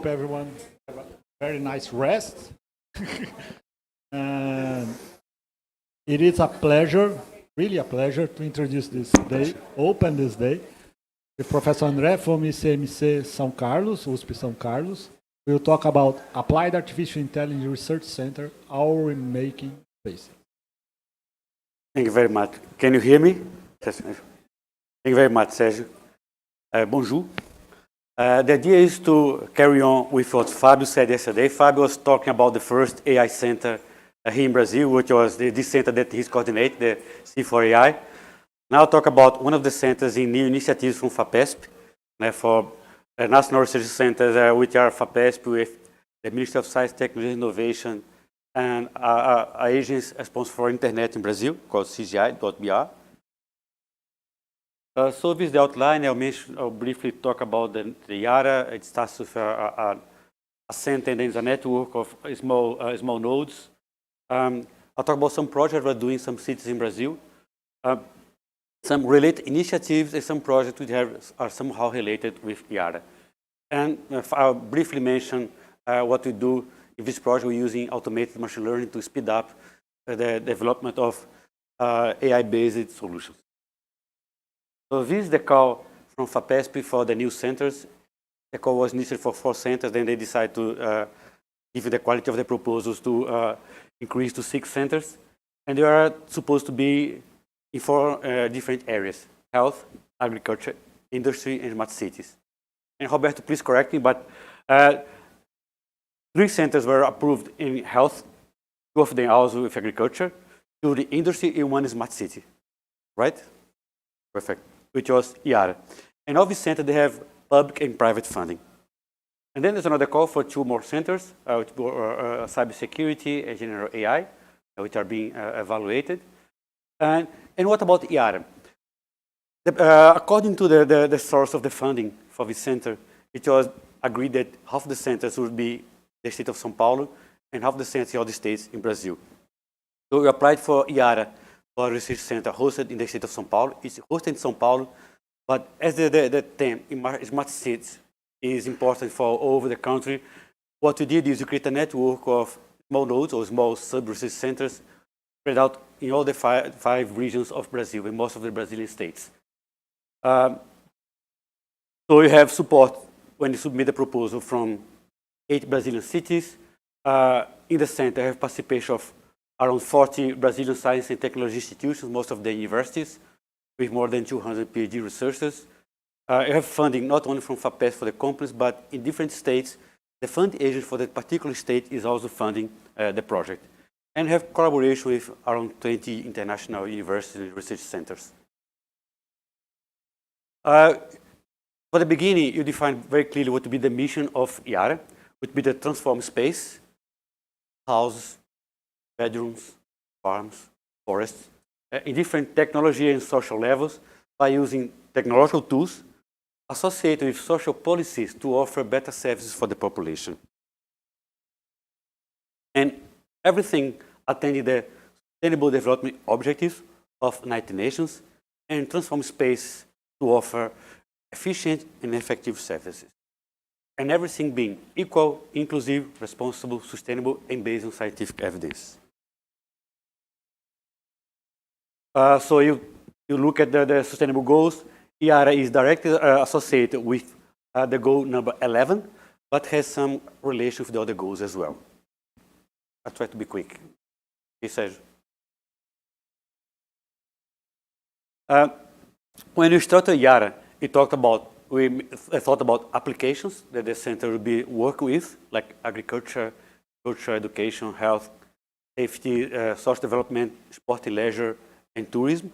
everyone have a very nice rest. And it is a pleasure, really a pleasure, to introduce this day, open this day, with Professor André from ICMC São Carlos, USP São Carlos. We will talk about Applied Artificial Intelligence Research Center, our making space. Thank you very much. Can you hear me? Thank you very much, Sergio. Bonjour. The idea is to carry on with what Fabio said yesterday. Fabio was talking about the first AI center here in Brazil, which was this center that he's coordinating, the C4AI. Now I'll talk about one of the centers in new initiatives from FAPESP, for National Research Centers, which are FAPESP with the Ministry of Science, Technology and Innovation, and our agency responsible for Internet in Brazil, called CGI.br. So with the outline, I'll briefly talk about the IARA. It starts with a center and then a network of small nodes. I'll talk about some projects we're doing in some cities in Brazil, some related initiatives and some projects which are somehow related with IARA. And I'll briefly mention what we do in this project. We're using automated machine learning to speed up the development of AI-based solutions. So this is the call from FAPESP for the new centers. The call was initially for 4 centers, then they decided to, given the quality of the proposals, to increase to 6 centers. And they are supposed to be in 4 different areas: health, agriculture, industry, and smart cities. And Roberto, please correct me, but 3 centers were approved in health, 2 of them also with agriculture, 2 the industry, and 1 smart city, right? Perfect. Which was IARA. And all these centers, they have public and private funding. And then there's another call for 2 more centers, which were cybersecurity and general AI, which are being evaluated. And what about IARA? According to the source of the funding for this center, it was agreed that half the centers would be the state of São Paulo and half the centers in all the states in Brazil. So we applied for IARA, for a research center hosted in the state of São Paulo. It's hosted in São Paulo, but as the theme in smart cities is important for all over the country, what we did is we create a network of small nodes or small sub-research centers spread out in all the 5 regions of Brazil, in most of the Brazilian states. So you have support when you submit a proposal from 8 Brazilian cities. In the center, you have participation of around 40 Brazilian science and technology institutions, most of the universities, with more than 200 PhD researchers. You have funding not only from FAPESP for the companies, but in different states, the fund agent for that particular state is also funding the project. And have collaboration with around 20 international universities and research centers. For the beginning, you define very clearly what would be the mission of IARA, would be to transform space, houses, bedrooms, farms, forests, in different technology and social levels by using technological tools associated with social policies to offer better services for the population. And everything attending the Sustainable Development Objectives of United Nations and transform space to offer efficient and effective services. And everything being equal, inclusive, responsible, sustainable, and based on scientific evidence. So you look at the sustainable goals. IARA is directly associated with the goal number 11, but has some relation with the other goals as well. I'll try to be quick. Okay, Sergio. When we started IARA, we thought about applications that the center would be working with, like agriculture, culture, education, health, safety, social development, sport and leisure, and tourism.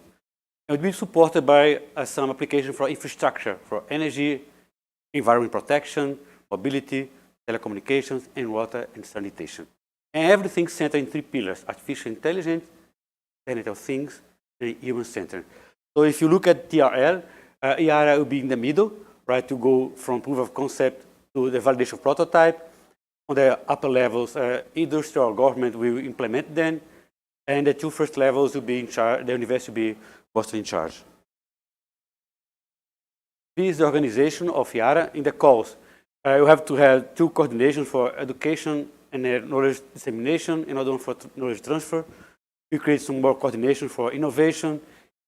It would be supported by some application for infrastructure, for energy, environment protection, mobility, telecommunications, and water and sanitation. And everything centered in 3 pillars: artificial intelligence, Internet of Things, and human centered. So if you look at TRL, IARA will be in the middle, right, to go from proof of concept to the validation prototype. On the upper levels, industry or government will implement them, and the 2 first levels will be in charge, the university will be mostly in charge. This is the organization of IARA. In the calls, You have to have two coordinations for education and knowledge dissemination, another one for knowledge transfer. You create some more coordination for innovation,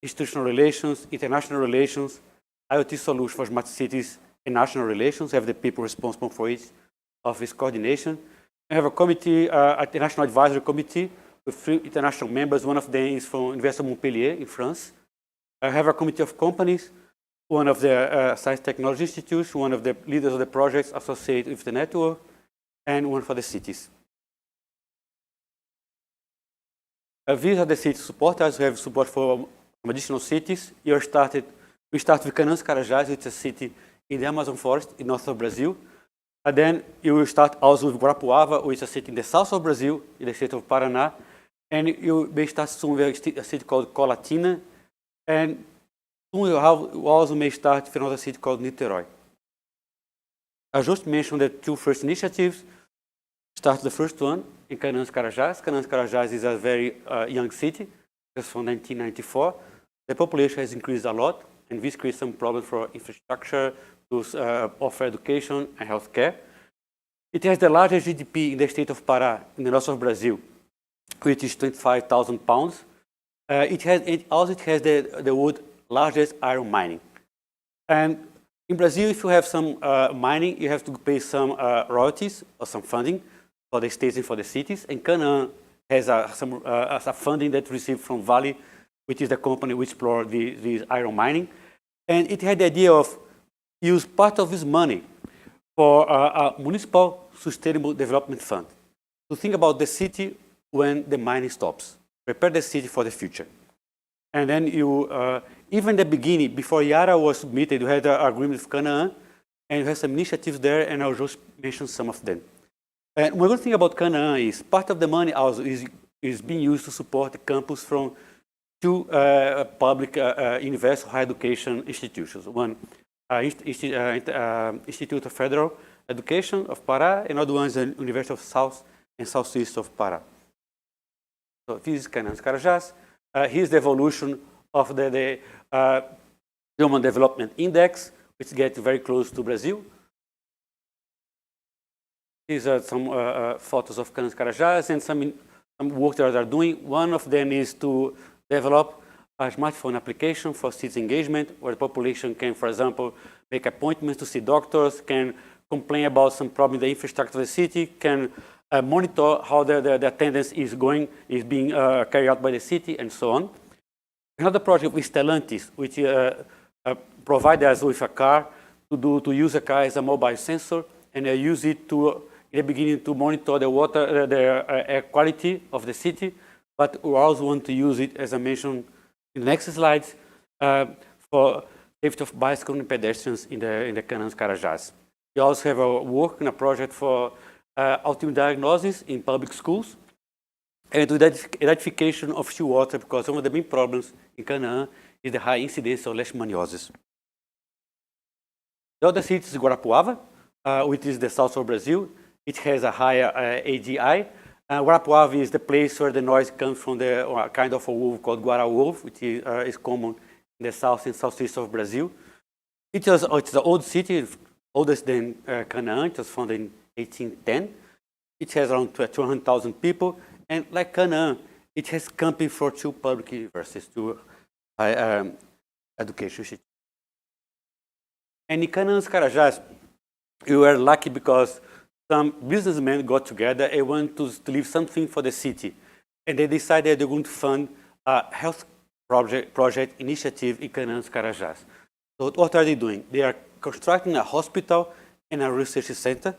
institutional relations, international relations, IoT solutions for smart cities, and national relations. You have the people responsible for each of this coordination. You have a committee, a national advisory committee with 3 international members. One of them is from Université of Montpellier in France. I have a committee of companies, one of the science technology institutes, one of the leaders of the projects associated with the network, and one for the cities. These are the cities supporters. We have support for additional cities. We start with Canaã dos Carajás, which is a city in the Amazon forest in north of Brazil. And then you will start also with Guarapuava, which is a city in the south of Brazil, in the state of Paraná. And you may start soon with a city called Colatina. And soon you also may start with another city called Niterói. I just mentioned the 2 first initiatives. Start the first one in Canaã dos Carajás. Canaã dos Carajás is a very young city, just from 1994. The population has increased a lot, and this creates some problems for infrastructure, to offer education and healthcare. It has the largest GDP in the state of Pará, in the north of Brazil, which is 25,000 pounds. It has the world's largest iron mining. And in Brazil, if you have some mining, you have to pay some royalties or some funding for the states and for the cities. And Canaã has a funding that received from Vale, which is the company which explored the iron mining. And it had the idea of use part of this money for a municipal sustainable development fund. To think about the city when the mining stops. Prepare the city for the future. And then you, even in the beginning, before IARA was submitted, you had an agreement with Canaã, and you have some initiatives there, and I'll just mention some of them. And one good thing about Canaã is part of the money also is being used to support the campus from 2 public universal higher education institutions. One, Institute of Federal Education of Pará, and another one is the University of South and Southeast of Pará. So this is Canaã dos Carajás. Here's the evolution of the Human Development Index, which gets very close to Brazil. These are some photos of Canaã dos Carajás and some work that they are doing. One of them is to develop a smartphone application for citizen engagement, where the population can, for example, make appointments to see doctors, can complain about some problem in the infrastructure of the city, can monitor how the attendance is being carried out by the city, and so on. Another project with Stellantis, which provides us with a car to use a car as a mobile sensor, and use it to, in the beginning, to monitor the water, the air quality of the city, but we also want to use it, as I mentioned in the next slides, for safety of bicycles and pedestrians in the Canaã dos Carajás. We also have a work in a project for autism diagnosis in public schools, and with identification of seawater, because one of the main problems in Canaã is the high incidence of leishmaniasis. The other city is Guarapuava, which is the south of Brazil. It has a higher AGI. Guarapuava is the place where the noise comes from the kind of a wolf called Guara wolf, which is common in the south and southeast of Brazil. It's an old city, oldest than Canaã. It was founded in 1810. It has around 200,000 people. And like Canaã, it has camping for 2 public universities, 2 education institutions. And in Canaã dos Carajás, we were lucky because some businessmen got together and wanted to leave something for the city. And they decided they're going to fund a health project initiative in Canaã dos Carajás. So what are they doing? They are constructing a hospital and a research center,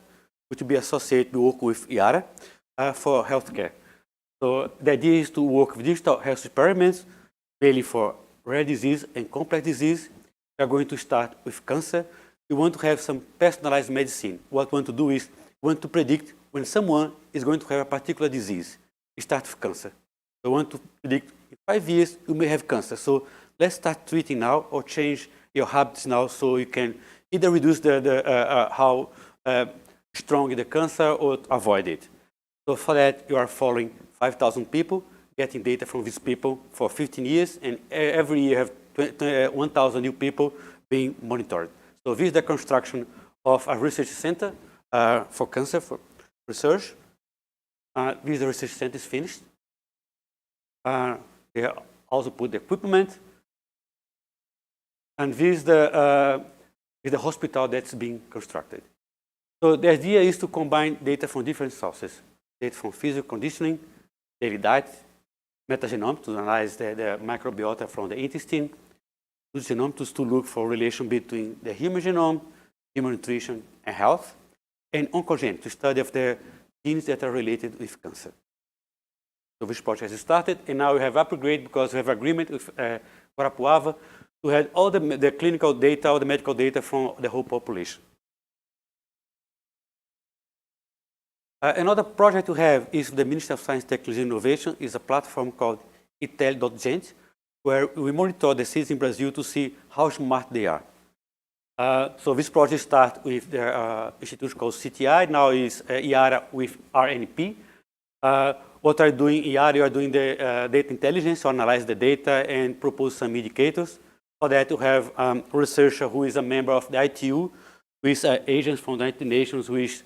which will be associated to work with IARA for healthcare. So the idea is to work with digital health experiments, mainly for rare disease and complex disease. We are going to start with cancer. We want to have some personalized medicine. What we want to do is we want to predict when someone is going to have a particular disease. We start with cancer. We want to predict in 5 years you may have cancer. So let's start treating now or change your habits now so you can either reduce how strong the cancer or avoid it. So for that, you are following 5,000 people, getting data from these people for 15 years, and every year you have 1,000 new people being monitored. So this is the construction of a research center for cancer for research. This research center is finished. They also put the equipment. And this is the hospital that's being constructed. So the idea is to combine data from different sources. Data from physical conditioning, daily diet, metagenomics to analyze the microbiota from the intestine, genomics to look for relation between the human genome, human nutrition, and health, and oncogenics to study of the genes that are related with cancer. So this project has started, and now we have upgrade because we have agreement with Guarapuava to have all the clinical data, all the medical data from the whole population. Another project we have is the Ministry of Science, Technology, and Innovation is a platform called Inteligentes, where we monitor the cities in Brazil to see how smart they are. So this project starts with the institute called CTI, now is IARA with RNP. What are doing IARA, you are doing the data intelligence, to analyze the data and propose some indicators. For that, you have a researcher who is a member of the ITU, with agents from the United Nations, who is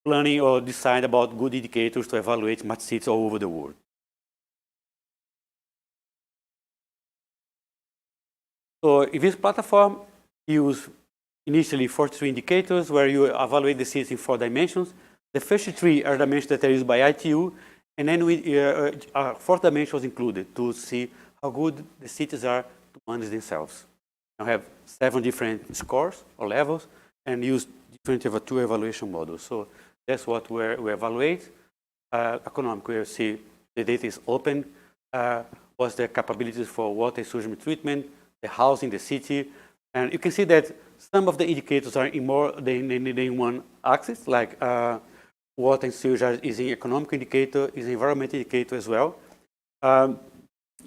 planning or decide about good indicators to evaluate smart cities all over the world. So in this platform, you use initially 43 indicators where you evaluate the cities in 4 dimensions. The first 3 are dimensions that are used by ITU, and then a 4th dimension was included to see how good the cities are to manage themselves. You have 7 different scores or levels and use different 2 evaluation models. So that's what we evaluate. Economic, we see the data is open, what's the capabilities for water and sewage treatment, the housing, the city. And you can see that some of the indicators are in more than one axis, like water and sewage is an economic indicator, is an environmental indicator as well.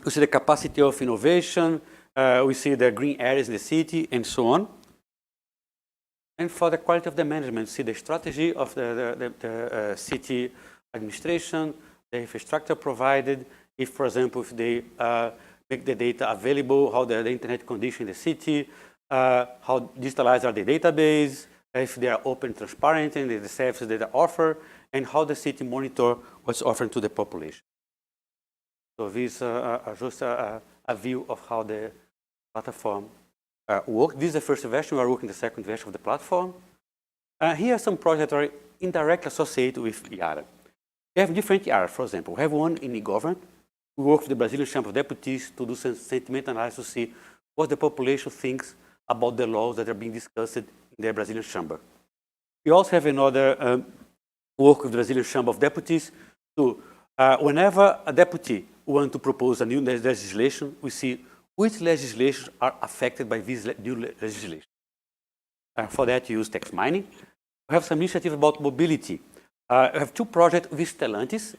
We see the capacity of innovation, we see the green areas in the city, and so on. And for the quality of the management, see the strategy of the city administration, the infrastructure provided, if, for example, if they make the data available, how the internet condition in the city, how digitalized are the database, if they are open, transparent, and the services that they offer, and how the city monitor what's offered to the population. So this is just a view of how the platform works. This is the first version. We are working the second version of the platform. Here are some projects that are indirectly associated with IARA. We have different IARA, for example. We have one in e-government. We work with the Brazilian Chamber of Deputies to do some sentiment analysis to see what the population thinks about the laws that are being discussed in the Brazilian Chamber. We also have another work with the Brazilian Chamber of Deputies to, whenever a deputy wants to propose a new legislation, we see which legislations are affected by this new legislation. For that, you use text mining. We have some initiative about mobility. We have 2 projects with Stellantis.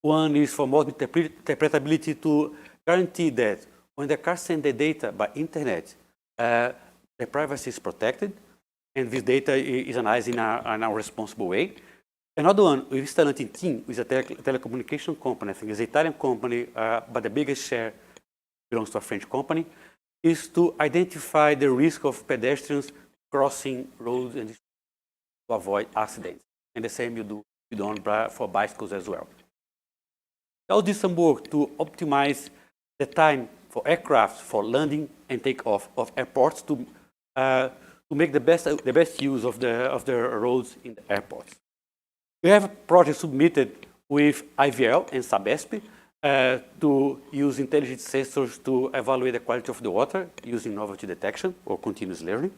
One is for more interpretability to guarantee that when the car sends the data by internet, the privacy is protected, and this data is analyzed in a responsible way. Another one with Stellantis team is a telecommunication company. I think it's an Italian company, but the biggest share belongs to a French company, is to identify the risk of pedestrians crossing roads and to avoid accidents. And the same you do for bicycles as well. We also did some work to optimize the time for aircraft for landing and takeoff of airports to make the best use of the roads in the airports. We have a project submitted with IVL and Sabesp to use intelligent sensors to evaluate the quality of the water using novelty detection or continuous learning.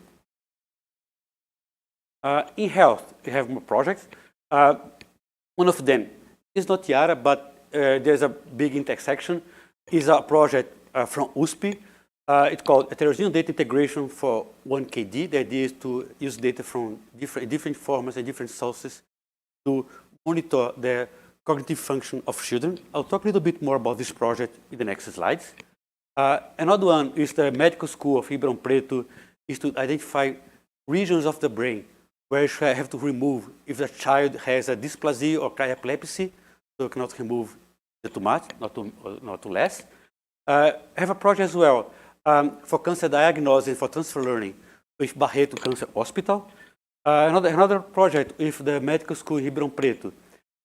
In health, we have more projects. One of them is not IARA, but there's a big intersection. Is a project from USP. It's called Heterogeneous Data Integration for 1KD. The idea is to use data from different formats and different sources to monitor the cognitive function of children. I'll talk a little bit more about this project in the next slides. Another one is the medical school of Ribeirão Preto, is to identify regions of the brain where you have to remove if the child has a dysplasia or epilepsy, so you cannot remove too much, not too less. I have a project as well for cancer diagnosis for transfer learning. with Barreto Cancer Hospital. Another project with the Medical School in Ribeirão Preto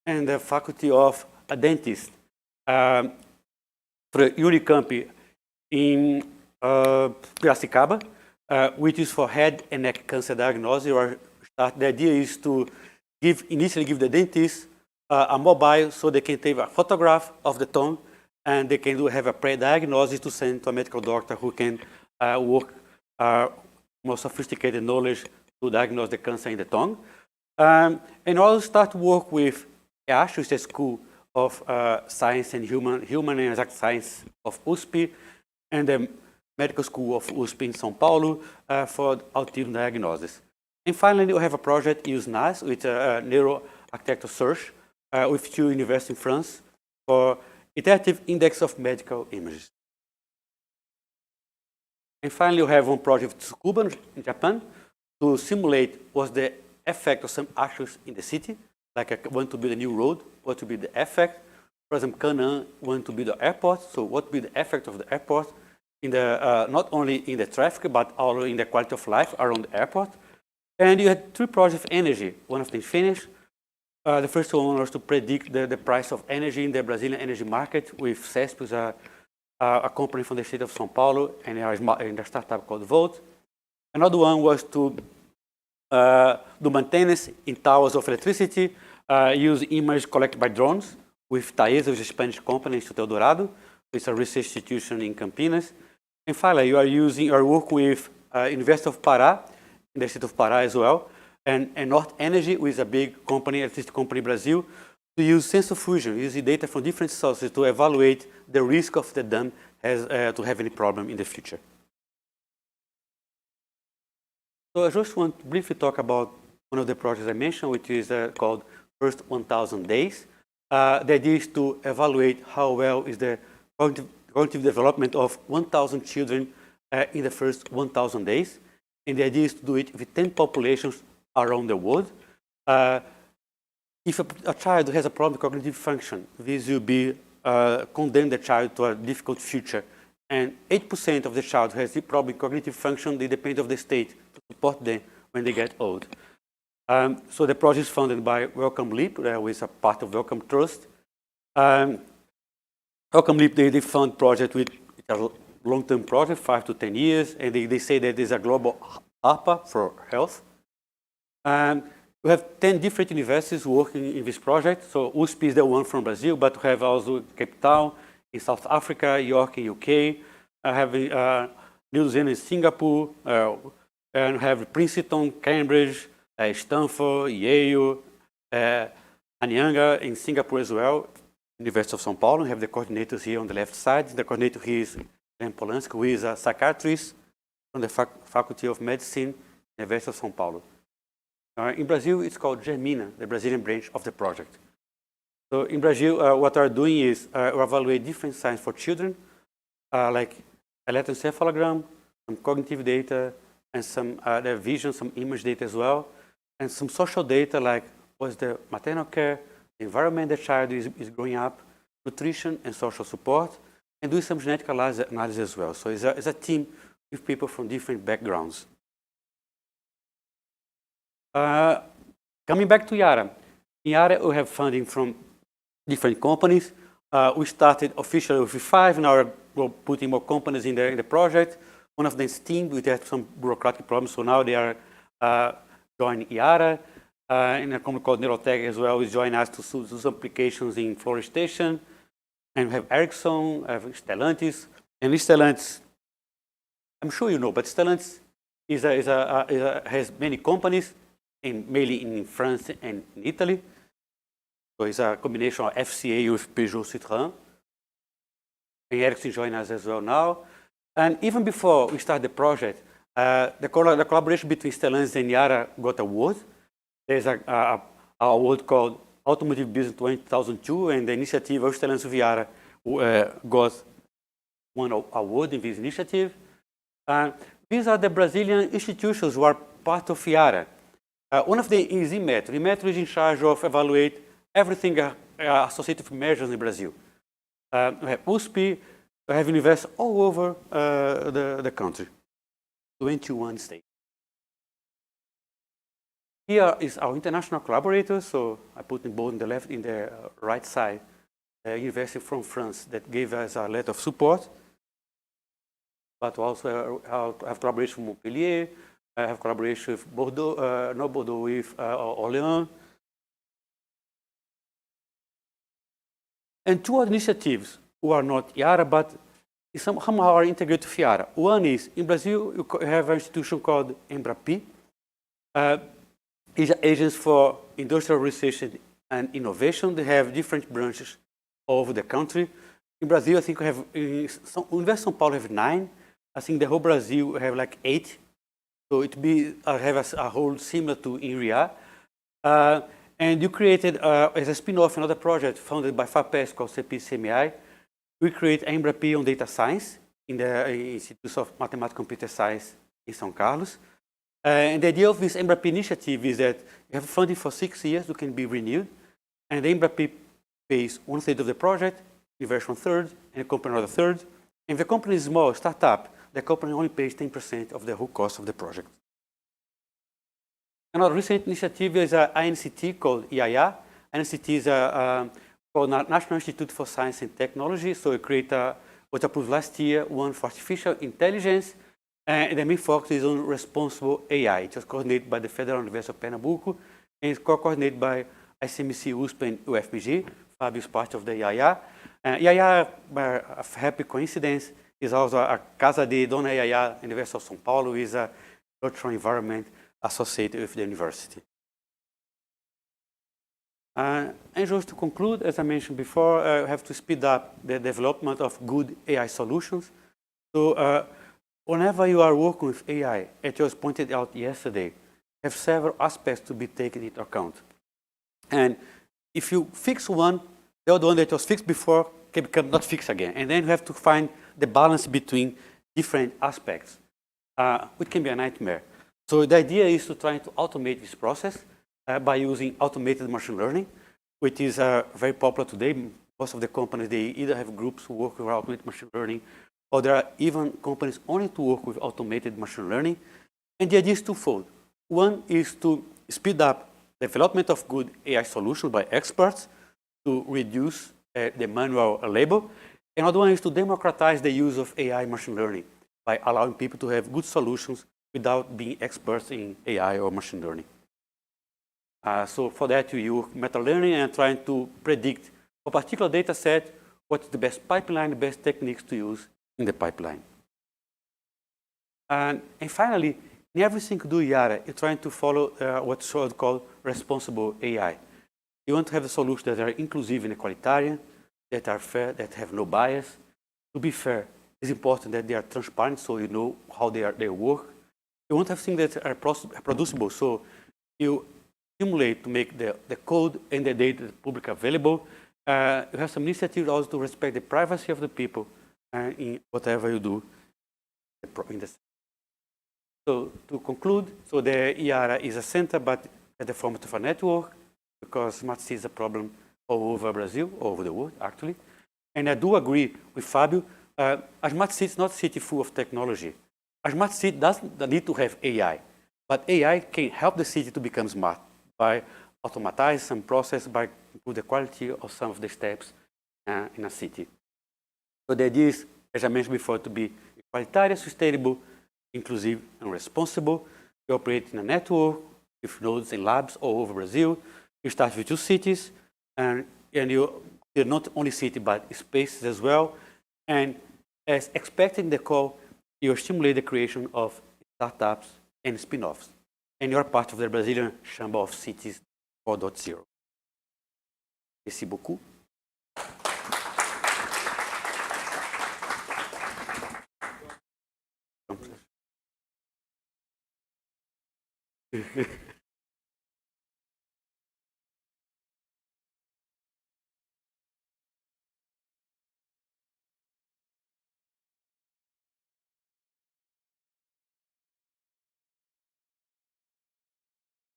and the Faculty of Dentists for Unicamp in Piracicaba, which is for head and neck cancer diagnosis. The idea is to initially give the dentist a mobile so they can take a photograph of the tongue and they can have a pre-diagnosis to send to a medical doctor who can work more sophisticated knowledge to diagnose the cancer in the tongue. And also start to work with IARA, which is the School of Science and Human and Exact Science of USP, and the Medical School of USP in São Paulo for autism diagnosis. And finally, we have a project UseNAS with a neuroarchitecture search with 2 universities in France for iterative index of medical images. And finally, we have one project with Tsukuba in Japan to simulate what's the effect of some actions in the city, like I want to build a new road, what would be the effect. For example, Canaã want to build an airport, so what would be the effect of the airport in the, not only in the traffic, but also in the quality of life around the airport. And you had 3 projects of energy. One of them finished. The first one was to predict the price of energy in the Brazilian energy market with CESP, who's a company from the state of São Paulo, and a startup called Volt. Another one was to do maintenance in towers of electricity, use images collected by drones with Taesa, which is a Spanish company, Instituto Eldorado, which is a research institution in Campinas. And finally, you are working with University of Pará, in the state of Pará as well, and North Energy, which is a big company, electricity company in Brazil, to use sensor fusion, using data from different sources to evaluate the risk of the dam to have any problem in the future. So I just want to briefly talk about one of the projects I mentioned, which is called First 1,000 Days. The idea is to evaluate how well is the cognitive development of 1,000 children in the first 1,000 days. And the idea is to do it with 10 populations around the world. If a child has a problem with cognitive function, this will be condemn the child to a difficult future. And 8% of the child who has the problem with cognitive function, they depend on the state to support them when they get old. So the project is funded by Wellcome Leap, which is a part of Wellcome Trust. Wellcome Leap, they fund project with a long-term project, 5 to 10 years, and they say that there's a global ARPA for health. We have 10 different universities working in this project. So USP is the one from Brazil, but we have also Cape Town in South Africa, York in UK, New Zealand in Singapore, and we have Princeton, Cambridge, Stanford, Yale, Anyanga in Singapore as well, University of São Paulo. We have the coordinators here on the left side. The coordinator here is Glenn Polanski, who is a psychiatrist from the Faculty of Medicine, University of São Paulo. In Brazil, it's called Germina, the Brazilian branch of the project. So in Brazil, what we're doing is we evaluate different science for children, like electroencephalogram, some cognitive data, and some their vision, some image data as well, and some social data like what's the maternal care, the environment the child is growing up, nutrition and social support, and do some genetic analysis as well. So it's a team with people from different backgrounds. Coming back to IARA. In IARA, we have funding from different companies. We started officially with 5, now we're putting more companies in the project. One of them is Team, we had some bureaucratic problems, so now they are joining IARA. And a company called Neurotech as well is joining us to do some applications in forestation. And we have Ericsson, we have Stellantis. And Stellantis, I'm sure you know, but Stellantis has many companies, mainly in France and in Italy. So it's a combination of FCA with Peugeot Citroën. And Ericsson joined us as well now. And even before we start the project, the collaboration between Stellantis and IARA got award. There's an award called Automotive Business 2002, and the initiative of Stellantis with IARA got one award in this initiative. These are the Brazilian institutions who are part of IARA. One of them is IMETRO. IMETRO is in charge of evaluate everything associated with measures in Brazil. We have USP, we have universities all over the country, 21 states. Here is our international collaborators. So I put them both in the left, in the right side. University from France that gave us a letter of support. But also have collaboration with Montpellier. I have collaboration with Bordeaux, not Bordeaux, with Orléans. And two other initiatives who are not IARA, but somehow are integrated with IARA. One is, in Brazil, you have an institution called Embrapi. It's agents for industrial research and innovation. They have different branches all over the country. In Brazil, I think we have, University of São Paulo have 9. I think the whole Brazil have like 8. So it have a whole similar to Inria. And you created, as a spin-off, another project funded by FAPES called CPCMI. We create Embrapi on data science in the Institute of Mathematical Computer Science in São Carlos. And the idea of this Embrapi initiative is that you have funding for 6 years, it can be renewed. And the Embrapi pays 1/3 of the project, university 1/3, and the company another 1/3. And if the company is small, startup, the company only pays 10% of the whole cost of the project. Another recent initiative is an INCT called IAIA. INCT is called National Institute for Science and Technology. So we create what approved last year, one for artificial intelligence. And the main focus is on responsible AI. It was coordinated by the Federal University of Pernambuco and it's co-coordinated by ICMC-USP and UFMG. Fabio is part of the IAIA. IAIA, by a happy coincidence, is also a Casa de Dona IAIA, University of São Paulo, is a cultural environment associated with the university. And just to conclude, as I mentioned before, we have to speed up the development of good AI solutions. So whenever you are working with AI, it was pointed out yesterday, have several aspects to be taken into account. And if you fix one, the other one that was fixed before can become not fixed again. And then you have to find the balance between different aspects, which can be a nightmare. So the idea is to try to automate this process by using automated machine learning, which is very popular today. Most of the companies, they either have groups who work with automated machine learning, or there are even companies only to work with automated machine learning. And the idea is twofold. One is to speed up development of good AI solutions by experts to reduce the manual labor. Another one is to democratize the use of AI machine learning by allowing people to have good solutions without being experts in AI or machine learning. So for that, you use meta learning and trying to predict for a particular data set what is the best pipeline, the best techniques to use in the pipeline. And finally, in everything you do IARA, you're trying to follow what's called responsible AI. You want to have the solutions that are inclusive and equalitarian, that are fair, that have no bias. To be fair, it's important that they are transparent so you know how they work. You want to have things that are producible, so you simulate to make the code and the data publicly available. You have some initiatives also to respect the privacy of the people in whatever you do in the. So to conclude, so the IARA is a center, but at the format of a network, because smart city is a problem all over Brazil, all over the world, actually. And I do agree with Fabio, a smart city is not a city full of technology. A smart city doesn't need to have AI, but AI can help the city to become smart by automatize some process, by improve the quality of some of the steps in a city. So the idea is, as I mentioned before, to be equalitarian, sustainable, inclusive, and responsible. We operate in a network with nodes and labs all over Brazil. You start with 2 cities, and you're not only city, but spaces as well. And as expected in the call, you stimulate the creation of startups and spin-offs. And you're part of the Brazilian Chamber of Cities 4.0. Merci beaucoup.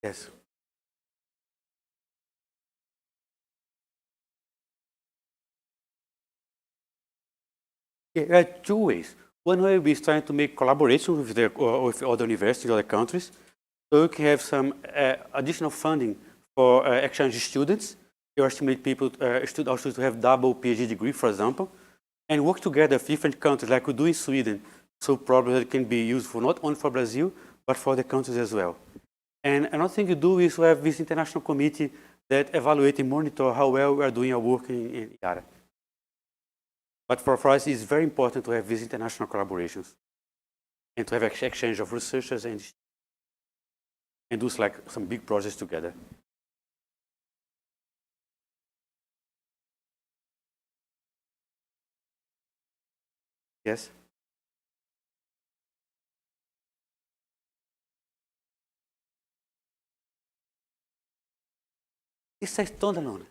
Yes. Yeah, there are 2 ways. One way is trying to make collaboration with other universities, other countries. So you can have some additional funding for exchange students. You estimate people, students to have double PhD degree, for example, and work together with different countries like we do in Sweden. So probably it can be useful not only for Brazil, but for the countries as well. And another thing you do is to have this international committee that evaluate and monitor how well we are doing our work in IARA. But for us, it's very important to have these international collaborations and to have exchange of researchers and do like some big projects together. Yes? It's a standalone.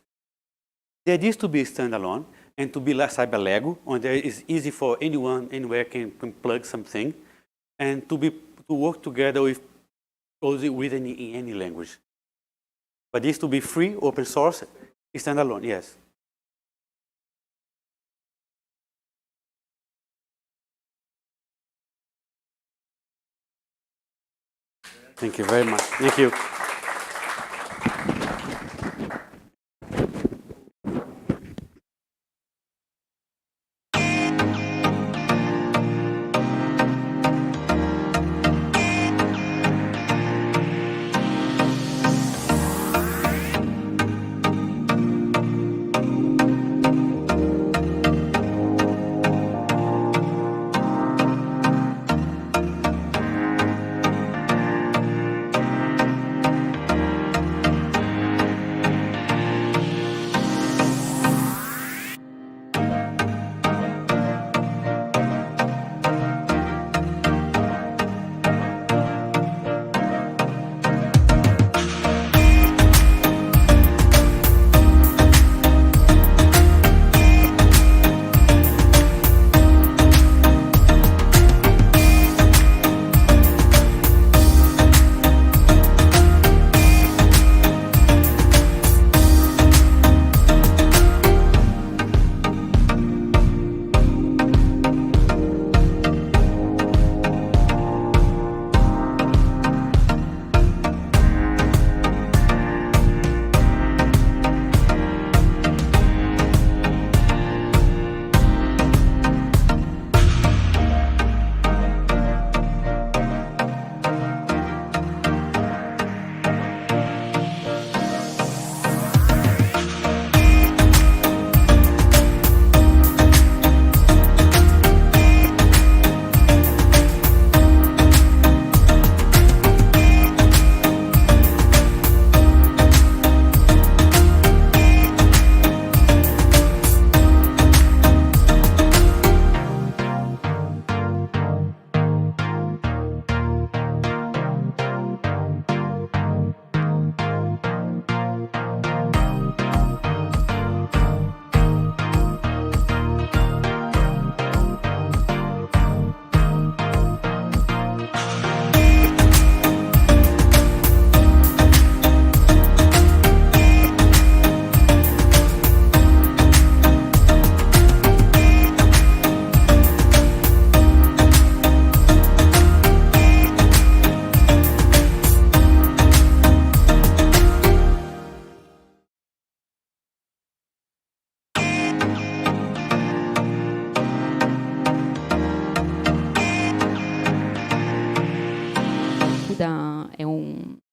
The idea is to be standalone and to be less cyber Lego, where it is easy for anyone, anywhere can plug something, and to work together with in any language. But this to be free, open source, standalone, yes. Thank you very much. Thank you.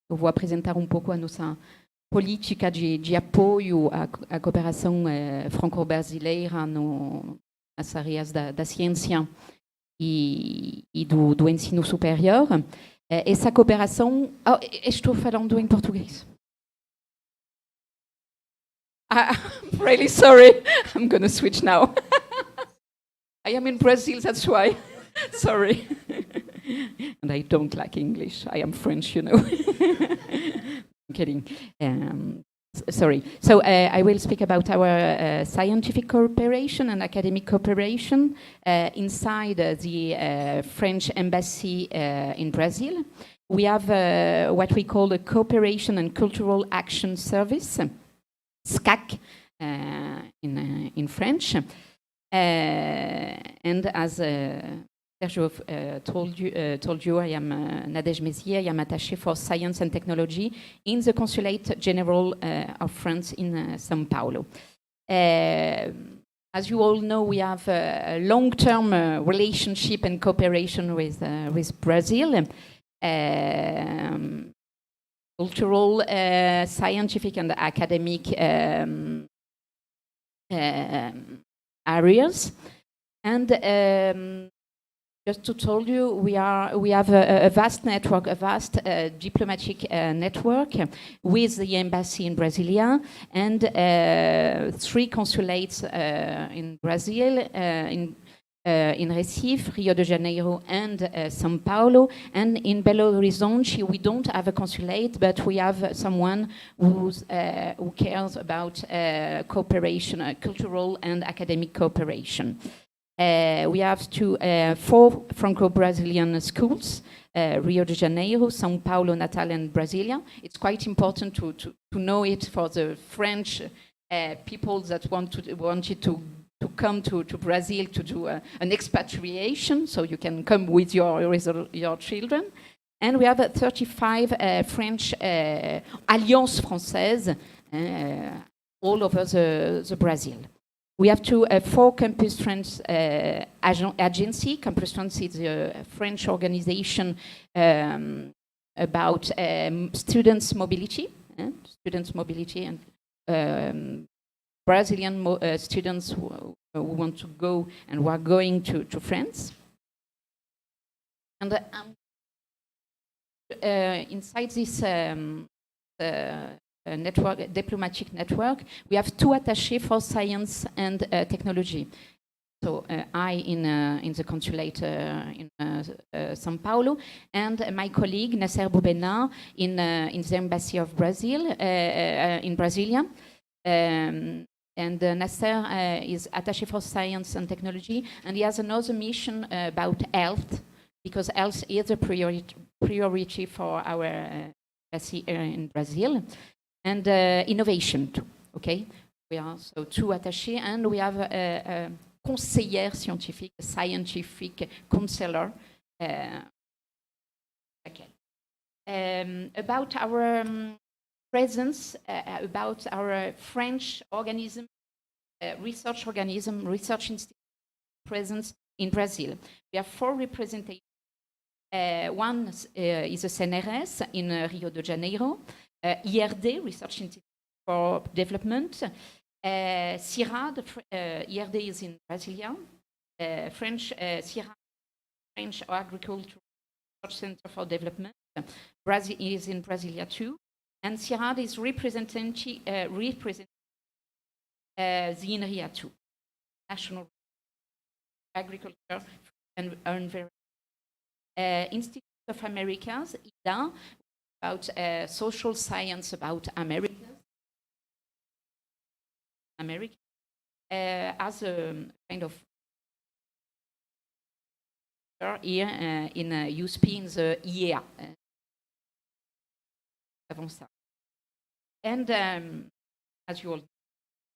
Eu vou apresentar um pouco a nossa política de apoio à cooperação franco-brasileira nas áreas da ciência e do ensino superior. Essa cooperação... estou falando em português. I'm really sorry. I'm going to switch now. I am in Brazil, that's why. Sorry. And I don't like English. I am French, you know. I'm kidding. Sorry. So I will speak about our scientific cooperation and academic cooperation inside the French embassy in Brazil. We have what we call a Cooperation and Cultural Action Service, SCAC in French. And as Sergio told you, I am Nadège Mézier. I am attaché for science and technology in the Consulate General of France in São Paulo. As you all know, we have a long-term relationship and cooperation with Brazil. Cultural, scientific, and academic areas. And just to tell you, we have a vast network, a vast diplomatic network with the embassy in Brasilia and 3 consulates in Brazil, in Recife, Rio de Janeiro, and São Paulo. And in Belo Horizonte, we don't have a consulate, but we have someone who cares about cooperation, cultural and academic cooperation. We have 4 Franco-Brazilian schools, Rio de Janeiro, São Paulo, Natal, and Brasilia. It's quite important to know it for the French people that wanted to come to Brazil to do an expatriation, so you can come with your children. And we have 35 French Alliance Française all over the Brazil. We have 4 Campus France agency. Campus France is a French organization about students' mobility and Brazilian students who want to go and who are going to France. And inside this network, diplomatic network, we have 2 attachés for science and technology. So I in the consulate in São Paulo, and my colleague Nasser Boubena in the embassy of Brazil in Brasilia. And Nasser is attaché for science and technology, and he has another mission about health, because health is a priority for our embassy in Brazil. And innovation too, okay? We are so 2 attachés, and we have a conseillère scientifique, a scientific counselor. About our presence, about our French organism, research institute presence in Brazil. We have 4 representations. One is a CNRS in Rio de Janeiro, IRD, Research Institute for Development, CIRAD, IRD is in Brasilia, French CIRAD, French Agriculture Research Center for Development, Brazil is in Brasilia too, and CIRAD is representing the Inria too, National Agriculture and Environment. Institute of Americas, IDA, about social science about America as a kind of here in USP in the IEA. And as you all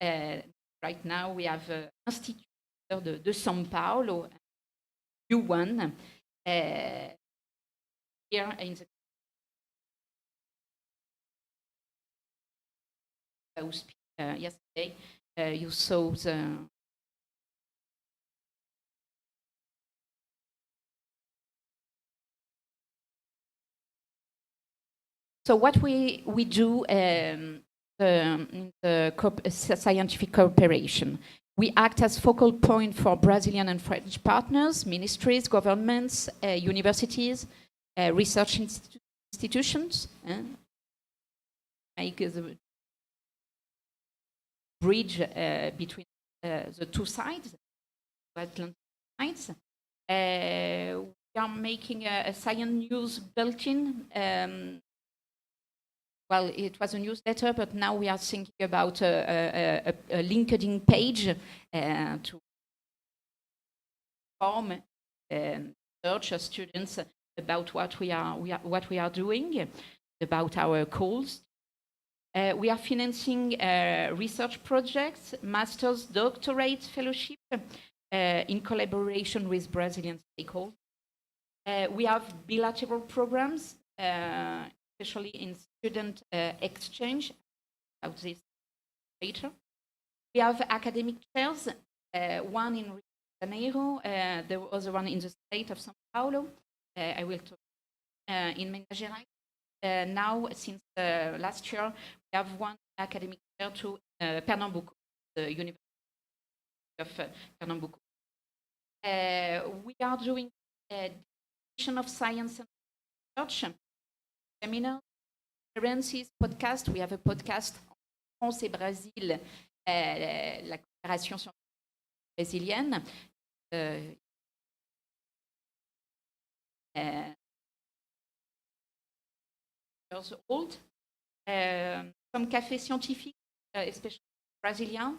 right now, we have Institut de São Paulo, U1, here in the USP. Yesterday, you saw the so what we do in the scientific cooperation. We act as focal point for Brazilian and French partners, ministries, governments, universities, research institutions, make the bridge between the 2 sides, Atlantic sides. We are making a science news bulletin. Well, it was a newsletter, but now we are thinking about a LinkedIn page to inform research students about what we are doing, about our calls. We are financing research projects, master's, doctorate fellowship in collaboration with Brazilian stakeholders. We have bilateral programs, especially in student exchange. About this later. We have academic chairs, one in Rio de Janeiro, the other one in the state of São Paulo. I will talk in Minas Gerais. Now, since last year, we have one academic chair to Pernambuco, the University of Pernambuco. We are doing division of science and research, seminars, conferences, podcasts. We have a podcast en France et Brésil, la coopération scientifique brésilienne. Years old. Some cafés scientifiques, especially Brazilian,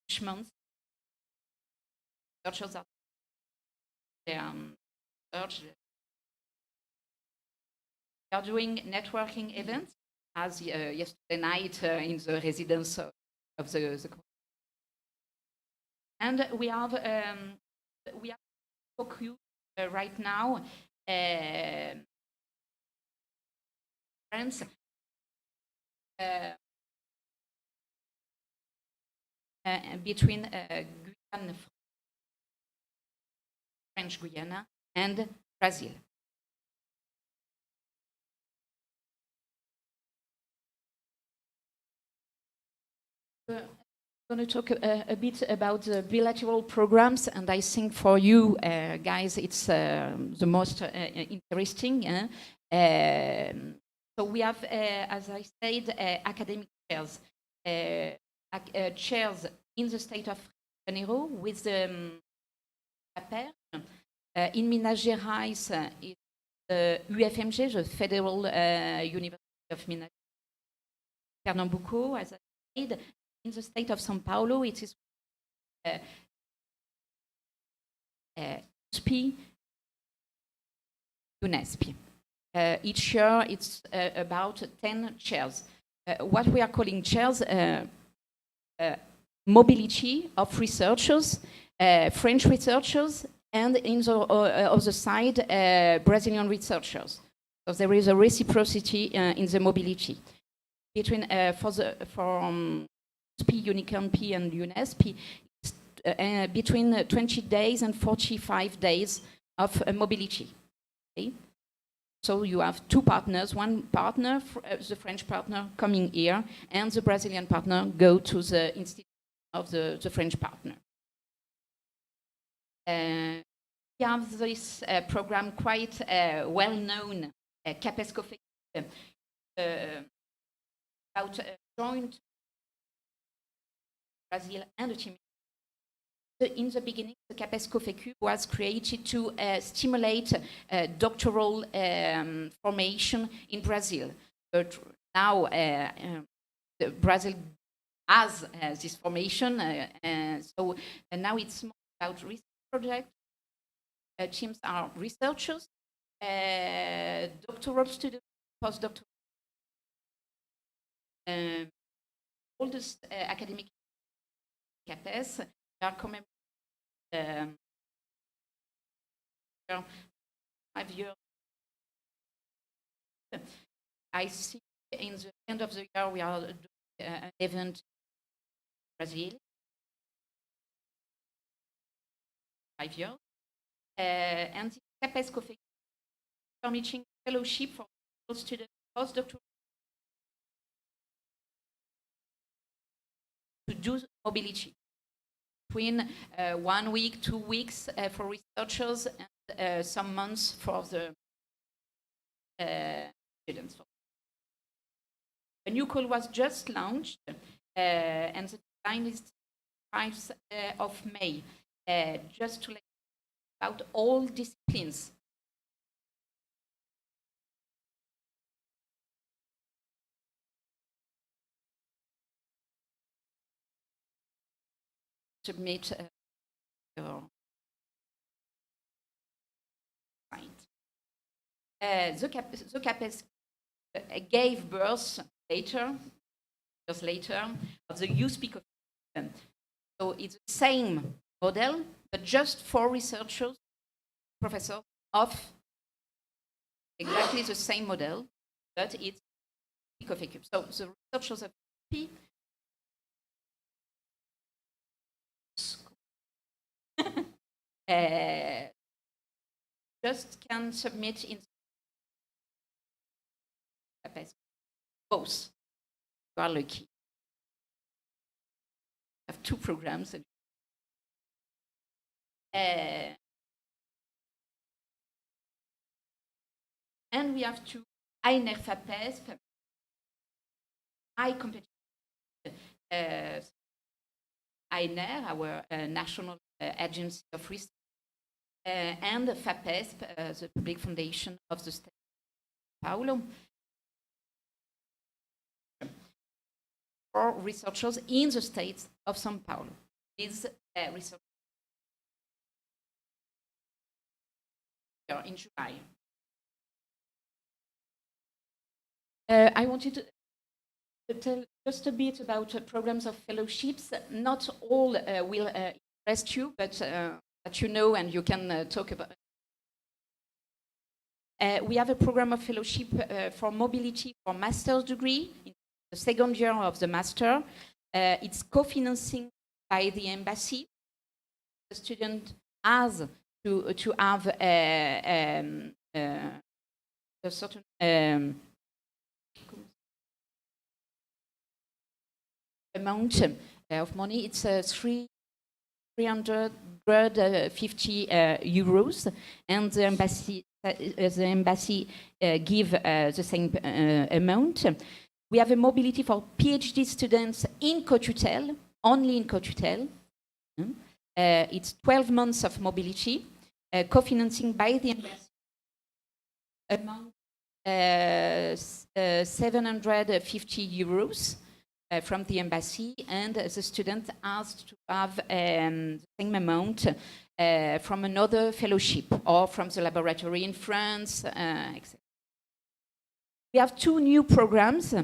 Richmond. Researchers are research. We are doing networking events, as yesterday night in the residence of the and we have focus right now France between Guyana, French Guyana, and Brazil. I'm going to talk a bit about the bilateral programs, and I think for you guys it's the most interesting. So we have, as I said, academic chairs. Chairs in the state of Janeiro with the in Minas Gerais, it's the UFMG, the Federal University of Minas Gerais. Pernambuco, as I said. In the state of São Paulo, it is IME-USP. Each year, it's about 10 chairs. What we are calling chairs, mobility of researchers, French researchers, and in the other side, Brazilian researchers. So there is a reciprocity in the mobility between UNICAMP and UNESP, between 20 days and 45 days of mobility. Okay? So you have two partners, one partner, the French partner, coming here, and the Brazilian partner go to the institute of the French partner. We have this program quite well-known, CAPES-COFECU, about joint Brazil and the team. In the beginning, the CAPES-COFECU was created to stimulate doctoral formation in Brazil. But now Brazil has this formation, so now it's more about research projects. Teams are researchers, doctoral students, postdoctoral. Oldest academic CAPES are commemorating 5 years. I see in the end of the year we are doing an event in Brazil. 5 years. And the CAPES-COFECU permitting fellowship for students, postdoctoral, to do mobility between 1 week, 2 weeks for researchers, and some months for the students. A new call was just launched, and the deadline is 5th of May, just to let you know about all disciplines. Submit your site. The CAPES gave birth years later, of the USP. So it's the same model, but just for researchers, professors of exactly the same model, but it's of a cube. So the researchers of P just can submit in both. You are lucky. I have two programs. And we have two INER-FAPES, high competition. INER, our national agency of research, and FAPES, the public foundation of the state of São Paulo, for researchers in the state of São Paulo. These research in July. I wanted to tell just a bit about programs of fellowships. Not all will interest you, but that you know and you can talk about. We have a program of fellowship for mobility for master's degree in the second year of the master. It's co-financing by the embassy. The student has to have a certain amount of money. It's 350 euros, and the embassy give the same amount. We have a mobility for PhD students in co-tutel, only in co-tutel. It's 12 months of mobility, co-financing by the embassy, amount 750 euros from the embassy, and the student asked to have the same amount from another fellowship or from the laboratory in France, etc. We have two new programs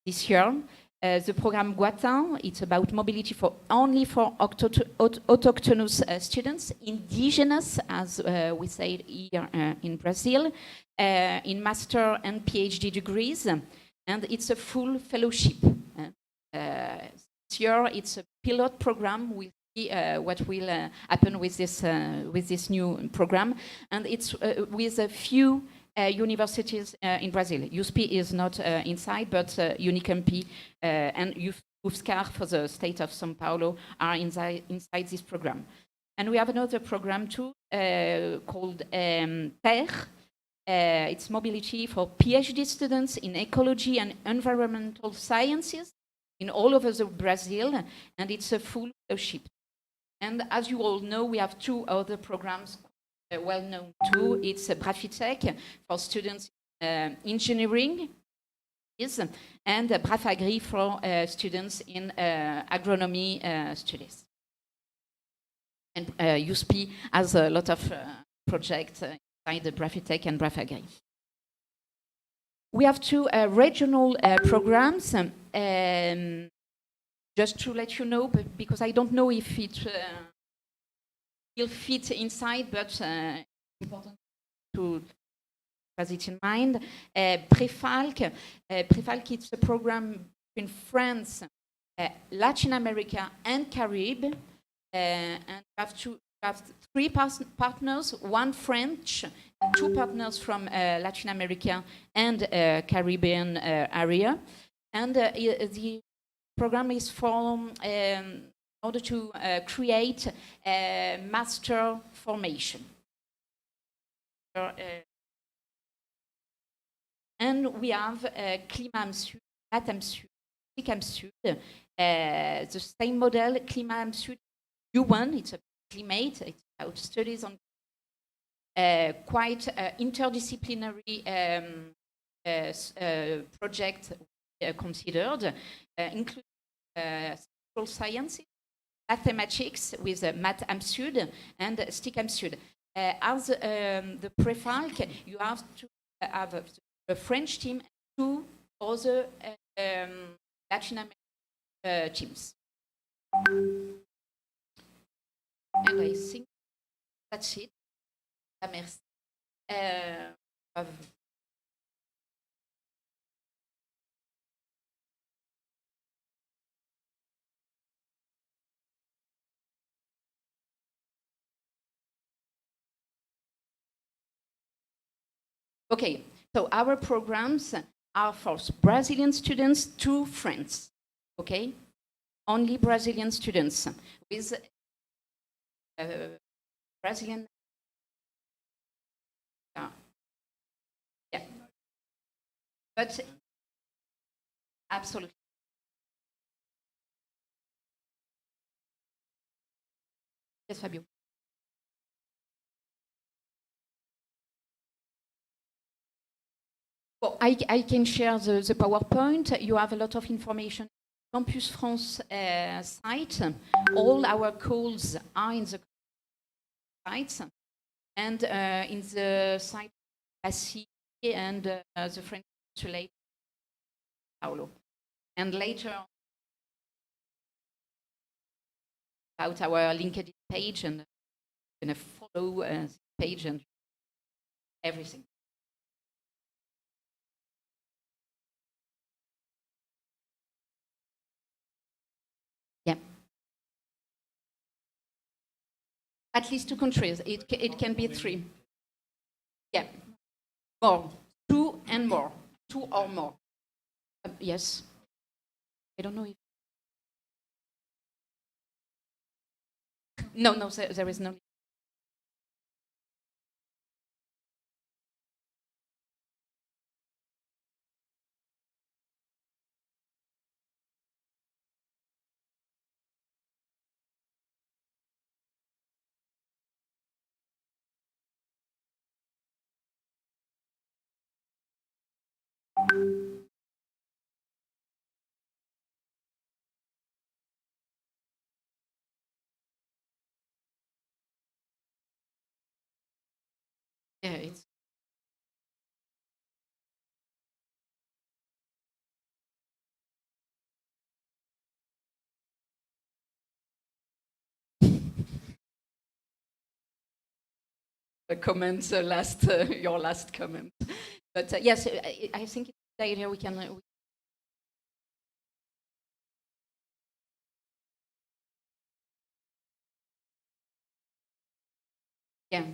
this year. The program Guatin, it's about mobility for only for autochthonous students, indigenous, as we say here in Brazil, in master and PhD degrees, and it's a full fellowship. This year, it's a pilot program. We'll see what will happen with this new program, and it's with a few universities in Brazil. USP is not inside, but Unicamp and UFSCar for the state of São Paulo are inside this program. And we have another program too called PER. It's mobility for PhD students in ecology and environmental sciences in all over the Brazil, and it's a full fellowship. And as you all know, we have two other programs well known too. It's Brafitech for students engineering, and Brafagri for students in agronomy studies. And USP has a lot of projects inside the Brafitech and Brafagri. We have two regional programs. Just to let you know, because I don't know if it will fit inside, but important to have it in mind. PREFALC, it's a program in France, Latin America, and Caribbean. And we have three partners, one French, and two partners from Latin America and Caribbean area. And the program is for in order to create a master formation. And we have Climat Sud, Matam Sud, Sicam Sud, the same model, Climat Sud U1, it's a climate, it's about studies on quite interdisciplinary project considered, including social sciences, mathematics with Matam Sud and Sticam Sud. As the PREFALC, you have to have a French team and two other Latin American teams. I think that's it. Merci. Okay, so our programs are for Brazilian students to France, okay? Only Brazilian students with Brazilian. Yeah. But absolutely. Yes, Fabio. Well, I can share the PowerPoint. You have a lot of information. Campus France site. All our calls are in the site and in the site and the French consulate Paulo. And later about our LinkedIn page, and going to follow the page and everything. Yeah. At least 2 countries. It can be 3. Yeah. More. 2 and more. 2 or more. Yes. I don't know if. No, there is no. Yeah, it's. A comment, your last comment. But yes, I think it's the idea we can. Yeah.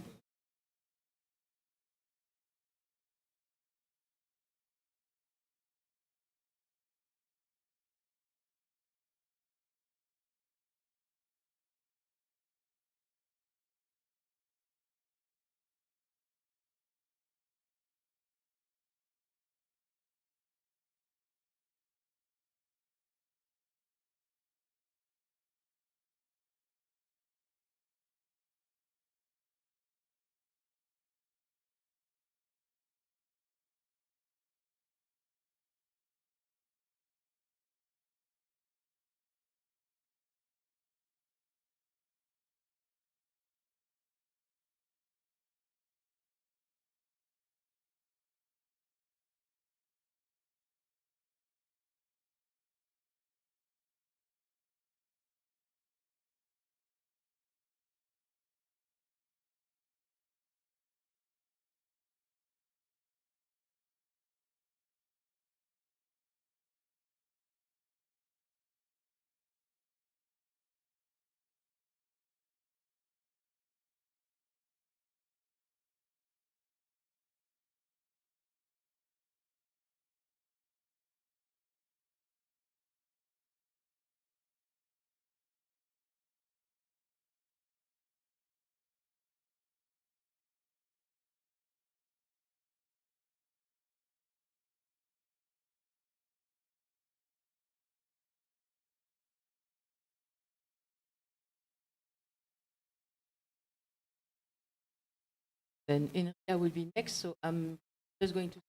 Then Inria will be next, so I'm just going to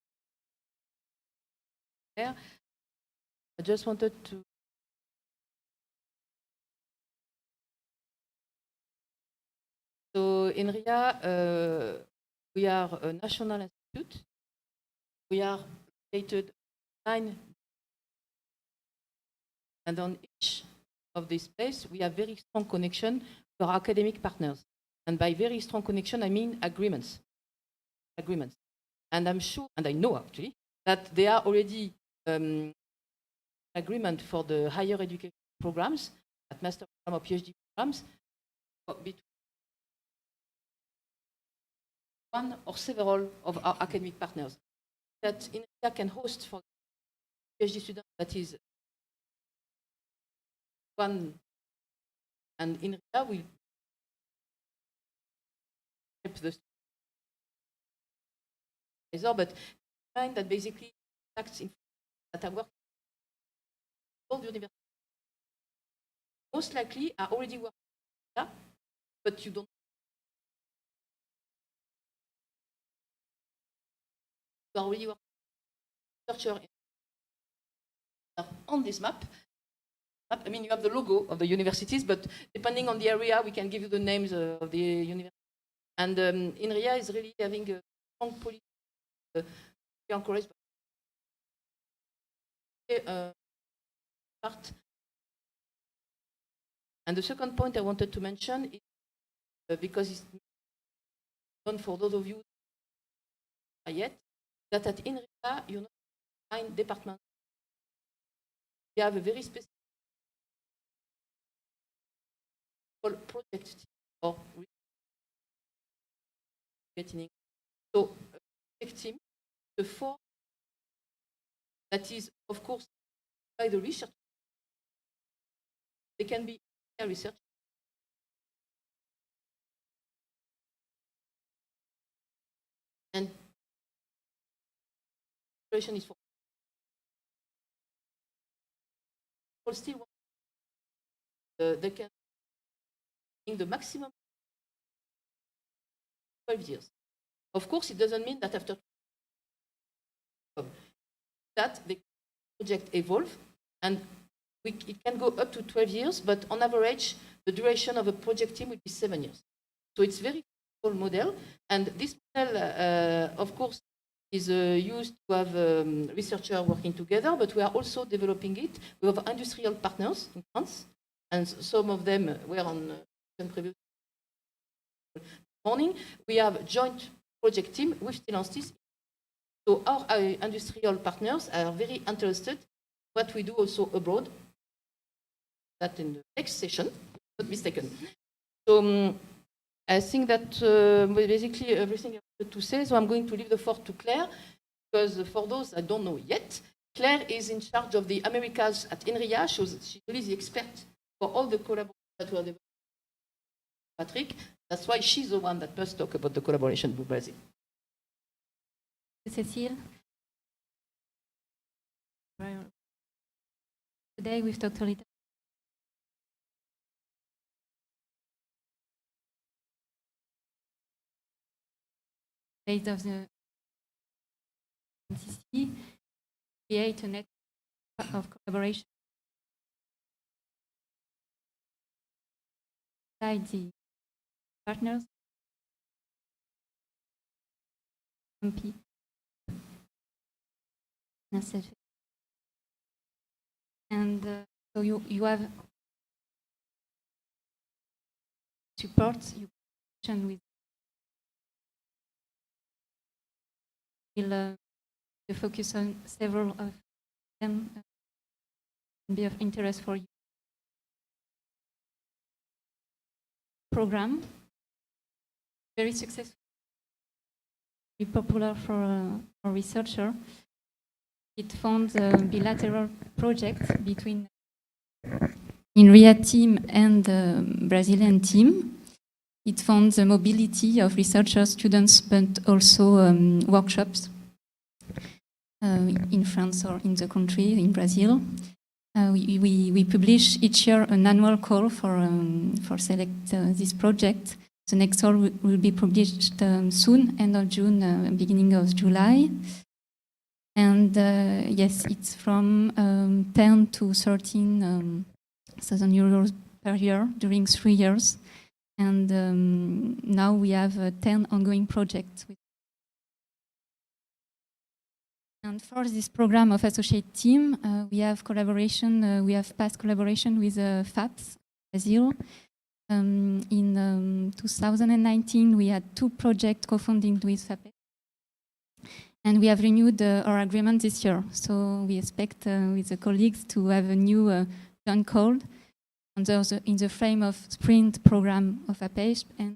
there. I just wanted to so Inria, we are a national institute. We are located 9, and on each of these places we have very strong connection to our academic partners. And by very strong connection, I mean agreements. And I'm sure, and I know actually, that there are already agreement for the higher education programs, at master program or PhD programs, between one or several of our academic partners. That Inria can host for PhD students that is one, and Inria will help the students. But find that basically facts that are working all the universities most likely are already working, but you don't. You are already working researcher on this map. I mean, you have the logo of the universities, but depending on the area, we can give you the names of the universities. And Inria is really having a strong policy. Encouraged part. And the second point I wanted to mention is because it's known for those of you yet, that at Inria, you know, 9 departments. We have a very specific project team or getting. So a project team, the 4 that is, of course, by the research. They can be research. And is for still they can in the maximum 12 years. Of course, it doesn't mean that after that the project evolve and it can go up to 12 years, but on average, the duration of a project team will be 7 years. So it's very cool model, and this model, of course, is used to have researchers working together, but we are also developing it. We have industrial partners in France, and some of them were on previous morning. We have a joint project team with Stellantis. So our industrial partners are very interested in what we do also abroad. That in the next session, not mistaken. So I think that basically everything I wanted to say. So I'm going to leave the floor to Claire, because for those that don't know yet, Claire is in charge of the Americas at Inria. She's really the expert for all the collaborations that were developed with Patrick. That's why she's the one that must talk about the collaboration with Brazil. Cécile. Today we've talked a little based of the NCC, create a network of collaboration inside the partners, MP, and so you have support you with will focus on several of them and be of interest for you. Program, very successful, very popular for a researcher. It funds a bilateral project between Inria team and the Brazilian team. It funds the mobility of researchers, students, but also workshops in France or in the country, in Brazil. We publish each year an annual call for select this project. The next call will be published soon, end of June, beginning of July. And yes, it's from 10 to 13,000 euros per year during 3 years. And now we have 10 ongoing projects. And for this program of associate team, we have collaboration. We have past collaboration with FAPS Brazil, In 2019, we had 2 projects co-funded with FAPES. And we have renewed our agreement this year. So we expect with the colleagues to have a new joint call in the frame of sprint program of FAPES and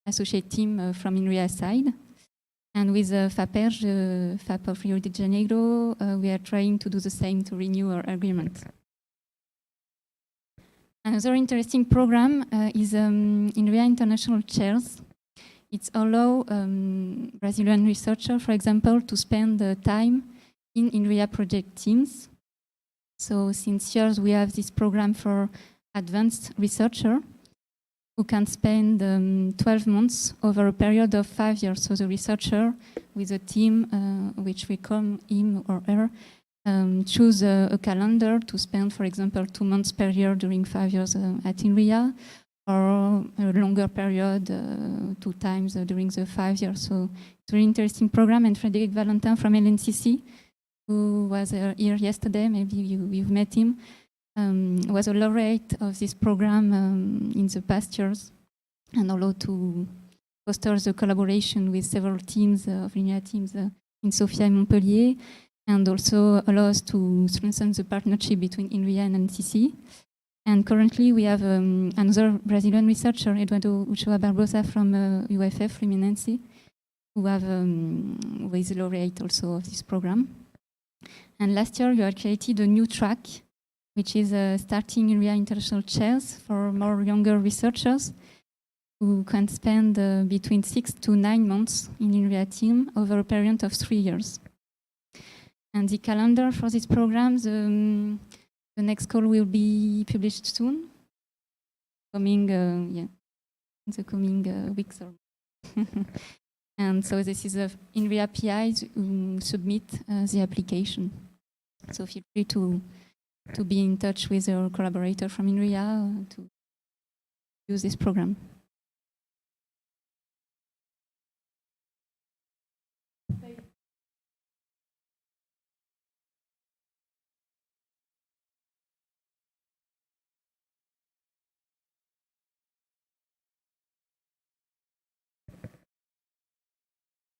associate team from Inria side. And with FAPES, FAP of Rio de Janeiro, we are trying to do the same to renew our agreement. Another interesting program is Inria International Chairs. It allows Brazilian researchers, for example, to spend time in Inria project teams. So since years, we have this program for advanced researchers who can spend 12 months over a period of 5 years. So the researcher with a team, which we call him or her, choose a calendar to spend, for example, 2 months per year during 5 years at Inria, or a longer period, 2 times during the 5 years. So it's a really interesting program. And Frédéric Valentin from LNCC, who was here yesterday, maybe you've met him, was a laureate of this program in the past years, and allowed to foster the collaboration with several teams of Inria teams in Sofia and Montpellier, and also allow us to strengthen the partnership between Inria and NCC. And currently we have another Brazilian researcher, Eduardo Uchoa Barbosa from UFF Fluminense, who is a laureate also of this program. And last year we had created a new track, which is starting Inria International Chairs for more younger researchers who can spend between 6 to 9 months in Inria team over a period of 3 years. And the calendar for this program, the next call will be published soon, in the coming weeks. And so this is Inria PIs who submit the application. So feel free to be in touch with your collaborator from Inria to use this program.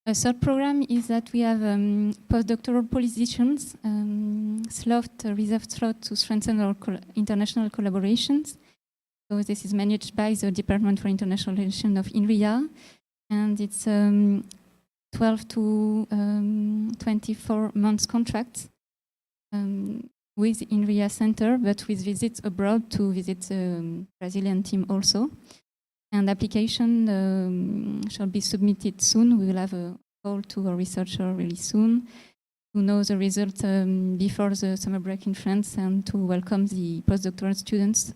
A third program is that we have postdoctoral positions, reserved slot to strengthen our international collaborations. So this is managed by the Department for International Relations of Inria, and it's 12 to 24 months contracts with Inria Center, but with visits abroad to visit the Brazilian team also. And application shall be submitted soon. We will have a call to a researcher really soon to know the result before the summer break in France, and to welcome the postdoctoral students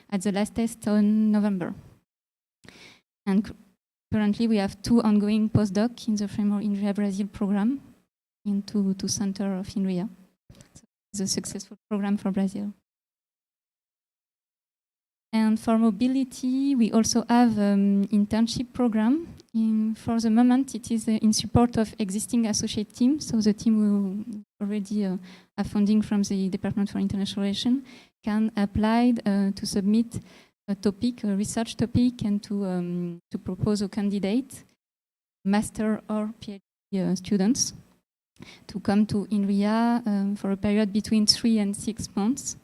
at the last test on November. And currently we have 2 ongoing postdocs in the framework Inria Brazil program in 2 centers of Inria. So it's a successful program for Brazil. And for mobility, we also have internship program. For the moment, it is in support of existing associate teams. So the team who already have funding from the Department for International Relations can apply to submit a topic, a research topic, and to propose a candidate, master or PhD students, to come to Inria for a period between 3 and 6 months.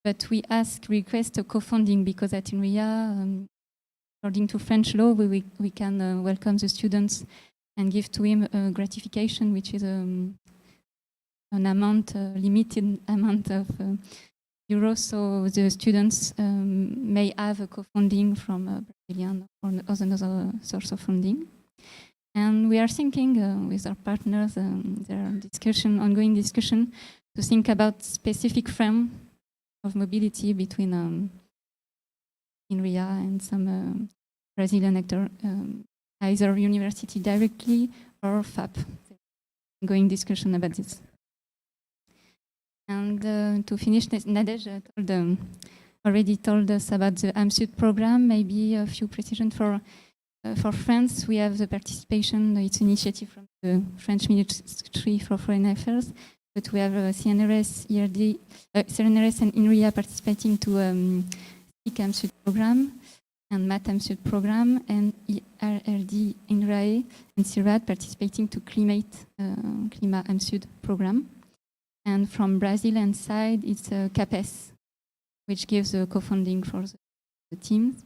But we request a co-funding, because at Inria, according to French law, we can welcome the students and give to him a gratification, which is an amount, limited amount of euros. So the students may have a co-funding from a Brazilian or another source of funding. And we are thinking with our partners, there are ongoing discussion, to think about specific frame of mobility between Inria and some Brazilian actor, either university directly or FAP. Ongoing discussion about this. And to finish, Nadej already told us about the AMSUD program. Maybe a few precisions for France. We have the participation. It's an initiative from the French Ministry for Foreign Affairs. But we have CNRS, CNRS and Inria participating to ICMC program and MATM program, and IRD, Inria, and CIRAD participating to Clima MSUD program. And from Brazilian side, it's CAPES, which gives co-funding for the teams.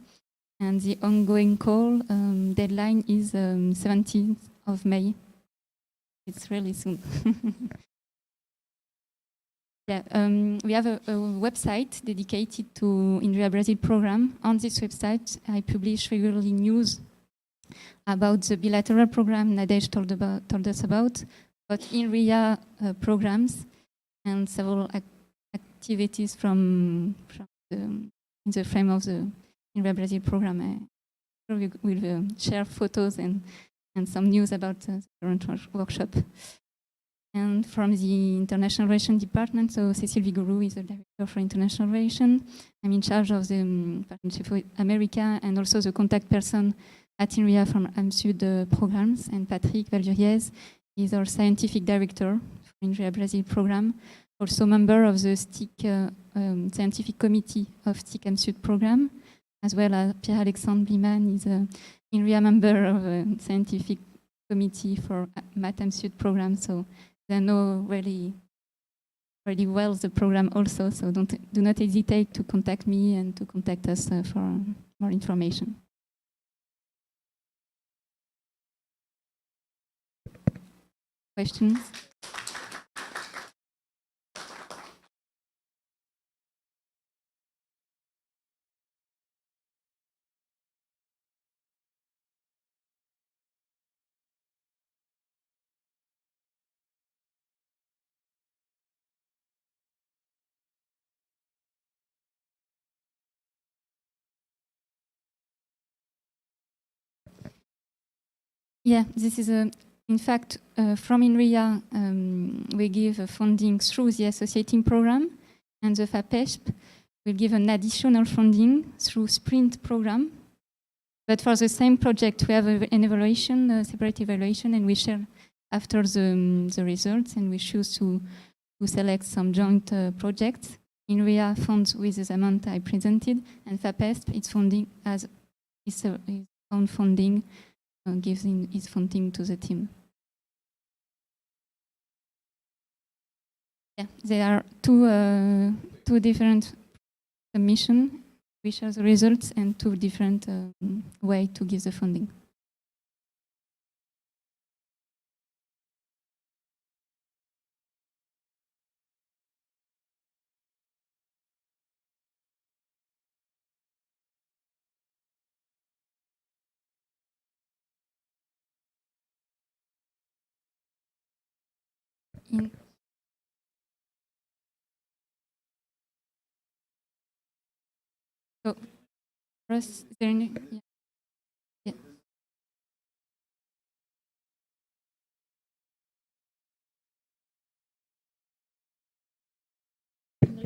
And the ongoing call deadline is 17th of May. It's really soon. Yeah, we have a website dedicated to Inria Brazil program. On this website, I publish regularly news about the bilateral program Nadej told us about Inria programs and several activities in the frame of the Inria Brazil program. We will share photos and some news about the current workshop. And from the International Relations Department, so Cécile Vigouroux is the Director for International Relations. I'm in charge of the Partnership with America and also the contact person at Inria from AMSUD programs. And Patrick Valduriez is our Scientific Director for Inria Brazil program, also member of the STIC Scientific Committee of STIC AMSUD program, as well as Pierre-Alexandre Bliman is a Inria member of a Scientific Committee for MATM-SUD program. So they know really well the program also, so do not hesitate to contact me and to contact us for more information. Questions? Yeah, this is in fact, from Inria, we give funding through the associating program, and the FAPESP will give an additional funding through Sprint program. But for the same project, we have an evaluation, a separate evaluation, and we share after the results, and we choose to select some joint projects. Inria funds with the amount I presented, and FAPESP is funding as its own funding. Gives its funding to the team. Yeah, there are two different submissions, which are the results, and two different ways to give the funding. So, first, is there any? Yeah.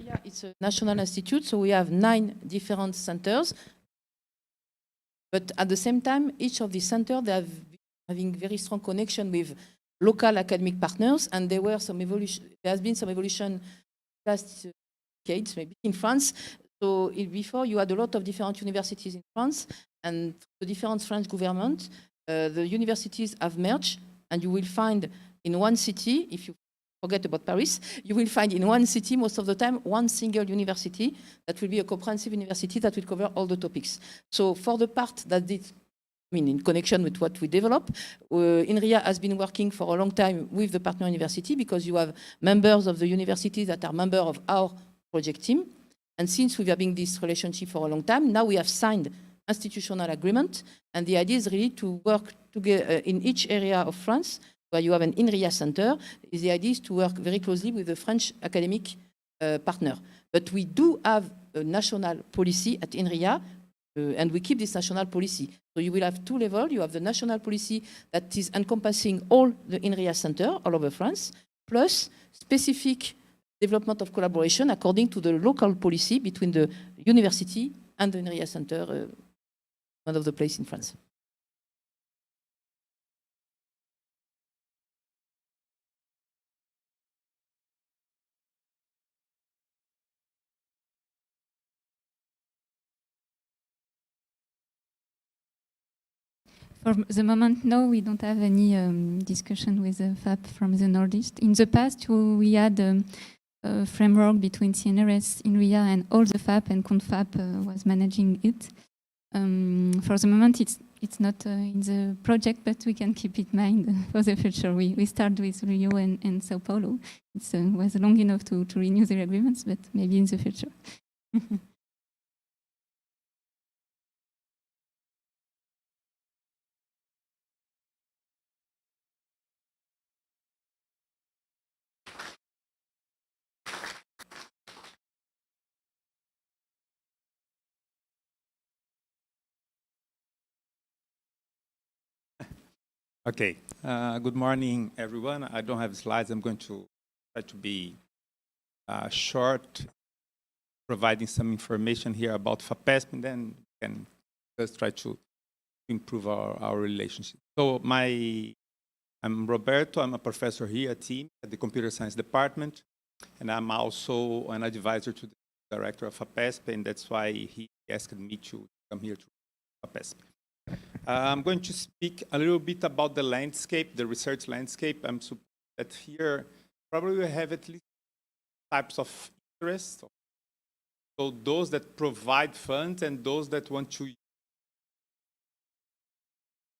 Yeah. It's a national institute, so we have 9 different centers. But at the same time, each of these centers, they have having very strong connection with local academic partners, and there were some evolution. There has been some evolution last decades, maybe in France. So before, you had a lot of different universities in France, and the different French government, the universities have merged, and you will find in one city, if you forget about Paris, you will find in one city, most of the time, one single university that will be a comprehensive university that will cover all the topics. So for the part that did, in connection with what we develop, Inria has been working for a long time with the partner university, because you have members of the university that are members of our project team. And since we're having this relationship for a long time, now we have signed institutional agreement. And the idea is really to work together in each area of France where you have an Inria center. The idea is to work very closely with the French academic partner. But we do have a national policy at Inria, and we keep this national policy. So you will have 2 levels. You have the national policy that is encompassing all the Inria center all over France, plus specific development of collaboration according to the local policy between the university and the Inria center, one of the places in France. For the moment, no, we don't have any discussion with the FAP from the Northeast. In the past, we had a framework between CNRS, Inria, and all the FAP, and CONFAP was managing it. For the moment, it's not in the project, but we can keep it in mind for the future. We start with Rio and São Paulo. It was long enough to renew the agreements, but maybe in the future. Okay. Good morning, everyone. I don't have slides. I'm going to try to be short, providing some information here about FAPESP, and then we can just try to improve our relationship. So I'm Roberto. I'm a professor here at TIM, at the Computer Science Department, and I'm also an advisor to the director of FAPESP, and that's why he asked me to come here to FAPESP. I'm going to speak a little bit about the landscape, the research landscape. I'm supposed that here probably we have at least types of interest. So those that provide funds and those that want to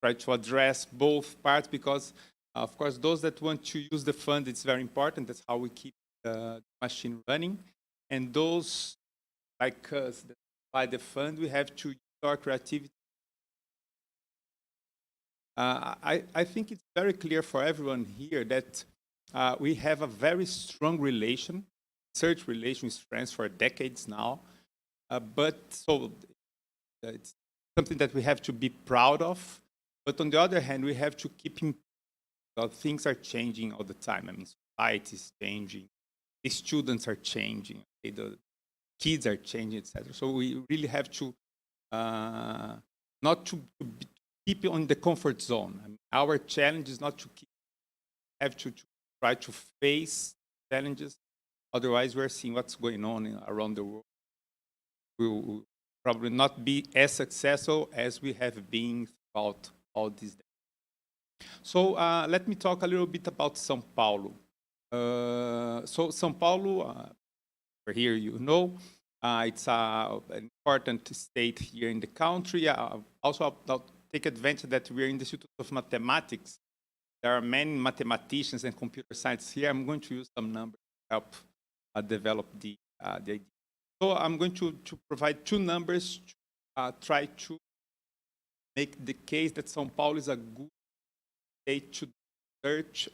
try to address both parts, because of course those that want to use the fund, it's very important. That's how we keep the machine running. And those like us that provide the fund, we have to use our creativity. I think it's very clear for everyone here that we have a very strong research relation with France for decades now. But so it's something that we have to be proud of. But on the other hand, we have to keep in things are changing all the time. I mean, society is changing, the students are changing, okay, the kids are changing, etc. So we really have to not to keep it on the comfort zone. I mean, our challenge is not to have to try to face challenges. Otherwise, we're seeing what's going on around the world. We will probably not be as successful as we have been throughout all these days. So let me talk a little bit about São Paulo. So São Paulo, here you know, it's an important state here in the country. Also, I'll take advantage that we're in the Institute of Mathematics. There are many mathematicians and computer scientists here. I'm going to use some numbers to help develop the idea. So I'm going to provide two numbers to try to make the case that São Paulo is a good state to search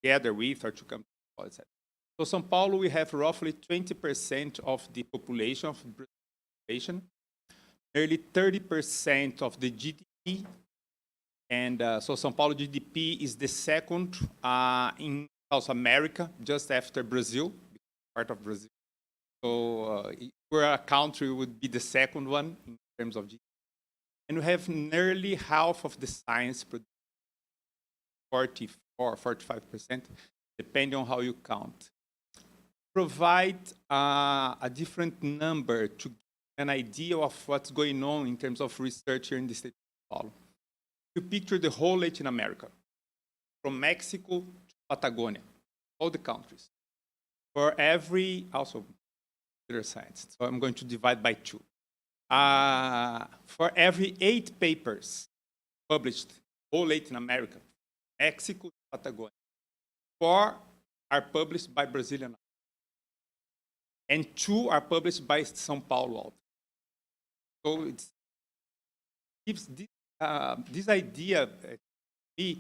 together with or to come to, etc. So São Paulo, we have roughly 20% of the population of the population, nearly 30% of the GDP, and so São Paulo GDP is the second in South America, just after Brazil, part of Brazil. So we're a country would be the second one in terms of GDP. And we have nearly half of the science produced, 44, 45%, depending on how you count. Provide a different number to give an idea of what's going on in terms of research here in the state of São Paulo. You picture the whole Latin America, from Mexico to Patagonia, all the countries. For every, also computer science, so I'm going to divide by 2. For every 8 papers published, whole Latin America, Mexico to Patagonia, 4 are published by Brazilian, and 2 are published by São Paulo. So it gives this idea me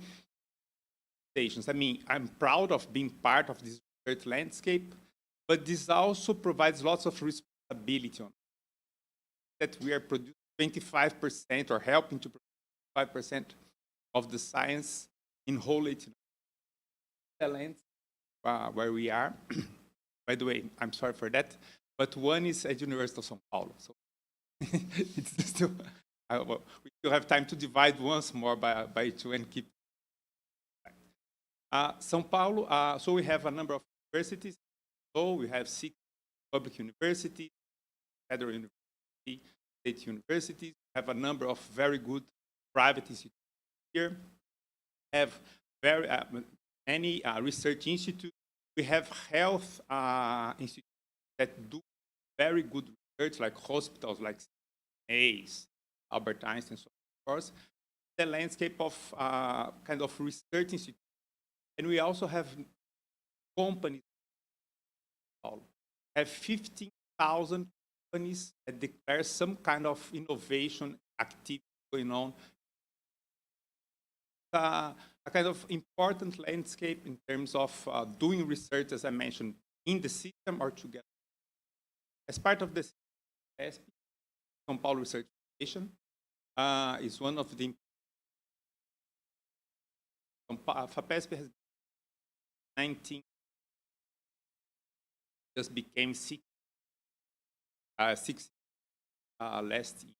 stations. I mean, I'm proud of being part of this research landscape, but this also provides lots of responsibility on that we are producing 25% or helping to produce 5% of the science in whole Latin America, where we are. By the way, I'm sorry for that, but one is at University of São Paulo. So it's still, we still have time to divide once more by 2 and keep. São Paulo, so we have a number of universities. So we have 6 public universities, federal university, state universities. We have a number of very good private institutions. here have very many research institutes. We have health institutes that do very good research, like hospitals, like ACE, Albert Einstein, so forth. The landscape of kind of research institutes. And we also have companies. Have 15,000 companies that declare some kind of innovation activity going on. A kind of important landscape in terms of doing research, as I mentioned, in the system or together. As part of the FAPESP, São Paulo Research Foundation is one of the FAPESP has 19, just became 6 last year.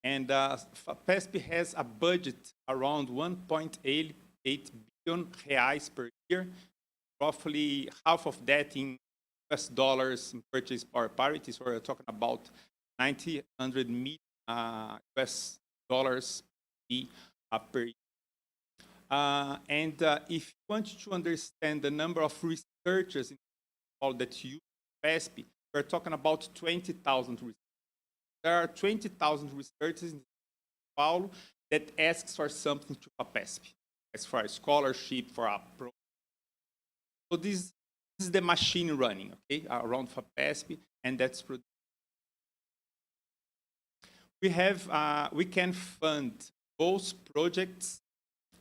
And FAPESP has a budget around 1.88 billion reais per year, roughly half of that in US dollars in purchase power parity. So we're talking about 900 million US dollars per year. And if you want to understand the number of researchers in all that use FAPESP, we're talking about 20,000 researchers. There are 20,000 researchers in São Paulo that asks for something to FAPESP, as for a scholarship, for a program. So this is the machine running, okay, around FAPESP, and that's produced. We can fund both projects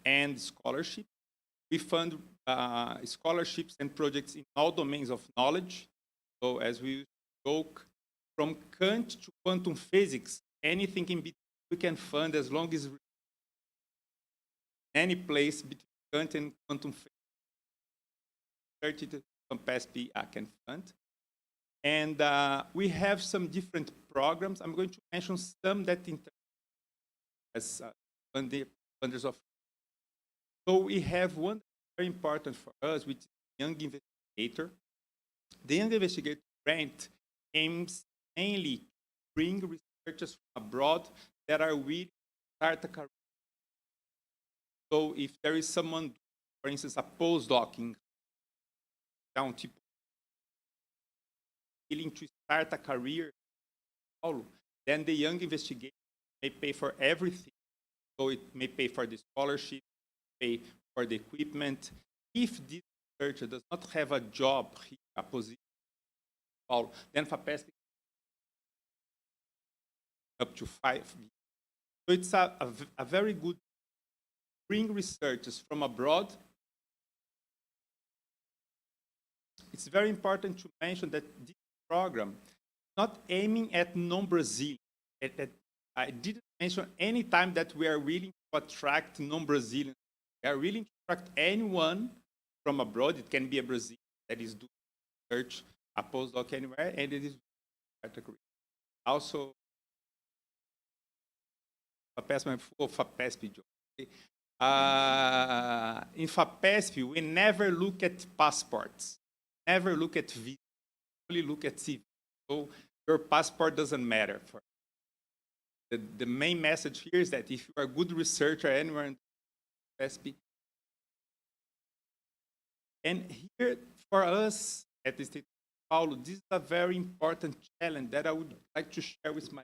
and scholarships. We fund scholarships and projects in all domains of knowledge. So as we joke, from Kant to quantum physics, anything in between we can fund as long as any place between Kant and quantum physics. 30 FAPESP can fund. And we have some different programs. I'm going to mention some that as funders of. So we have one very important for us, which is Young Investigator. The Young Investigator grant aims mainly to bring researchers from abroad that are willing to start a career. So if there is someone, for instance, a postdoc in willing to start a career, then the Young Investigator may pay for everything. So it may pay for the scholarship, pay for the equipment. If this researcher does not have a job, a position, then FAPESP up to 5 years. So it's a very good bring researchers from abroad. It's very important to mention that this program is not aiming at non-Brazilian. I didn't mention any time that we are willing to attract non-Brazilians. We are willing to attract anyone from abroad. It can be a Brazilian that is doing research, a postdoc anywhere, and it is category. Also, FAPESP job. Okay? In FAPESP, we never look at passports, never look at visa, only look at CV. So your passport doesn't matter. The main message here is that if you are a good researcher anywhere in FAPESP, and here for us at the State of São Paulo, this is a very important challenge that I would like to share with my.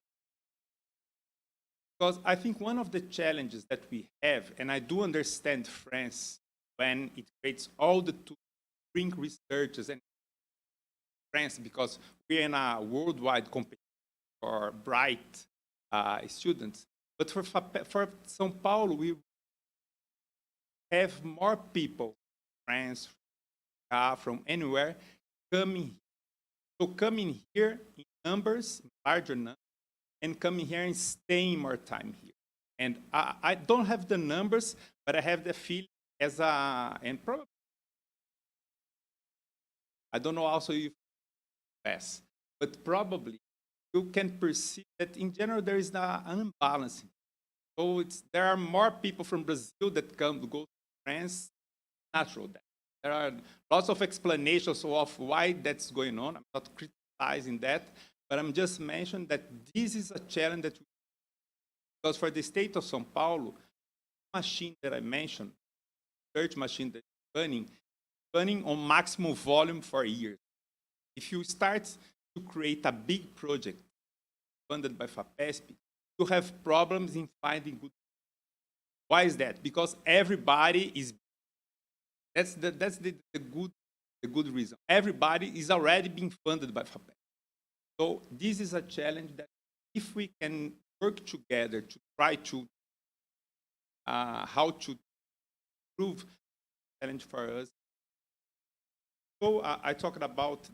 Because I think one of the challenges that we have, and I do understand France when it creates all the tools to bring researchers and France, because we're in a worldwide competition for bright students. But for São Paulo, we have more people, France, from anywhere, coming here. So coming here in numbers, in larger numbers, and coming here and staying more time here. And I don't have the numbers, but I have the feeling as and probably, I don't know also if yes, but probably you can perceive that in general there is an imbalance. So there are more people from Brazil that go to France, natural. There are lots of explanations of why that's going on. I'm not criticizing that. But I'm just mentioning that this is a challenge that because for the state of São Paulo, machine that I mentioned, search machine that's running on maximum volume for years. If you start to create a big project funded by FAPESP, you have problems in finding good. Why is that? Because everybody is. That's the good reason. Everybody is already being funded by FAPESP. So this is a challenge that if we can work together to try to how to improve the challenge for us. So I talked about.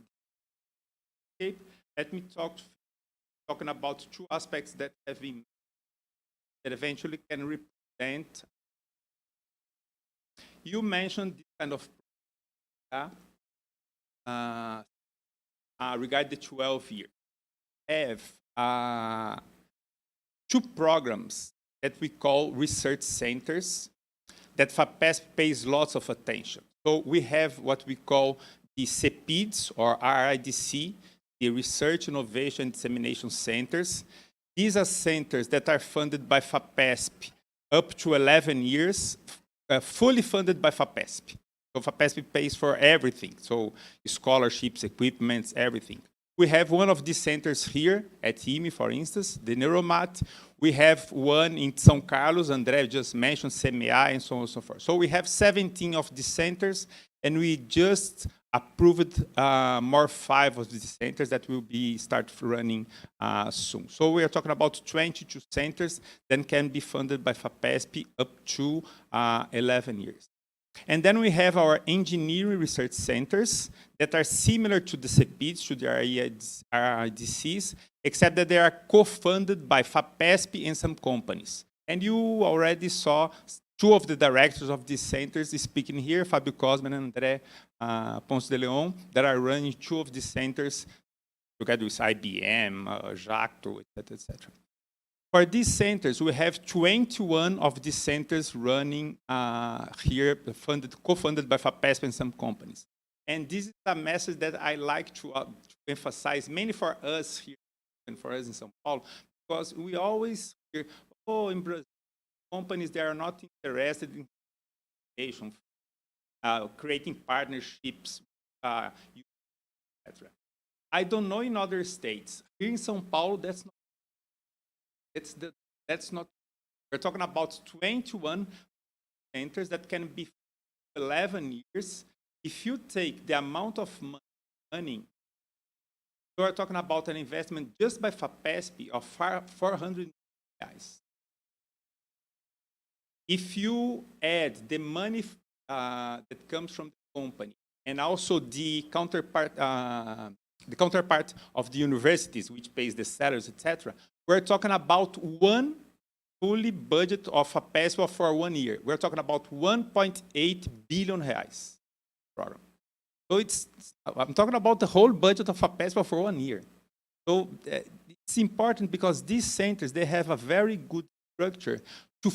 Okay, let me talking about two aspects that have been that eventually can represent. You mentioned this kind of regarding the 12 years. Have two programs that we call research centers that FAPESP pays lots of attention. So we have what we call the CPIDs or RIDC, the Research, Innovation, Dissemination Centers. These are centers that are funded by FAPESP up to 11 years, fully funded by FAPESP. So FAPESP pays for everything, so scholarships, equipments, everything. We have one of these centers here at IME, for instance, the Neuromat. We have one in São Carlos, André just mentioned, CMA, and so on and so forth. So we have 17 of these centers, and we just approved more 5 of these centers that will be start running soon. So we are talking about 22 centers that can be funded by FAPESP up to 11 years. And then we have our engineering research centers that are similar to the CPIDs, to the RIDCs, except that they are co-funded by FAPESP and some companies. And you already saw 2 of the directors of these centers speaking here, Fábio Cosman and André Ponce de Leon, that are running 2 of these centers together with IBM, Jacto, etc., etc. For these centers, we have 21 of these centers running here, co-funded by FAPESP and some companies. And this is a message that I like to emphasize, mainly for us here and for us in São Paulo, because we always hear, oh, in Brazil, companies that are not interested in education, creating partnerships, etc. I don't know in other states. Here in São Paulo, that's not. We're talking about 21 centers that can be 11 years. If you take the amount of money, we're talking about an investment just by FAPESP of 400 million reais. If you add the money that comes from the company and also the counterpart of the universities, which pays the salaries, etc., we're talking about one fully budget of FAPESP for 1 year. We're talking about 1.8 billion reais program. So I'm talking about the whole budget of FAPESP for 1 year. So it's important because these centers, they have a very good structure to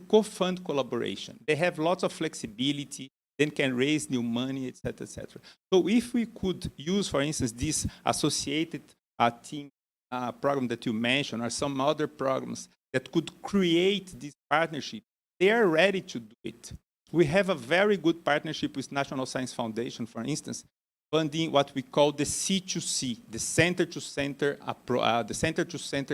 co-fund collaboration. They have lots of flexibility, then can raise new money, etc., etc. So if we could use, for instance, this associated team program that you mentioned, or some other programs that could create this partnership, they are ready to do it. We have a very good partnership with National Science Foundation, for instance, funding what we call the C2C, the center-to-center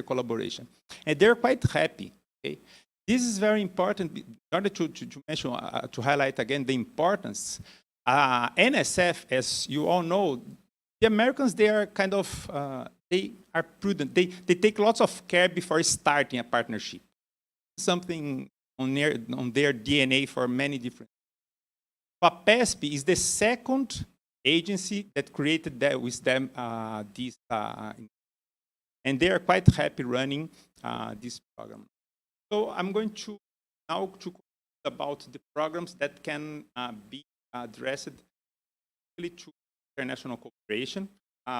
collaboration. And they're quite happy. Okay? This is very important in order to mention, to highlight again the importance. NSF, as you all know, the Americans, they are kind of, they are prudent. They take lots of care before starting a partnership. Something on their DNA for many different. FAPESP is the second agency that created that with them this, and they are quite happy running this program. So I'm going to now to about the programs that can be addressed to international cooperation.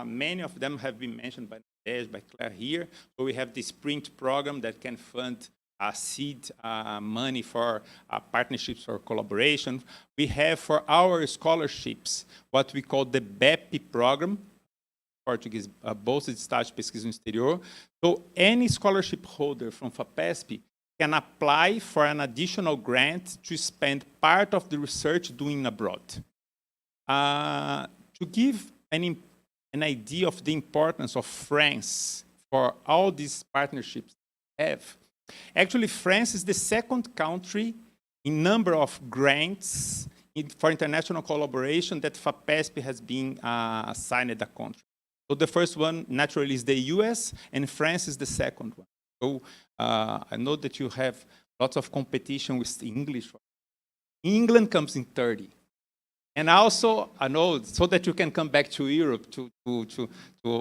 Many of them have been mentioned by André, by Claire here. So we have the Sprint program that can fund seed money for partnerships or collaboration. We have for our scholarships what we call the BEP program, Portuguese, Bolsa de Estágio e Pesquisa no Exterior. So any scholarship holder from FAPESP can apply for an additional grant to spend part of the research doing abroad. To give an idea of the importance of France for all these partnerships we have, actually France is the second country in number of grants for international collaboration that FAPESP has been assigned a country. So the first one, naturally, is the US, and France is the second one. So I know that you have lots of competition with English. England comes in 30. And also, I know, so that you can come back to Europe to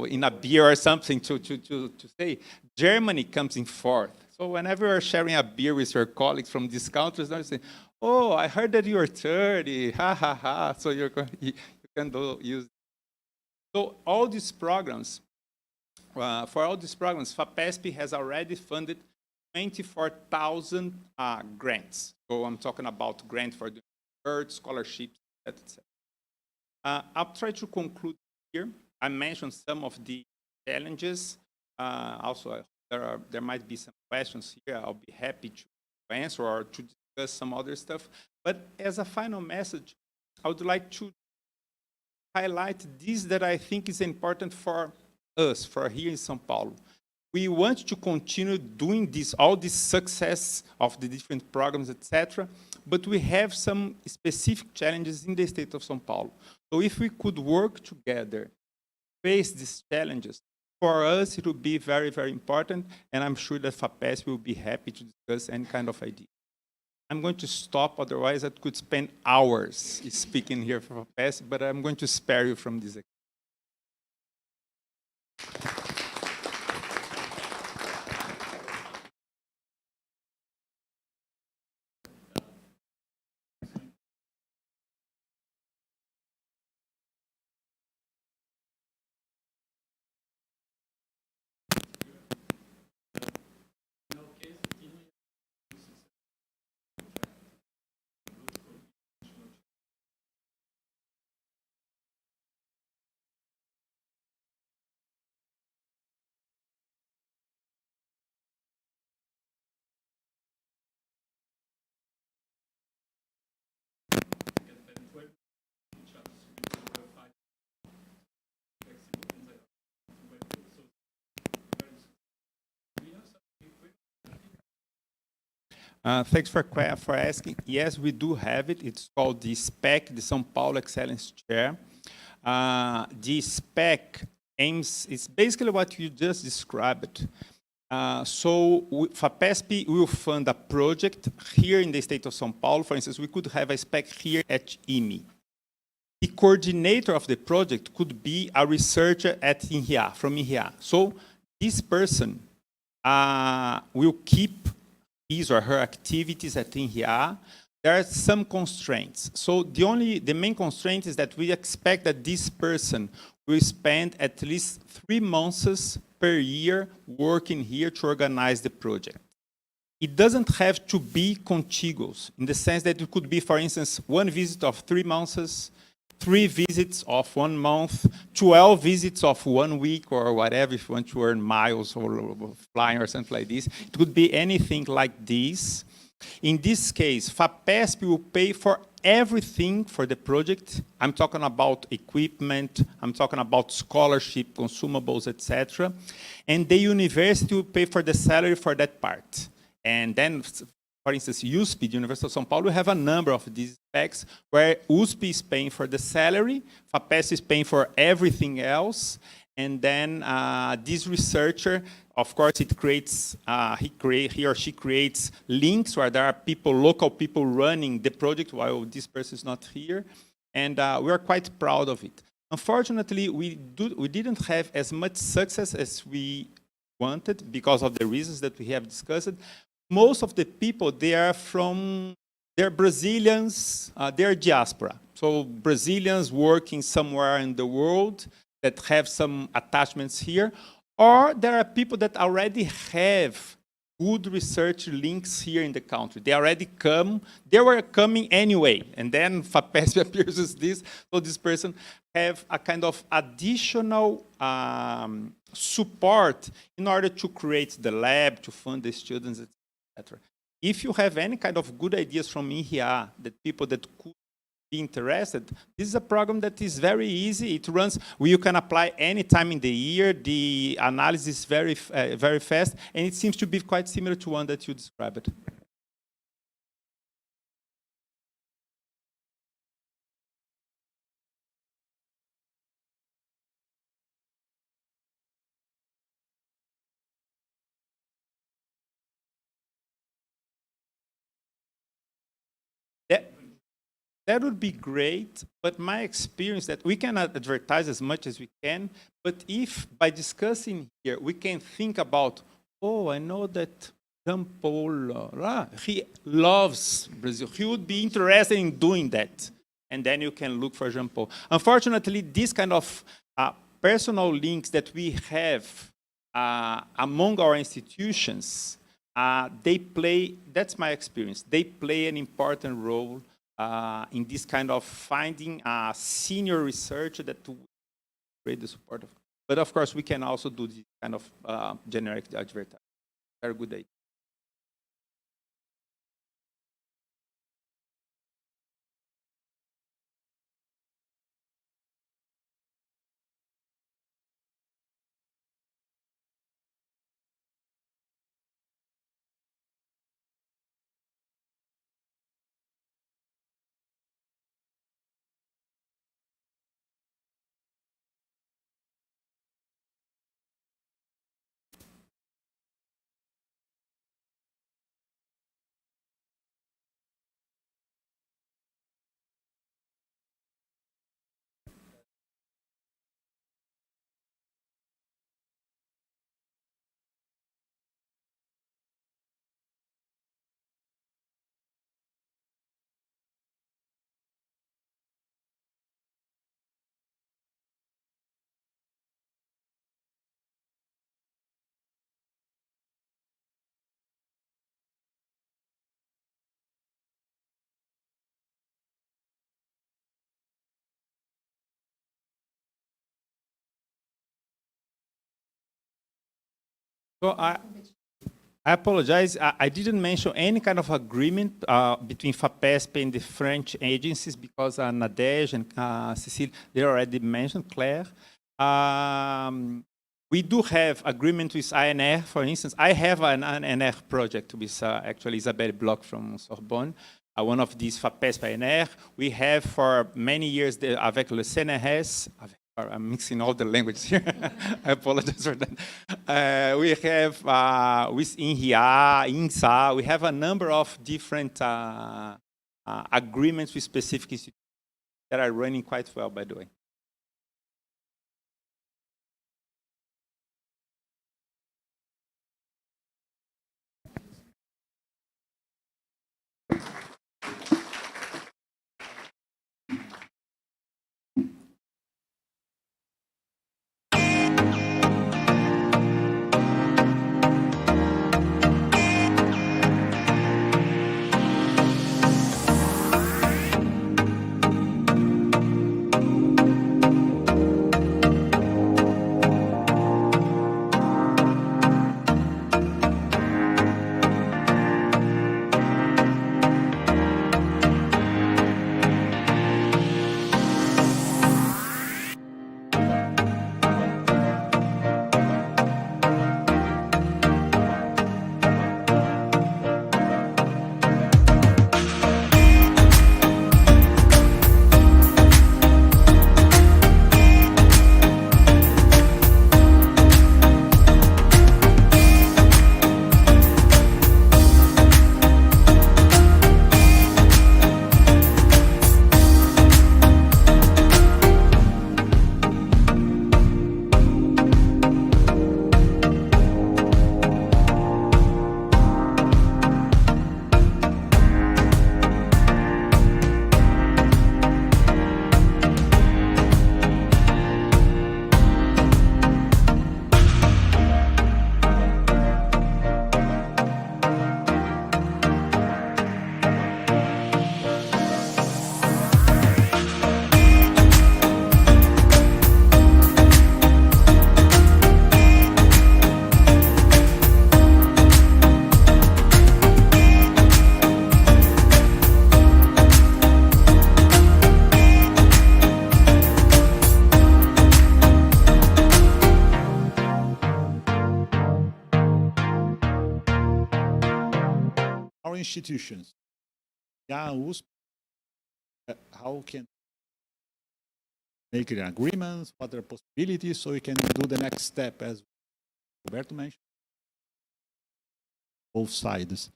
in a beer or something to say, Germany comes in 4th. So whenever you're sharing a beer with your colleagues from these countries, they're saying, oh, I heard that you're 30, ha, ha, ha. So you can use. So all these programs, for all these programs, FAPESP has already funded 24,000 grants. So I'm talking about grants for the earth, scholarships, etc. I'll try to conclude here. I mentioned some of the challenges. Also, there might be some questions here. I'll be happy to answer or to discuss some other stuff. But as a final message, I would like to highlight this that I think is important for us, for here in São Paulo. We want to continue doing this, all this success of the different programs, etc. But we have some specific challenges in the state of São Paulo. So if we could work together, face these challenges, for us it would be very, very important, and I'm sure that FAPESP will be happy to discuss any kind of idea. I'm going to stop, otherwise I could spend hours speaking here for FAPESP, but I'm going to spare you from this. Thanks for asking. Yes, we do have it. It's called the SPEC, the São Paulo Excellence Chair. The SPEC aims, it's basically what you just described. So FAPESP will fund a project here in the state of São Paulo. For instance, we could have a SPEC here at IME. The coordinator of the project could be a researcher at Inria, from Inria. So this person will keep his or her activities at Inria. There are some constraints. So the main constraint is that we expect that this person will spend at least 3 months per year working here to organize the project. It doesn't have to be contiguous, in the sense that it could be, for instance, 1 visit of 3 months, 3 visits of 1 month, 12 visits of 1 week, or whatever, if you want to earn miles or flying or something like this. It could be anything like this. In this case, FAPESP will pay for everything for the project. I'm talking about equipment, I'm talking about scholarship, consumables, etc. And the university will pay for the salary for that part. And then, for instance, USP, the University of São Paulo, will have a number of these specs where USP is paying for the salary, FAPESP is paying for everything else, and then this researcher, of course, it creates, he or she creates links where there are people, local people running the project while this person is not here, and we are quite proud of it. Unfortunately, we didn't have as much success as we wanted because of the reasons that we have discussed. Most of the people, they're Brazilians, they're diaspora. So Brazilians working somewhere in the world that have some attachments here, or there are people that already have good research links here in the country. They already come, they were coming anyway, and then FAPESP appears as this, so this person have a kind of additional support in order to create the lab, to fund the students, etc. etc. If you have any kind of good ideas from Inria that people that could be interested, this is a program that is very easy. It runs, you can apply any time in the year. The analysis is very fast, and it seems to be quite similar to one that you described. That would be great, but my experience that we cannot advertise as much as we can, but if by discussing here, we can think about, oh, I know that Jean Paul, he loves Brazil. He would be interested in doing that. And then you can look for Jean Paul. Unfortunately, this kind of personal links that we have among our institutions, they play, that's my experience, they play an important role in this kind of finding a senior researcher that to create the support of. But of course, we can also do this kind of generic advertising. Very good idea. So I apologize. I didn't mention any kind of agreement between FAPESP and the French agencies because Nadège and Cécile, they already mentioned, Claire. We do have agreement with INR, for instance. I have an INR project with actually Isabelle Bloch from Sorbonne, one of these FAPESP INR. We have for many years avec le CNRS, I'm mixing all the languages here. I apologize for that. We have with Inria, INSA, we have a number of different agreements with specific institutions that are running quite well, by the way. our institutions, IME-USP, how can make an agreements, what are possibilities, so we can do the next step, as Roberto mentioned, both sides.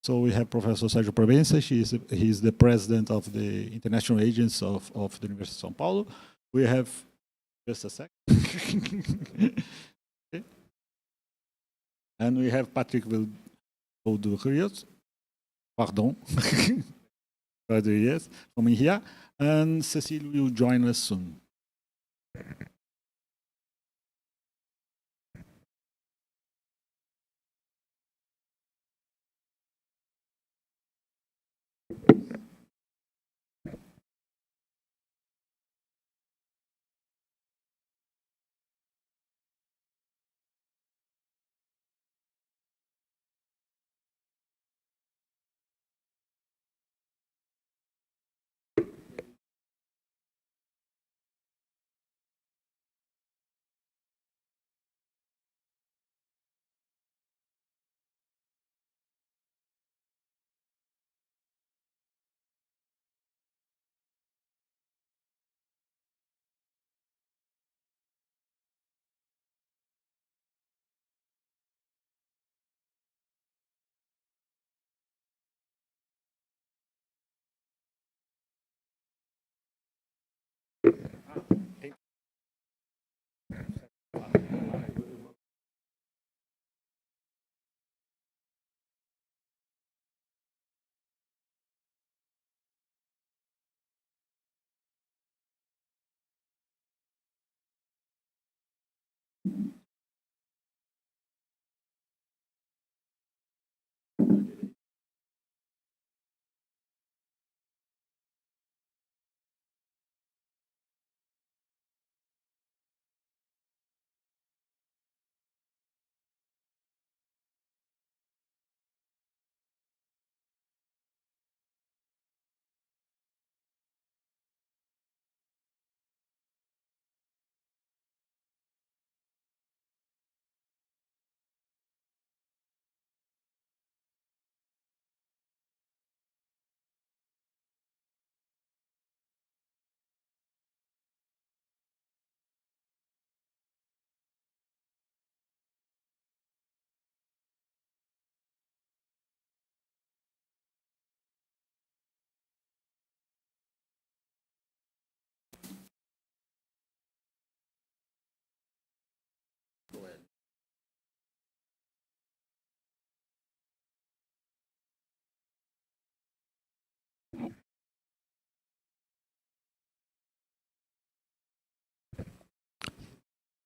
So we have Professor Sérgio Provença. He's the president of the International Agents of the University of São Paulo. We have, just a sec. Okay. And we have Patrick Valdurias, pardon, Rodrigues from Inria, and Cecile will join us soon.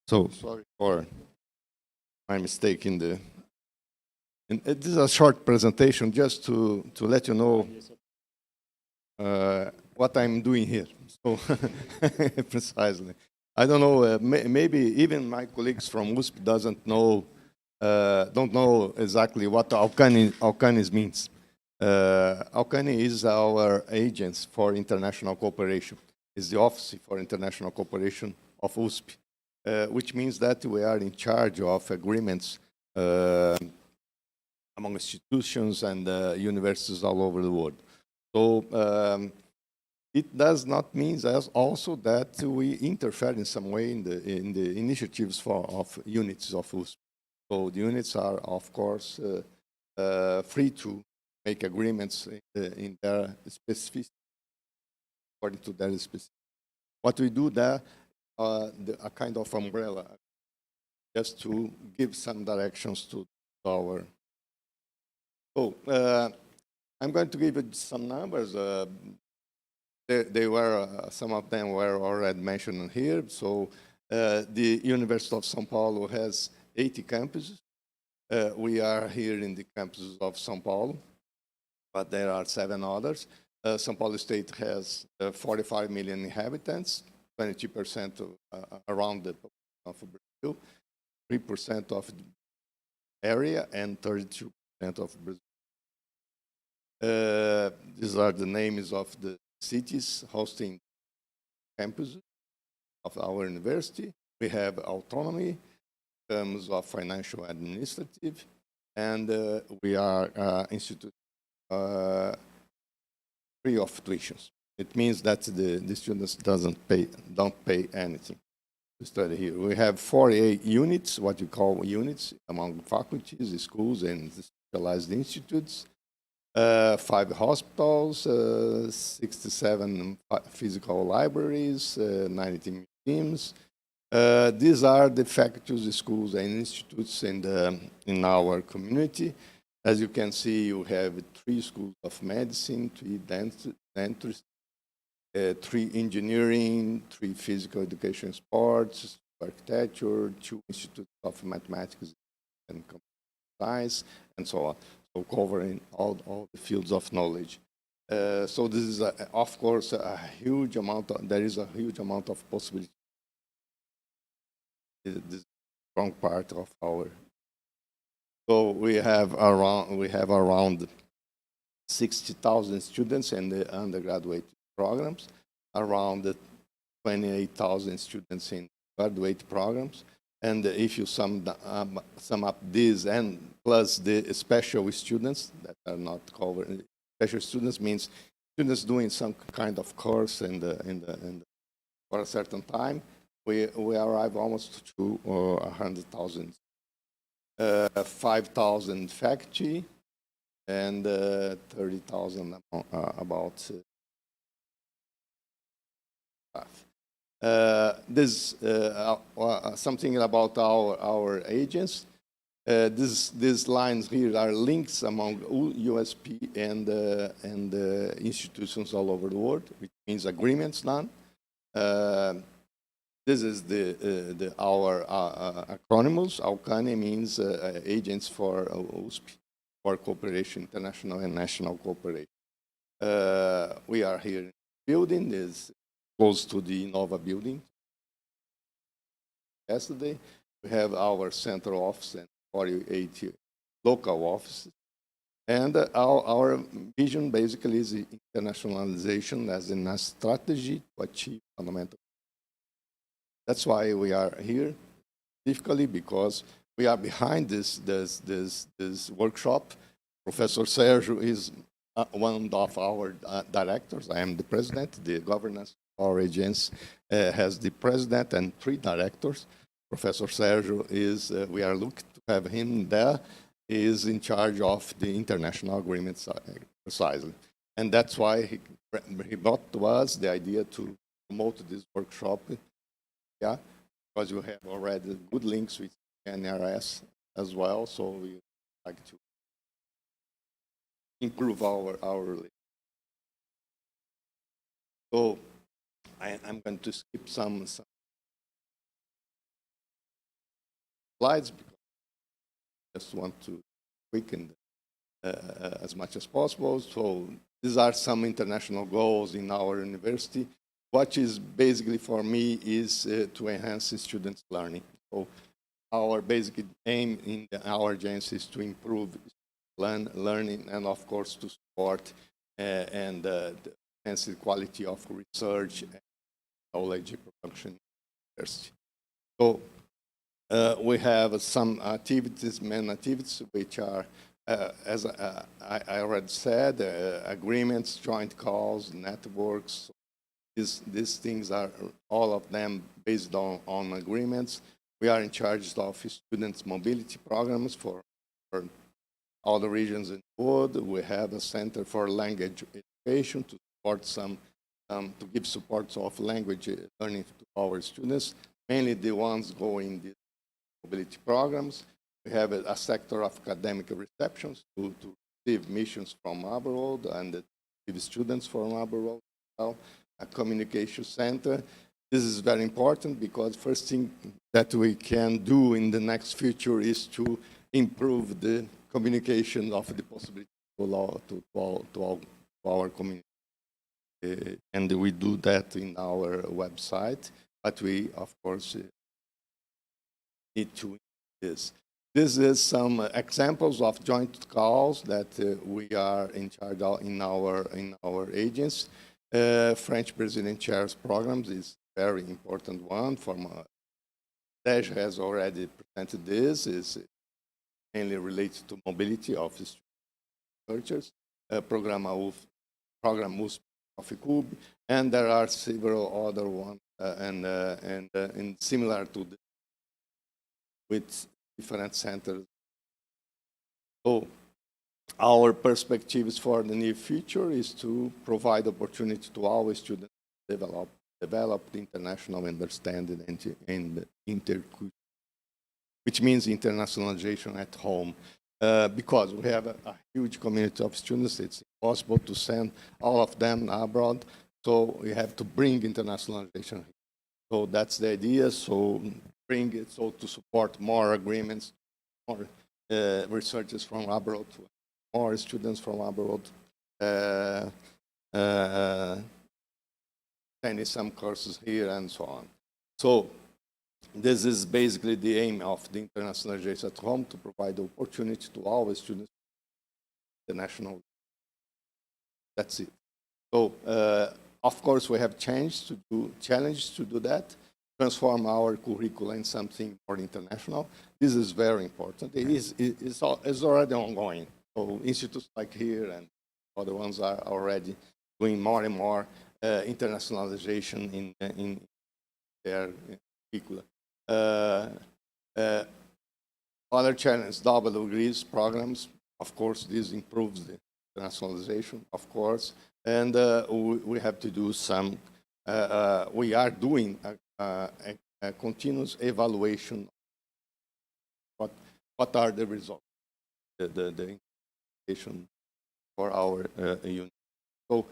So sorry for my mistake in the. And this is a short presentation just to let you know what I'm doing here. So precisely, I don't know. Maybe even my colleagues from USP don't know exactly what Alcanis means. Alcani is our agents for international cooperation. It's the Office for International Cooperation of USP. Which means that we are in charge of agreements among institutions and universities all over the world. So it does not mean also that we interfere in some way in the initiatives of units of USP. So the units are, of course, free to make agreements in their specificity, according to their specificity. What we do there, a kind of umbrella, just to give some directions to our. So I'm going to give you some numbers. They were some of them were already mentioned here. So the University of São Paulo has 80 campuses. We are here in the campuses of São Paulo, but there are 7 others. São Paulo State has 45 million inhabitants. 22% around the population of Brazil, 3% of the area, and 32% of Brazil. These are the names of the cities hosting campuses of our university. We have autonomy in terms of financial administrative, and we are institute free of tuitions. It means that the students don't pay anything to study here. We have 48 units, what you call units, among faculties, schools, and specialized institutes. 5 hospitals, 67 physical libraries, 90 museums. These are the faculties, schools, and institutes in our community. As you can see, you have 3 schools of medicine, 3 dentistry, 3 engineering, 3 physical education, sports, architecture, 2 institutes of mathematics and computer science, and so on. So covering all the fields of knowledge. So this is, of course, there is a huge amount of possibility. This strong part of our. So we have around 60,000 students in the undergraduate programs, around 28,000 students in graduate programs. And if you sum up this and plus the special students that are not covered, special students means students doing some kind of course for a certain time, we arrive almost to 100,000. 5,000 faculty and 30,000 about staff. This something about our agents. These lines here are links among USP and institutions all over the world, which means agreements done. This is our acronyms. AUCANE means Agents for USP, for Cooperation, International and National Cooperation. We are here in the building. This close to the Innova building. Yesterday, we have our central office and 48 local offices. And our vision basically is internationalization as a strategy to achieve fundamental. That's why we are here, specifically because we are behind this workshop. Professor Sergio is one of our directors. I am the president. The governance of our agency has the president and 3 directors. Professor Sergio is, we are looking to have him there, is in charge of the international agreements precisely. And that's why he brought to us the idea to promote this workshop. Yeah, because you have already good links with NRS as well, so we like to improve our relationship. So I'm going to skip some slides because I just want to quicken as much as possible. So these are some international goals in our university. What is basically for me is to enhance students' learning. So our basic aim in our agency is to improve learning and, of course, to support and enhance the quality of research and knowledge production in the university. So we have some activities, main activities, which are, as I already said, agreements, joint calls, networks. These things are all of them based on agreements. We are in charge of students' mobility programs for all the regions in the world. We have a center for language education to support to give support of language learning to our students, mainly the ones going these mobility programs. We have a sector of academic receptions to receive missions from abroad and receive students from abroad. A communication center. This is very important because first thing that we can do in the next future is to improve the communication of the possibility to our community. And we do that in our website, but we, of course, need to do this. This is some examples of joint calls that we are in charge of in our agency. French Brazilian chairs programs is a very important one. Estratégia has already presented this. Is mainly related to mobility of researchers. program USP Coffee Cube, and there are several other ones and similar to this, with different centers. So our perspectives for the near future is to provide opportunity to our students to develop the international understanding and intercultural, which means internationalization at home. Because we have a huge community of students, it's impossible to send all of them abroad, so we have to bring internationalization. So that's the idea, so bring it so to support more agreements, more researchers from abroad, more students from abroad, sending some courses here and so on. So this is basically the aim of the internationalization at home, to provide the opportunity to all students international. That's it. So, of course, we have challenges to do that, transform our curricula in something more international. This is very important. It's already ongoing. So institutes like here and other ones are already doing more and more internationalization in their curricula. Other challenge, double degrees programs. Of course, this improves the internationalization, of course. And we have to do some, we are doing a continuous evaluation. What are the results, the information for our unit. So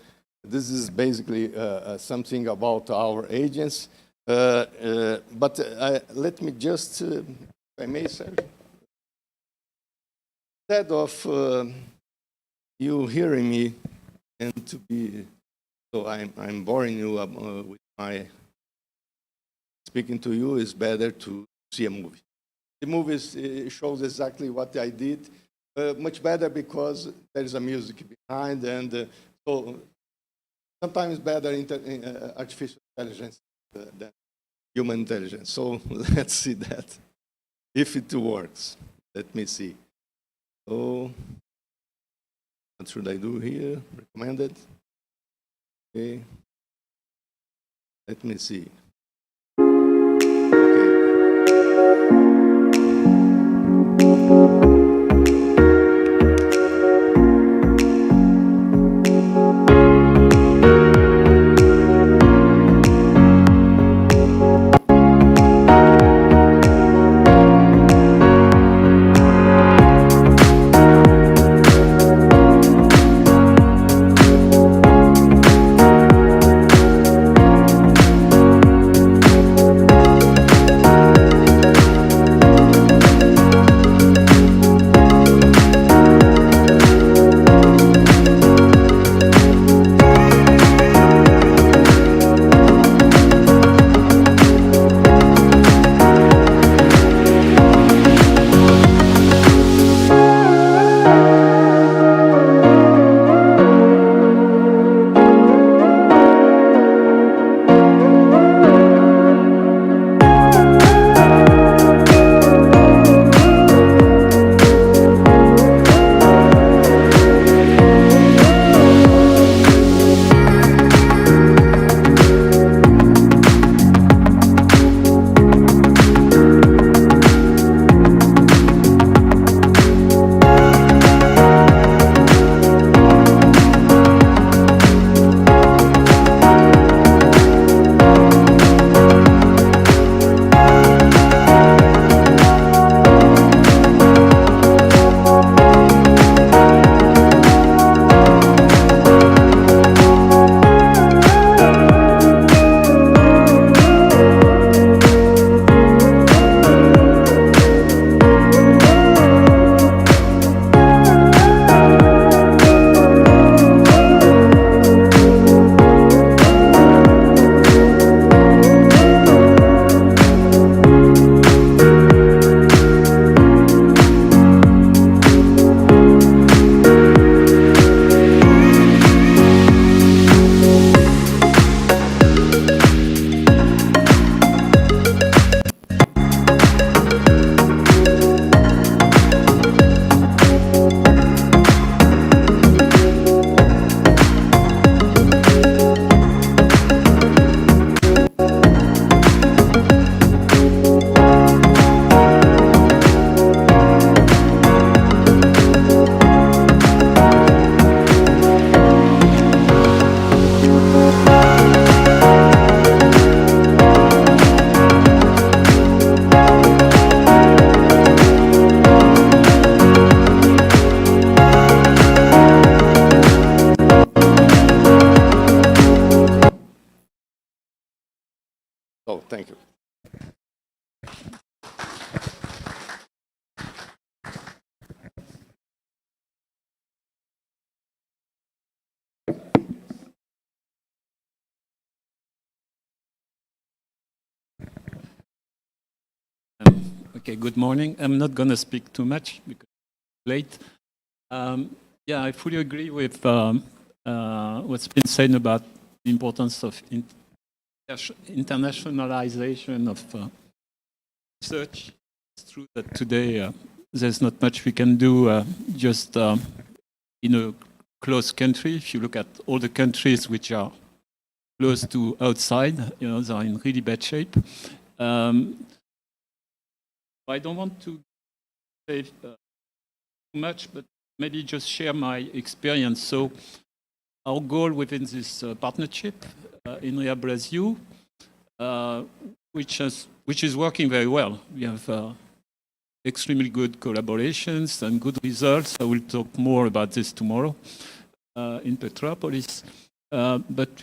this is basically something about our agents. But let me just, if I may, sir, instead of you hearing me and to be, so I'm boring you with my speaking to you, is better to see a movie. The movie shows exactly what I did, much better because there is a music behind, and so sometimes better artificial intelligence than human intelligence. So let's see that, if it works. Let me see. So what should I do here? Recommended. Okay. Let me see. So thank you. Okay, good morning. I'm not going to speak too much because it's late. Yeah, I fully agree with what's been said about the importance of internationalization of research. It's true that today there's not much we can do just in a closed country. If you look at all the countries which are close to outside, you know, they're in really bad shape. I don't want to say too much, but maybe just share my experience. So our goal within this partnership, Inria Brasil, which is working very well. We have extremely good collaborations and good results. I will talk more about this tomorrow in Petropolis. But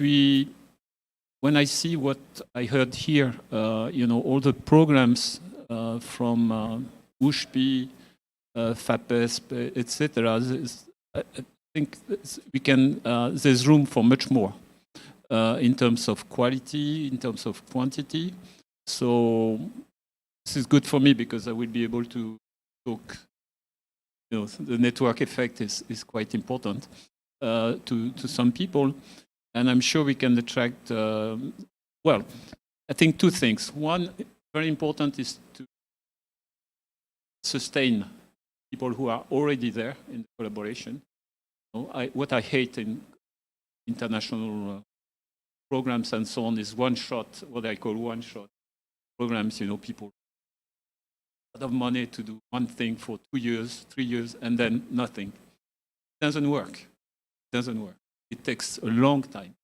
when I see what I heard here, you know, all the programs from USP, FAPESP, etc. I think we can. There's room for much more in terms of quality, in terms of quantity. So this is good for me because I will be able to talk. You know, the network effect is quite important to some people, and I'm sure we can attract. Well, I think two things. One, very important is to sustain people who are already there in the collaboration. You know, what I hate in international programs and so on is one-shot, what I call one-shot programs. You know, people a lot of money to do one thing for 2 years, 3 years, and then nothing. It doesn't work. It doesn't work. It takes a long time.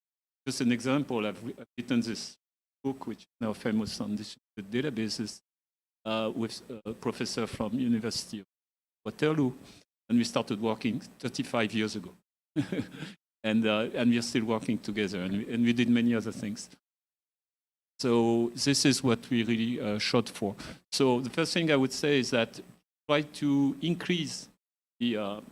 Just an example, I've written this book, which is now famous on distributed databases, with a professor from University of Waterloo, and we started working 35 years ago. and we are still working together, and we did many other things. So this is what we really shot for. So the first thing I would say is that try to increase the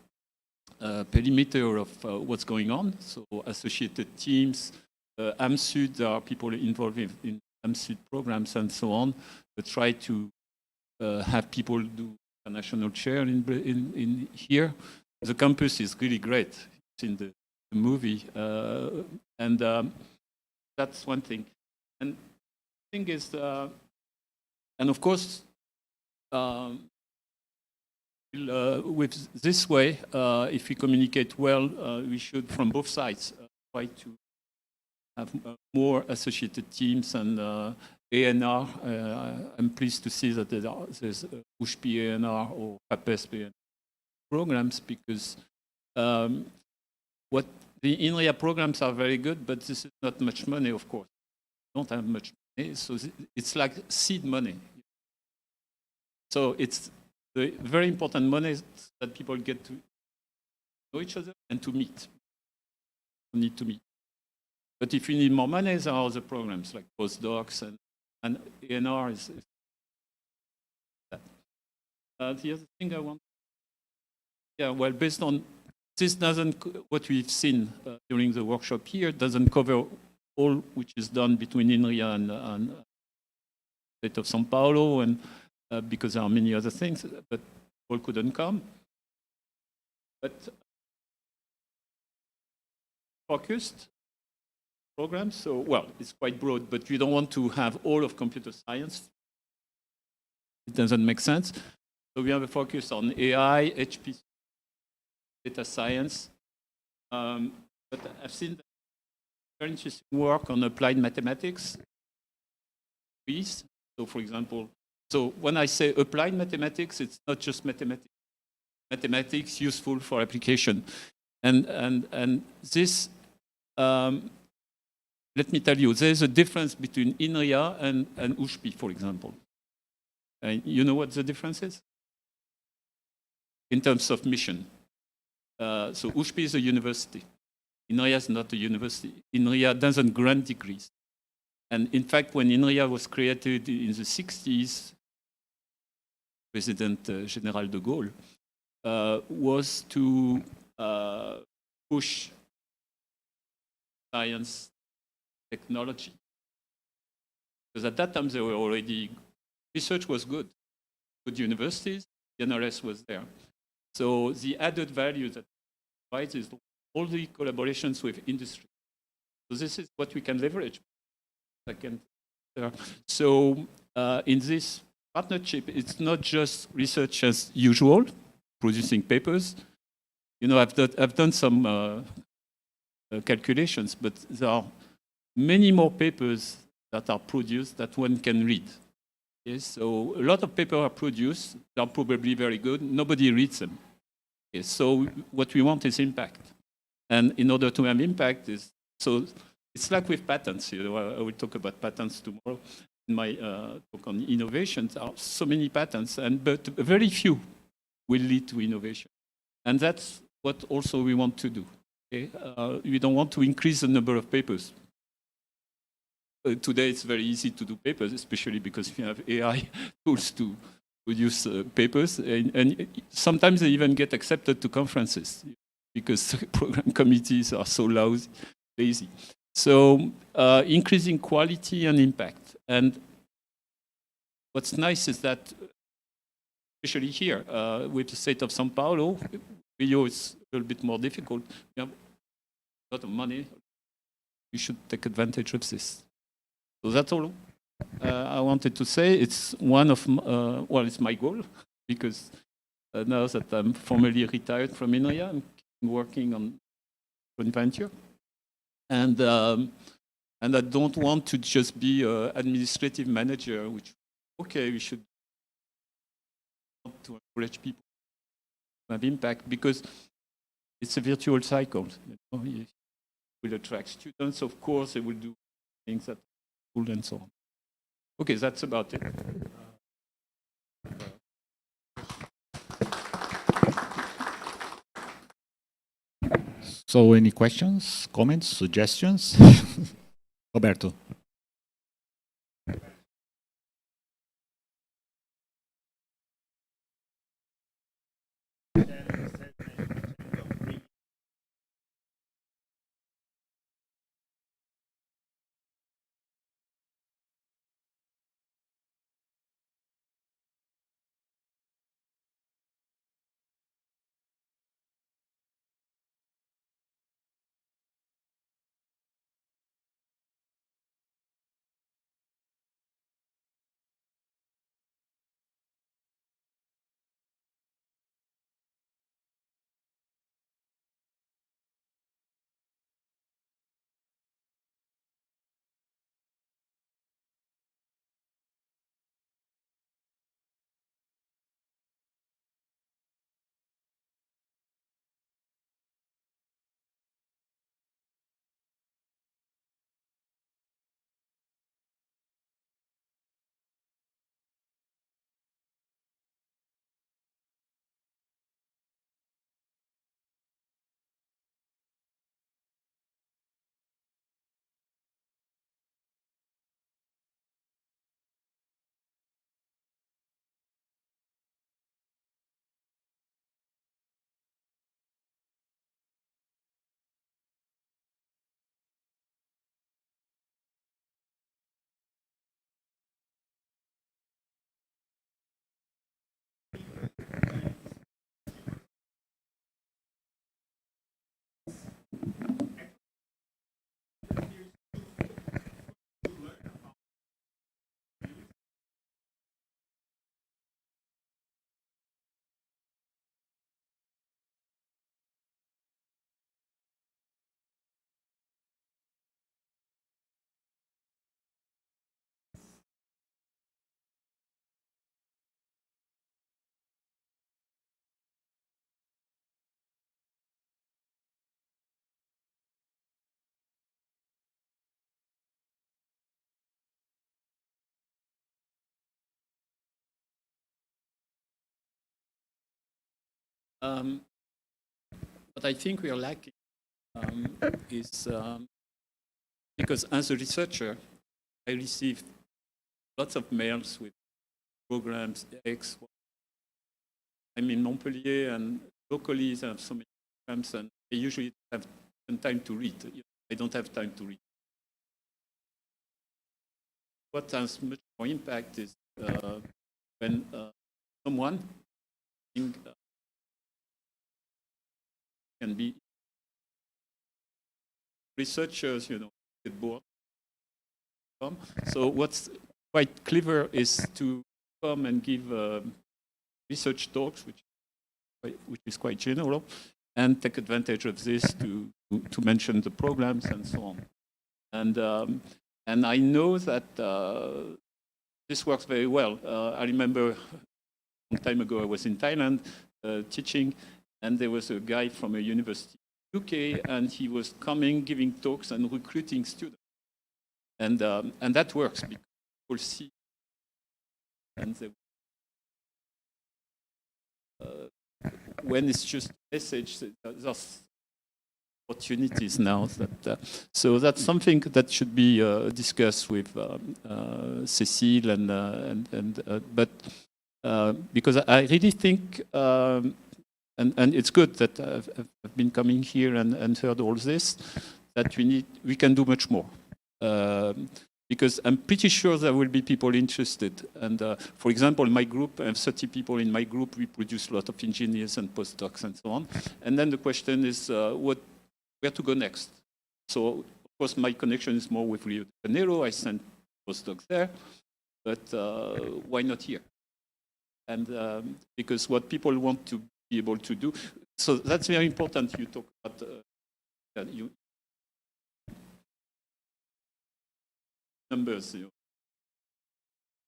perimeter of what's going on. So associated teams, AMSUD, there are people involved in AMSUD programs and so on, but try to have people do a national chair in here. The campus is really great. It's in the movie. And that's one thing. And the thing is, and of course, with this way, if we communicate well, we should, from both sides, try to have more associated teams and ANR. I'm pleased to see that there's USP ANR or FAPESP programs, because what the Inria programs are very good, but this is not much money, of course. We don't have much money, so it's like seed money. So it's the very important money that people get to know each other and to meet. You need to meet. But if you need more money, there are other programs like postdocs and ANR is that. The other thing I want, yeah, well, based on this, what we've seen during the workshop here doesn't cover all which is done between Inria and State of São Paulo, and because there are many other things, but all couldn't come. But focused programs, so, well, it's quite broad, but we don't want to have all of computer science. It doesn't make sense. So we have a focus on AI, HPC, data science. But I've seen very interesting work on applied mathematics. So, for example, so when I say applied mathematics, it's not just mathematics. Mathematics useful for application. And this, let me tell you, there's a difference between Inria and USP, for example. You know what the difference is? In terms of mission. So USP is a university. Inria is not a university. Inria doesn't grant degrees. And in fact, when Inria was created in the 60s, President General de Gaulle was to push science, technology. Because at that time, they were already, research was good. Good universities, the NRS was there. So the added value that provides is all the collaborations with industry. So this is what we can leverage. So in this partnership, it's not just research as usual, producing papers. You know, I've done some calculations, but there are many more papers that are produced that one can read. Yes, so a lot of papers are produced. They are probably very good. Nobody reads them. Yes, so what we want is impact. And in order to have impact, so it's like with patents. You know, I will talk about patents tomorrow in my talk on innovations. There are so many patents, but very few will lead to innovation. And that's what also we want to do. Okay? We don't want to increase the number of papers. Today it's very easy to do papers, especially because you have AI tools to produce papers. And sometimes they even get accepted to conferences because program committees are so lazy. So increasing quality and impact. And what's nice is that, especially here, with the state of São Paulo, Rio is a little bit more difficult. We have a lot of money. We should take advantage of this. So that's all I wanted to say. It's one of, well, it's my goal, because now that I'm formally retired from Inria, I'm working on joint venture. And I don't want to just be an administrative manager, which, okay, we should want to encourage people to have impact, because it's a virtual cycle. You know, it will attract students, of course, they will do things that are cool and so on. Okay, that's about it. So any questions, comments, suggestions? Roberto. What I think we are lacking is because as a researcher, I received lots of mails with programs X. I'm in Montpellier, and locally there are so many programs, and I usually have time to read. I don't have time to read. What has much more impact is when someone can be researchers, get bored. So what's quite clever is to come and give research talks, which is quite general, and take advantage of this to mention the programs and so on. And I know that this works very well. I remember a long time ago I was in Thailand teaching, and there was a guy from a university in UK, and he was coming, giving talks and recruiting students. And that works because people see, and they, when it's just a message, there's opportunities now. So that's something that should be discussed with Cécile but because I really think, and it's good that I've been coming here and heard all this, that we can do much more. Because I'm pretty sure there will be people interested. And for example, in my group, I have 30 people in my group. We produce a lot of engineers and postdocs and so on. And then the question is, where to go next? So, of course, my connection is more with Rio de Janeiro. I sent postdocs there. But why not here? And because what people want to be able to do. So that's very important. You talk about numbers,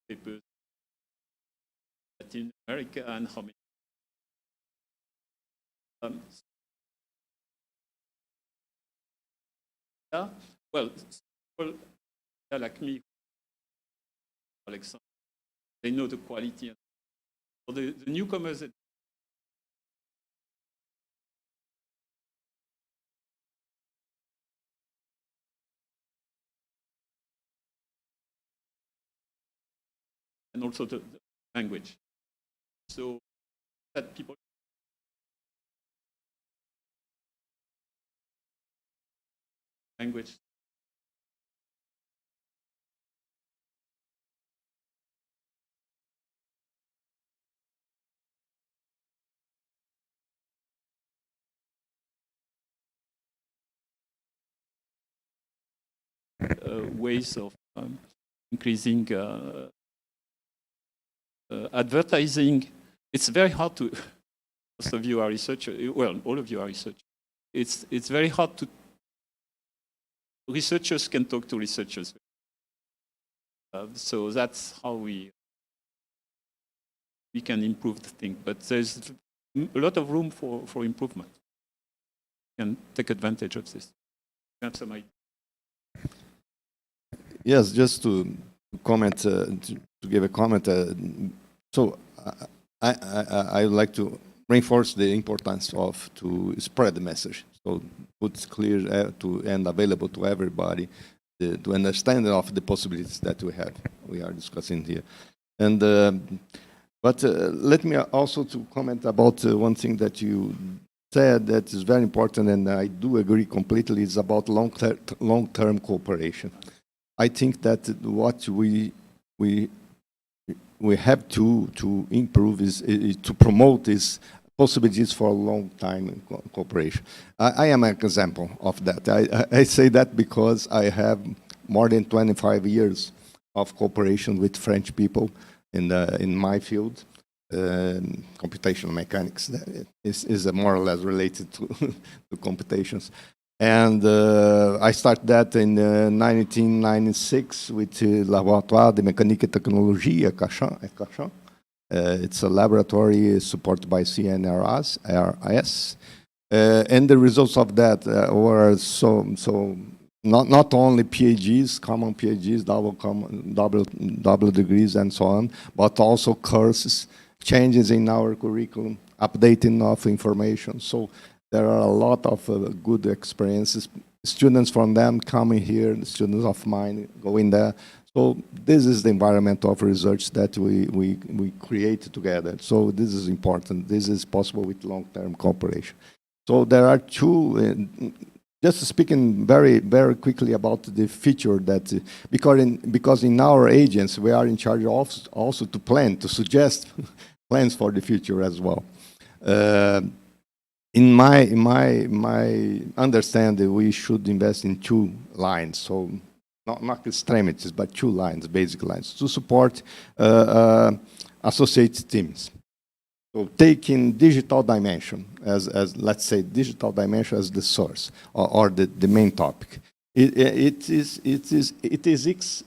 papers, Latin America, and how many. Yeah, well, people like me, Alexander, they know the quality. So the newcomers. And also the language. So that people language. Ways of increasing advertising. It's very hard to, most of you are researchers, well, all of you are researchers. It's very hard to, researchers can talk to researchers. So that's how we can improve the thing. But there's a lot of room for improvement. We can take advantage of this. You have some idea? Yes, just to comment, to give a comment. So I would like to reinforce the importance of to spread the message. So it's clear and available to everybody to understand of the possibilities that we are discussing here. And but let me also to comment about one thing that you said that is very important, and I do agree completely. Is about long-term cooperation. I think that what we have to improve is to promote these possibilities for long-time cooperation. I am an example of that. I say that because I have more than 25 years of cooperation with French people in my field. Computational mechanics is more or less related to computations. And I started that in 1996 with Laboratoire de Mécanique et Technologie at Cachan. It's a laboratory supported by CNRS. And the results of that were so not only PhDs, common PhDs, double degrees and so on, but also courses, changes in our curriculum, updating of information. So there are a lot of good experiences. Students from them coming here, students of mine going there. So So this is the environment of research that we create together. So this is important. This is possible with long-term cooperation. So there are two, just speaking very quickly about the feature that, because in our agency, we are in charge of also to plan, to suggest plans for the future as well. In my understanding, we should invest in two lines. So not extremities, but two lines, basic lines, to support associate teams. So taking digital dimension as let's say digital dimension as the source or the main topic. It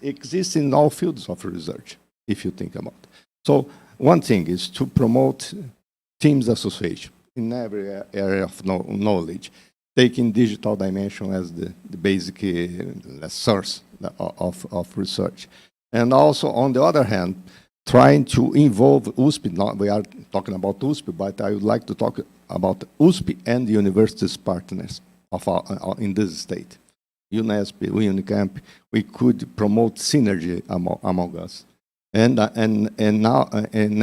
exists in all fields of research, if you think about it. So one thing is to promote teams association in every area of knowledge, taking digital dimension as the basic source of research. And also, on the other hand, trying to involve USP. We are talking about USP, but I would like to talk about USP and the universities partners in this state. UNESP, Unicamp, we could promote synergy among us. And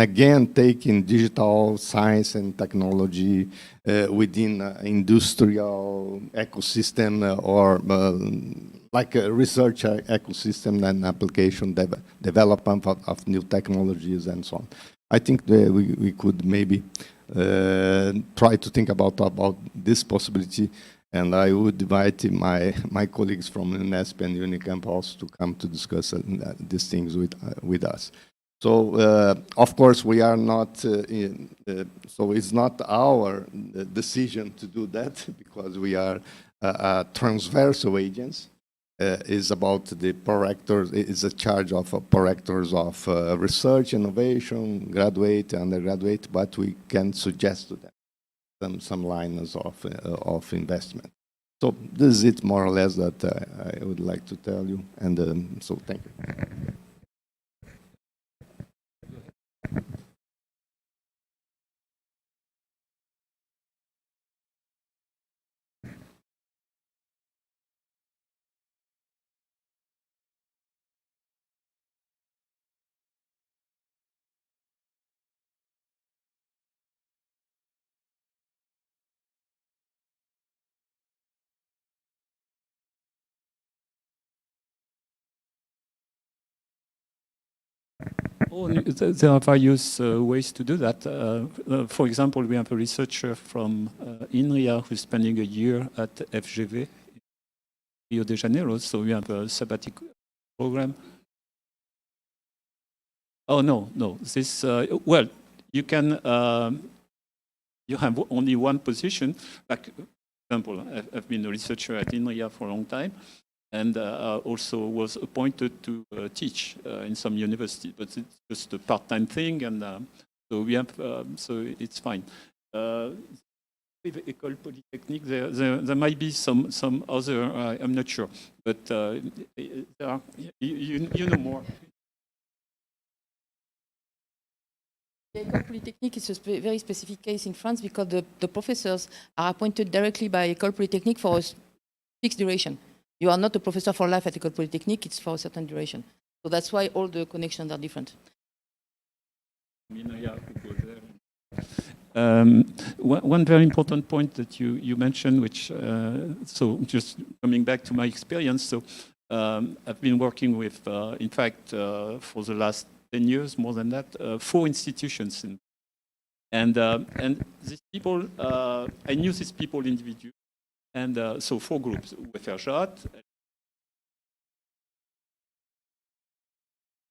again, taking digital science and technology within industrial ecosystem or like a research ecosystem and application development of new technologies and so on. I think that we could maybe try to think about this possibility, and I would invite my colleagues from UNESP and Unicamp also to come to discuss these things with us. So, of course, we are not, so it's not our decision to do that because we are transversal agents. Is about the prorectors, is a charge of prorectors of research, innovation, graduate, undergraduate, but we can suggest to them some lines of investment. So this is it more or less that I would like to tell you, and so thank you. Oh, there are various ways to do that. For example, we have a researcher from Inria who's spending a year at FGV, Rio de Janeiro. So we have a sabbatical program. Oh, no. This, well, you can, you have only one position. Like, for example, I've been a researcher at Inria for a long time, and also was appointed to teach in some university, but it's just a part-time thing, and so we have, so it's fine. With École Polytechnique, there might be some other, I'm not sure, but there are, you know more. The École Polytechnique is a very specific case in France because the professors are appointed directly by École Polytechnique for a fixed duration. You are not a professor for life at École Polytechnique, it's for a certain duration. So that's why all the connections are different. One very important point that you mentioned, which, so just coming back to my experience, so I've been working with, in fact, for the last 10 years, more than that, 4 institutions. And these people, I knew these people individually. And so 4 groups, UFRJ,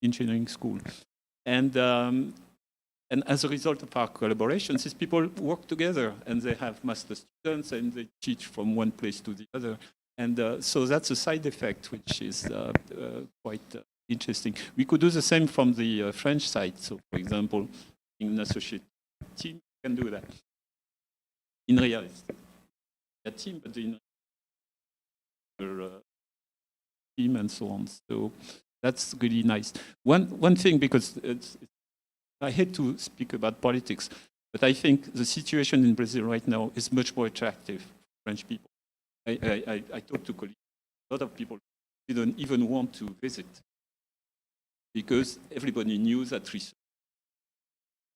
engineering school. And as a result of our collaboration, these people work together and they have master students and they teach from one place to the other. And so that's a side effect, which is quite interesting. We could do the same from the French side. So, for example, in an associate team, you can do that. In reality. A team, but in a team and so on. So that's really nice. One thing, because I hate to speak about politics, but I think the situation in Brazil right now is much more attractive for French people. I talked to colleagues, a lot of people didn't even want to visit because everybody knew that research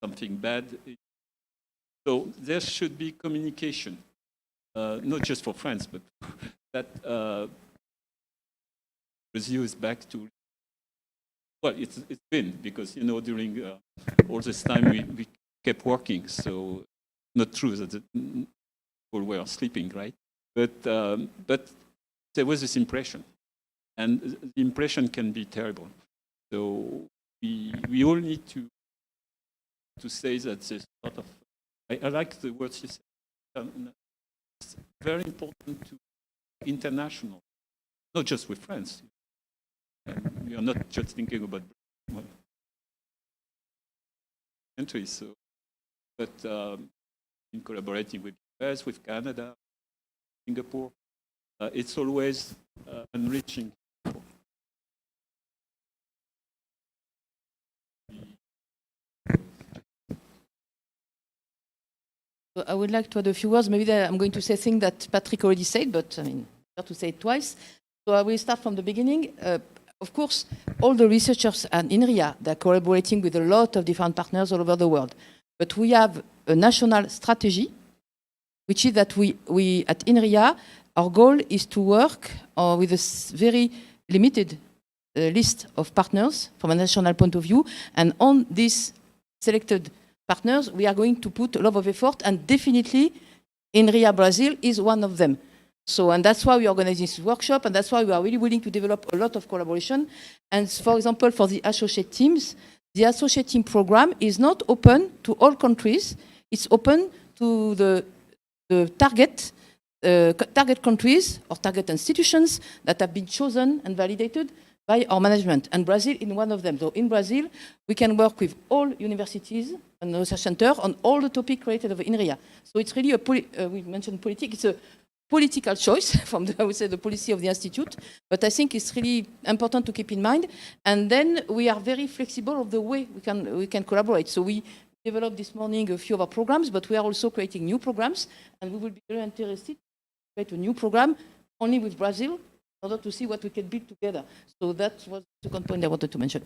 something bad. So there should be communication, not just for France, but that Brazil is back to. Well, it's been because during all this time we kept working, so not true that the people were sleeping, right? But there was this impression, and the impression can be terrible. So we all need to say that there's a lot of. I like the words you said. It's very important to international, not just with friends. And we are not just thinking about countries, so, but in collaborating with US, with Canada, Singapore, it's always enriching. I would like to add a few words. Maybe I'm going to say things that Patrick already said, but I mean, better to say it twice. So I will start from the beginning. Of course, all the researchers at Inria, they're collaborating with a lot of different partners all over the world. But we have a national strategy, which is that we at Inria, our goal is to work with a very limited list of partners from a national point of view. And on these selected partners, we are going to put a lot of effort, and definitely Inria Brazil is one of them. So, and that's why we organize this workshop, and that's why we are really willing to develop a lot of collaboration. And for example, for the associate teams, the associate team program is not open to all countries. It's open to the target countries or target institutions that have been chosen and validated by our management, and Brazil is one of them. So in Brazil, we can work with all universities and research centers on all the topics related to Inria. So it's really we mentioned politics. It's a political choice from I would say the policy of the institute, but I think it's really important to keep in mind. And then we are very flexible of the way we can collaborate. So we developed this morning a few of our programs, but we are also creating new programs, and we will be very interested to create a new program only with Brazil in order to see what we can build together. So that was the second point I wanted to mention.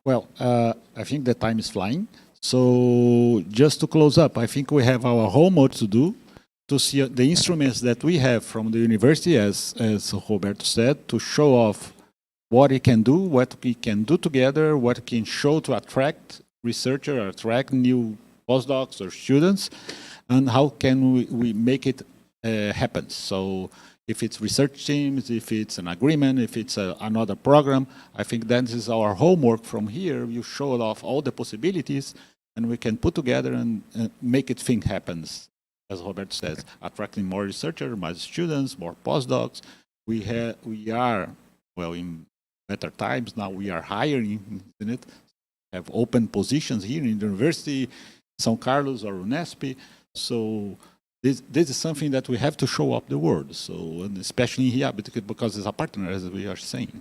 Well, I think the time is flying. So just to close up, I think we have our homework to do to see the instruments that we have from the university, as Roberto said, to show off what it can do, what we can do together, what it can show to attract researchers, attract new postdocs or students, and how can we make it happen. So if it's research teams, if it's an agreement, if it's another program, I think that is our homework from here. You show off all the possibilities, and we can put together and make it thing happens, as Roberto says, attracting more researchers, more students, more postdocs. We are, well, in better times now, we are hiring, isn't it? Have open positions here in the university, São Carlos or UNESP. So this is something that we have to show up the world. So, and especially here, because it's a partner, as we are saying.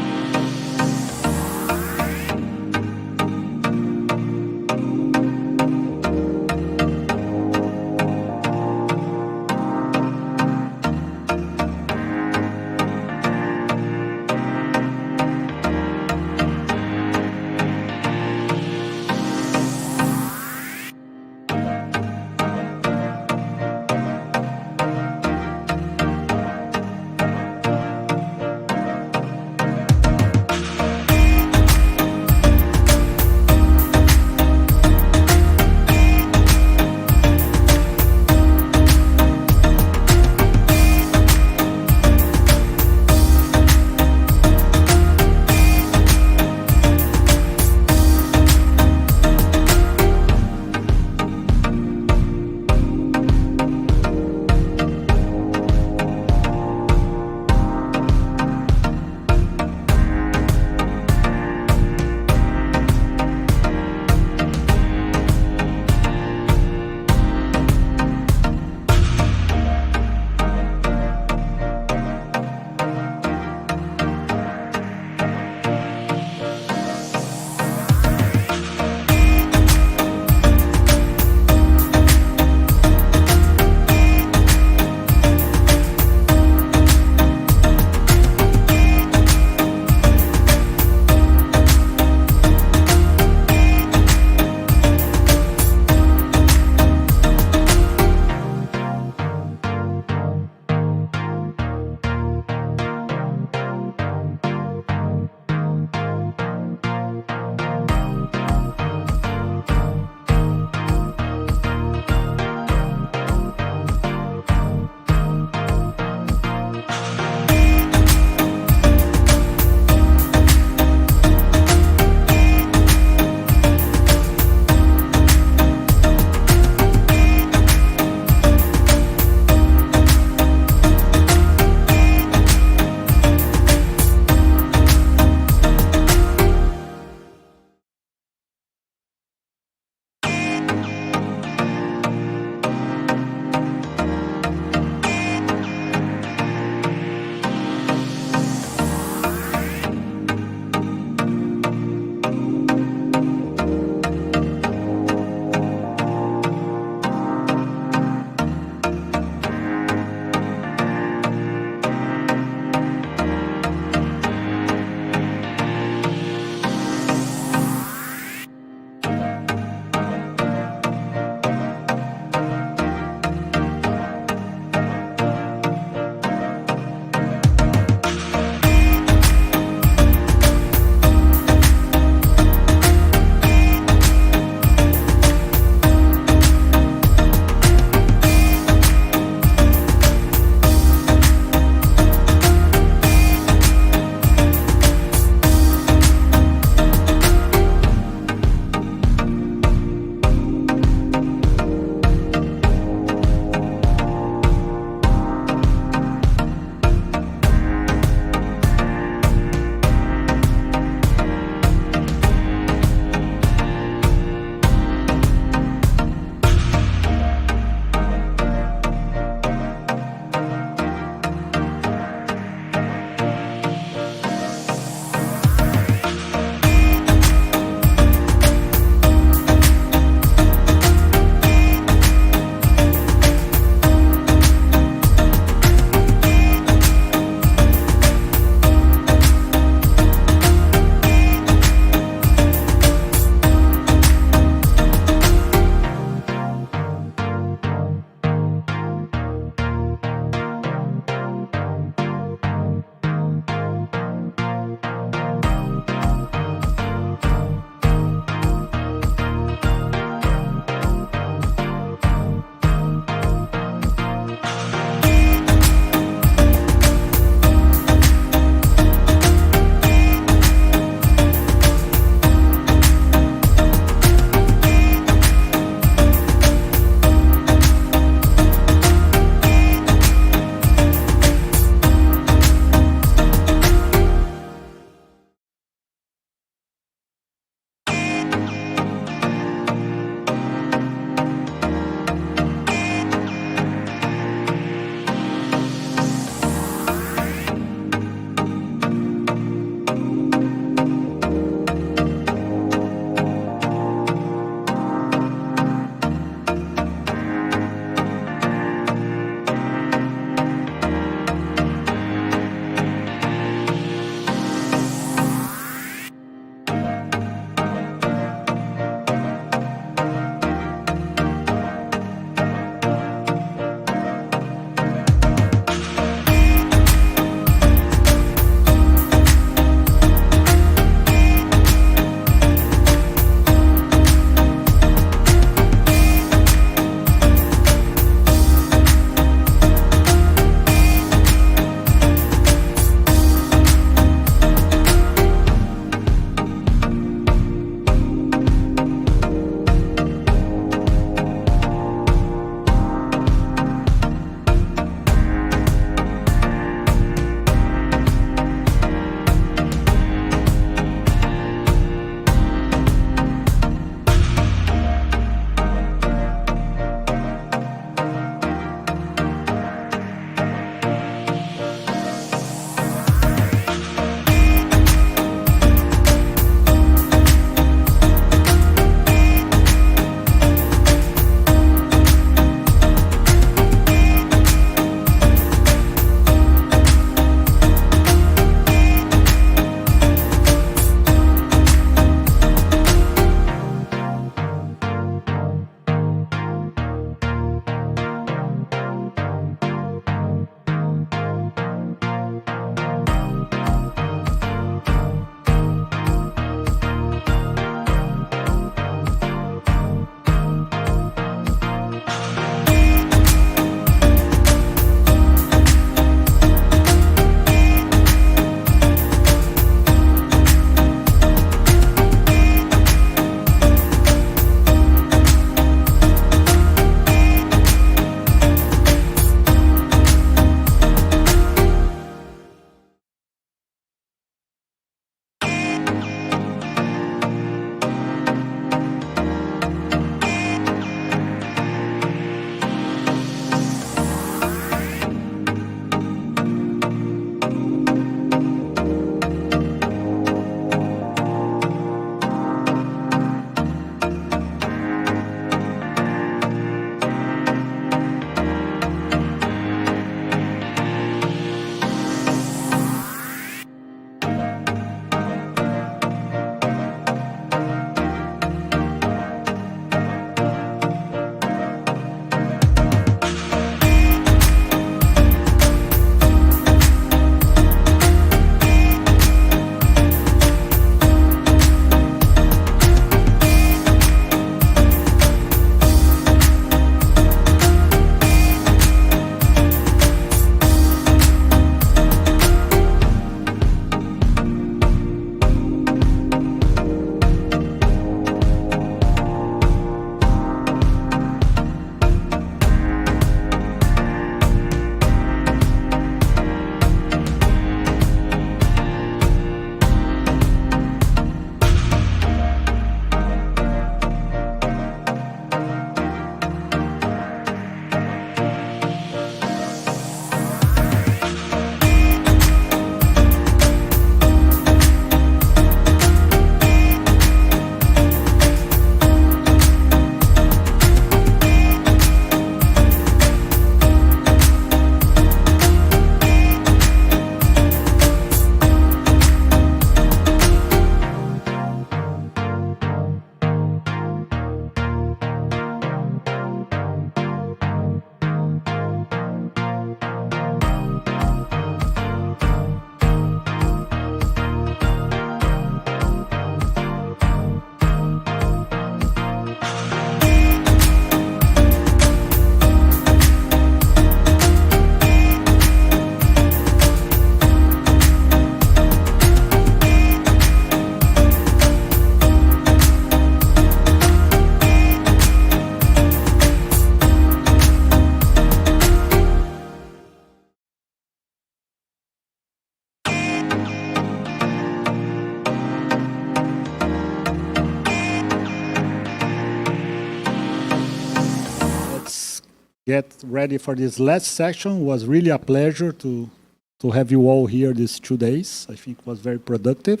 get ready for this last section. It was really a pleasure to have you all here these 2 days. I think it was very productive.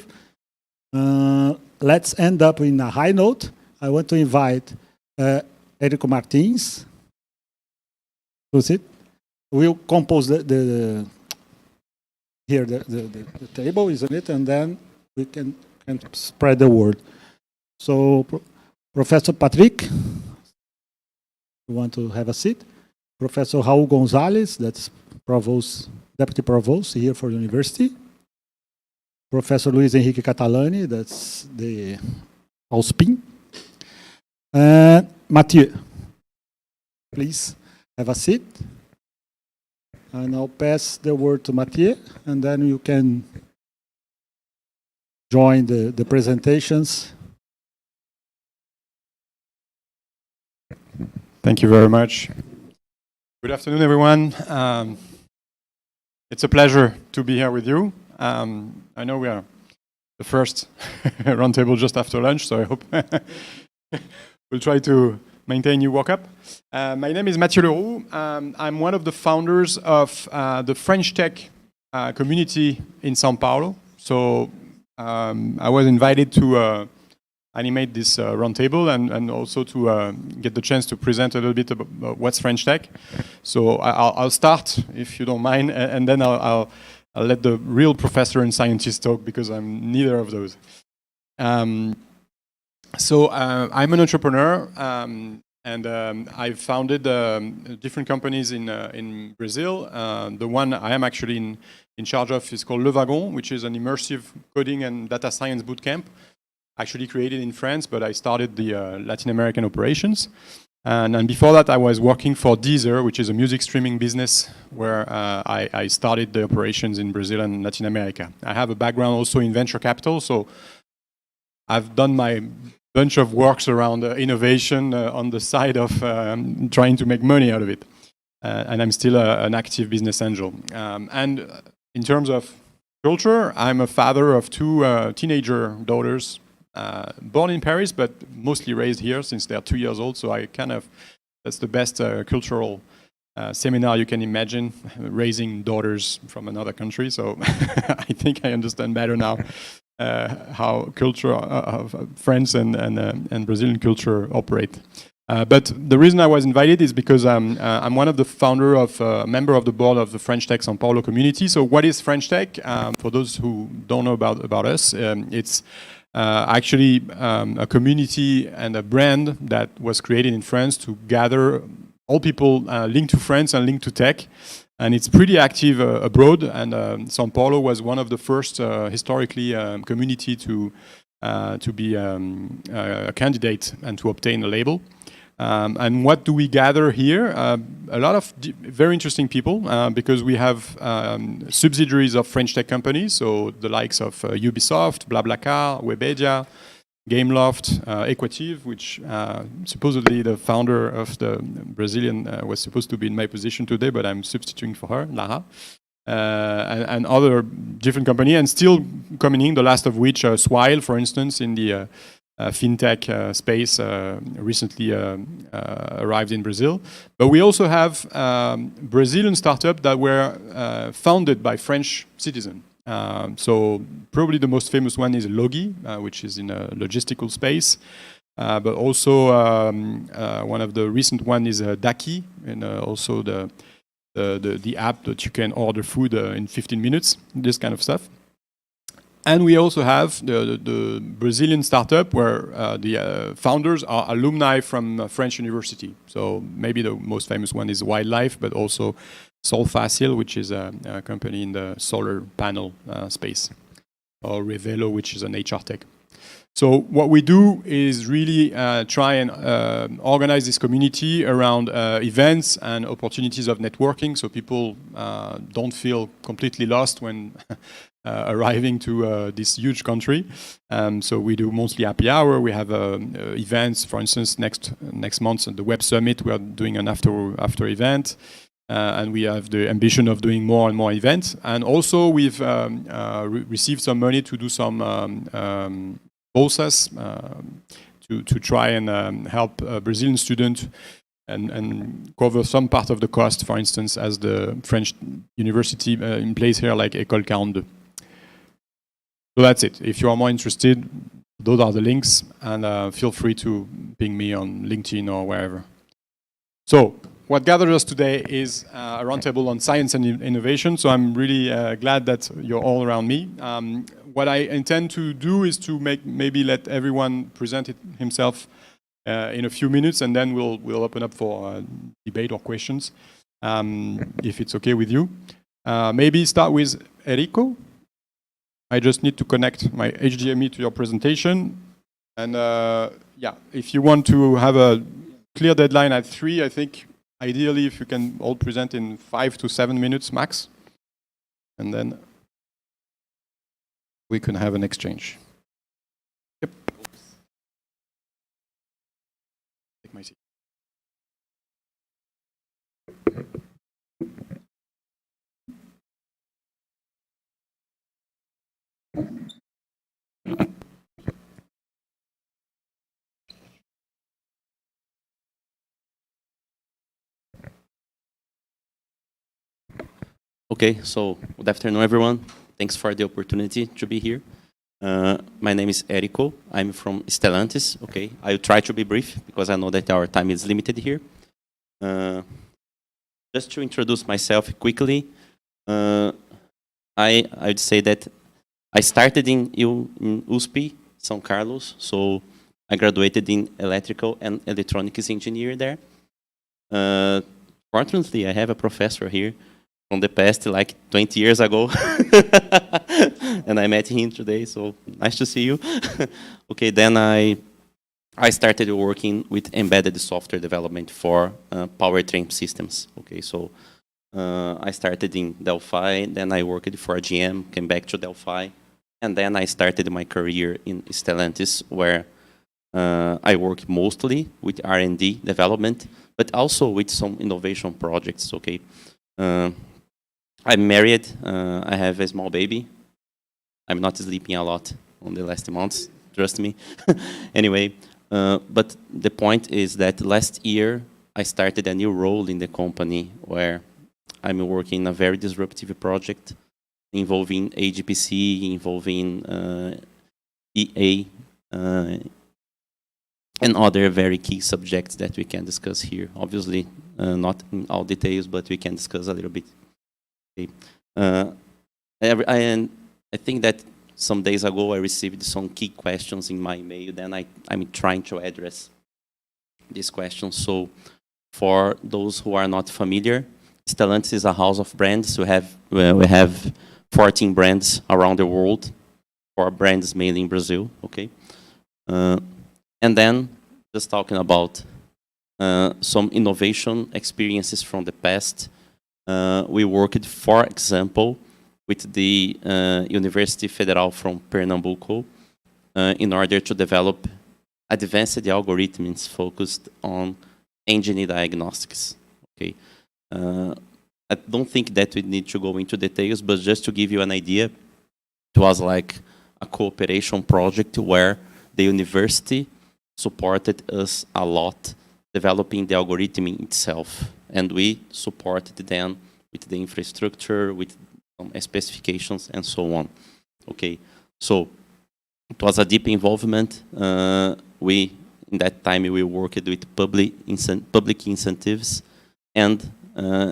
Let's end up in a high note. I want to invite Érico Martins. Who's it? We'll compose the table, isn't it? And then we can spread the word. So, Professor Patrick, you want to have a seat? Professor Raul Gonzalez, that's Deputy Provost here for the university. Professor Luiz Henrique Catalani, that's the AUSPIN. Mathieu, please have a seat. And I'll pass the word to Mathieu, and then you can join the presentations. Thank you very much. Good afternoon, everyone. It's a pleasure to be here with you. I know we are the first roundtable just after lunch, so I hope we'll try to maintain you woke up. My name is Mathieu Leroux. I'm one of the founders of the French tech community in São Paulo. So I was invited to animate this roundtable and also to get the chance to present a little bit about what's French tech. So I'll start, if you don't mind, and then I'll let the real professor and scientist talk, because I'm neither of those. So I'm an entrepreneur, and I've founded different companies in Brazil. The one I am actually in charge of is called Le Wagon, which is an immersive coding and data science bootcamp, actually created in France, but I started the Latin American operations. And before that, I was working for Deezer, which is a music streaming business, where I started the operations in Brazil and Latin America. I have a background also in venture capital, so I've done my bunch of works around innovation on the side of trying to make money out of it. And I'm still an active business angel. And in terms of culture, I'm a father of 2 teenager daughters, born in Paris, but mostly raised here since they're 2 years old. So that's the best cultural seminar you can imagine, raising daughters from another country. So I think I understand better now how culture of France and Brazilian culture operate. But the reason I was invited is because I'm one of the founder of, member of the board of the French Tech São Paulo community. So what is French Tech? For those who don't know about us, it's actually a community and a brand that was created in France to gather all people linked to France and linked to tech. And it's pretty active abroad, and São Paulo was one of the first historically community to be a candidate and to obtain a label. And what do we gather here? A lot of very interesting people, because we have subsidiaries of French tech companies, so the likes of Ubisoft, BlaBlaCar, Webedia, Gameloft, Equative, which supposedly the founder of the Brazilian was supposed to be in my position today, but I'm substituting for her, Lara, and other different companies, and still coming in, the last of which, Swile, for instance, in the fintech space, recently arrived in Brazil. But we also have Brazilian startups that were founded by French citizens. So probably the most famous one is Logi, which is in a logistical space. But also one of the recent one is Daki, and also the app that you can order food in 15 minutes, this kind of stuff. And we also have the Brazilian startup where the founders are alumni from French university. So maybe the most famous one is Wildlife, but also Solfacil, which is a company in the solar panel space, or Revelo, which is an HR tech. So what we do is really try and organize this community around events and opportunities of networking, so people don't feel completely lost when arriving to this huge country. So we do mostly happy hour. We have events, for instance, next month at the Web Summit, we are doing an after event. And we have the ambition of doing more and more events. And also we've received some money to do some bolsas to try and help Brazilian students and cover some part of the cost, for instance, as the French university in place here, like École 42. So that's it. If you are more interested, those are the links, and feel free to ping me on LinkedIn or wherever. So what gathered us today is a roundtable on science and innovation. So I'm really glad that you're all around me. What I intend to do is to maybe let everyone present himself in a few minutes, and then we'll open up for debate or questions, if it's okay with you. Maybe start with Enrico. I just need to connect my HDMI to your presentation. And yeah, if you want to have a clear deadline at 3, I think ideally if you can all present in 5 to 7 minutes max. And then we can have an exchange. Yep. Take my seat. Okay, so good afternoon, everyone. Thanks for the opportunity to be here. My name is Enrico. I'm from Stellantis. Okay, I'll try to be brief because I know that our time is limited here. Just to introduce myself quickly, I'd say that I started in USP, São Carlos. So I graduated in electrical and electronics engineering there. Fortunately, I have a professor here from the past, like 20 years ago. And I met him today, so nice to see you. Okay, then I started working with embedded software development for powertrain systems. Okay, so I started in Delphi, then I worked for GM, came back to Delphi, and then I started my career in Stellantis, where I work mostly with R&D development, but also with some innovation projects. Okay. I'm married, I have a small baby. I'm not sleeping a lot on the last months, trust me. Anyway, but the point is that last year I started a new role in the company where I'm working in a very disruptive project involving AGPC, involving EA, and other very key subjects that we can discuss here. Obviously, not in all details, but we can discuss a little bit. Okay. I think that some days ago I received some key questions in my email. Then I'm trying to address these questions. So, for those who are not familiar, Stellantis is a house of brands. We have 14 brands around the world, 4 brands mainly in Brazil. Okay, and then just talking about some innovation experiences from the past. We worked, for example, with the University Federal from Pernambuco in order to develop advanced algorithms focused on engine diagnostics. Okay, I don't think that we need to go into details, but just to give you an idea, it was like a cooperation project where the university supported us a lot developing the algorithm itself, and we supported them with the infrastructure, with some specifications, and so on. Okay, so it was a deep involvement. In that time, we worked with public incentives, and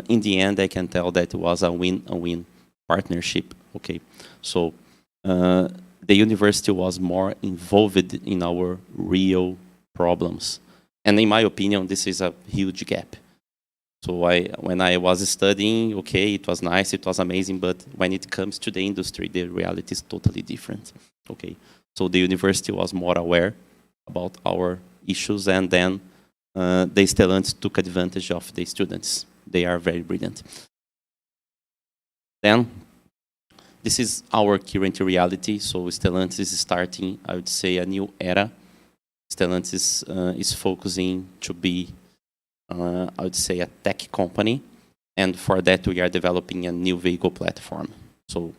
in the end, I can tell that it was a win-win partnership. Okay, so the university was more involved in our real problems. And in my opinion, this is a huge gap. So when I was studying, okay, it was nice, it was amazing, but when it comes to the industry, the reality is totally different. Okay, so the university was more aware about our issues, and then the Stellantis took advantage of the students. They are very brilliant. Then, this is our current reality. So Stellantis is starting, I would say, a new era. Stellantis is focusing to be, I would say, a tech company. And for that, we are developing a new vehicle platform. So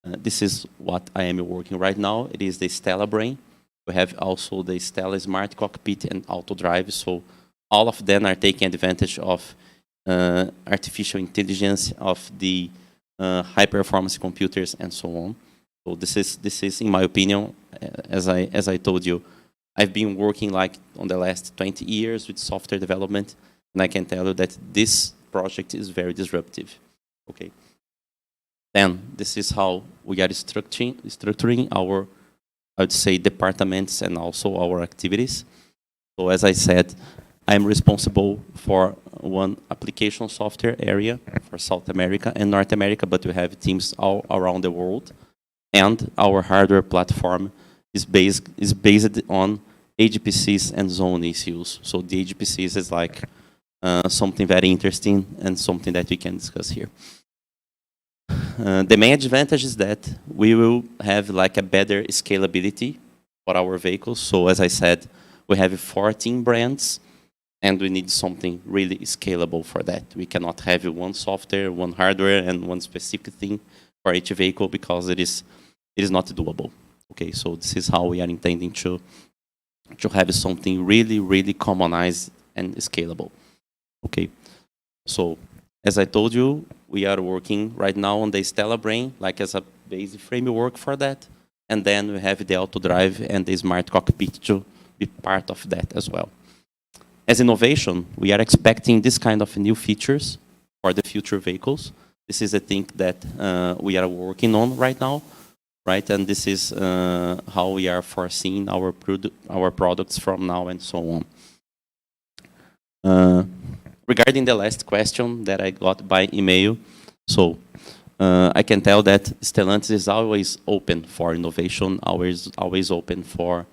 this is what I am working right now. It is the Stella Brain. We have also the Stella Smart Cockpit and Auto Drive. So all of them are taking advantage of artificial intelligence, of the high performance computers, and so on. So this is, in my opinion, as I told you, I've been working like on the last 20 years with software development, and I can tell you that this project is very disruptive. Okay. Then this is how we are structuring our, I would say, departments and also our activities. So as I said, I'm responsible for one application software area for South America and North America, but we have teams all around the world. And our hardware platform is based on HPCs and zone issues. So the HPCs is like something very interesting and something that we can discuss here. The main advantage is that we will have like a better scalability for our vehicles. So as I said, we have 14 brands, and we need something really scalable for that. We cannot have one software, one hardware, and one specific thing for each vehicle because it is not doable. Okay, so this is how we are intending to have something really, really commonized and scalable. Okay, so as I told you, we are working right now on the Stella Brain, like as a basic framework for that. And then we have the auto drive and the smart cockpit to be part of that as well. As innovation, we are expecting this kind of new features for the future vehicles. This is a thing that we are working on right now, right? And this is how we are foreseeing our products from now and so on. Regarding the last question that I got by email, so I can tell that Stellantis is always open for innovation, always open for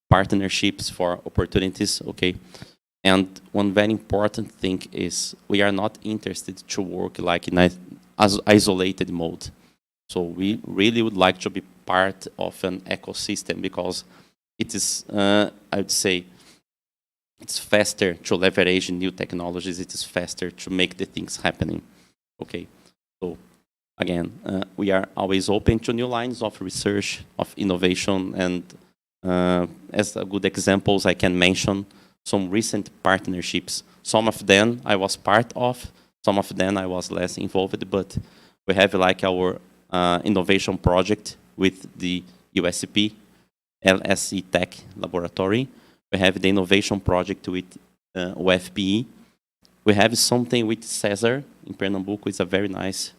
partnerships, for opportunities, okay? And one very important thing is we are not interested to work like in an isolated mode. So we really would like to be part of an ecosystem because it is, I would say, it's faster to leverage new technologies. It is faster to make the things happening. Okay, so again, we are always open to new lines of research, of innovation, and as a good examples, I can mention some recent partnerships. Some of them I was part of, some of them I was less involved, but we have like our innovation project with the USP, LSE Tech Laboratory. We have the innovation project with UFPE. We have something with Cesar in Pernambuco. It's a very nice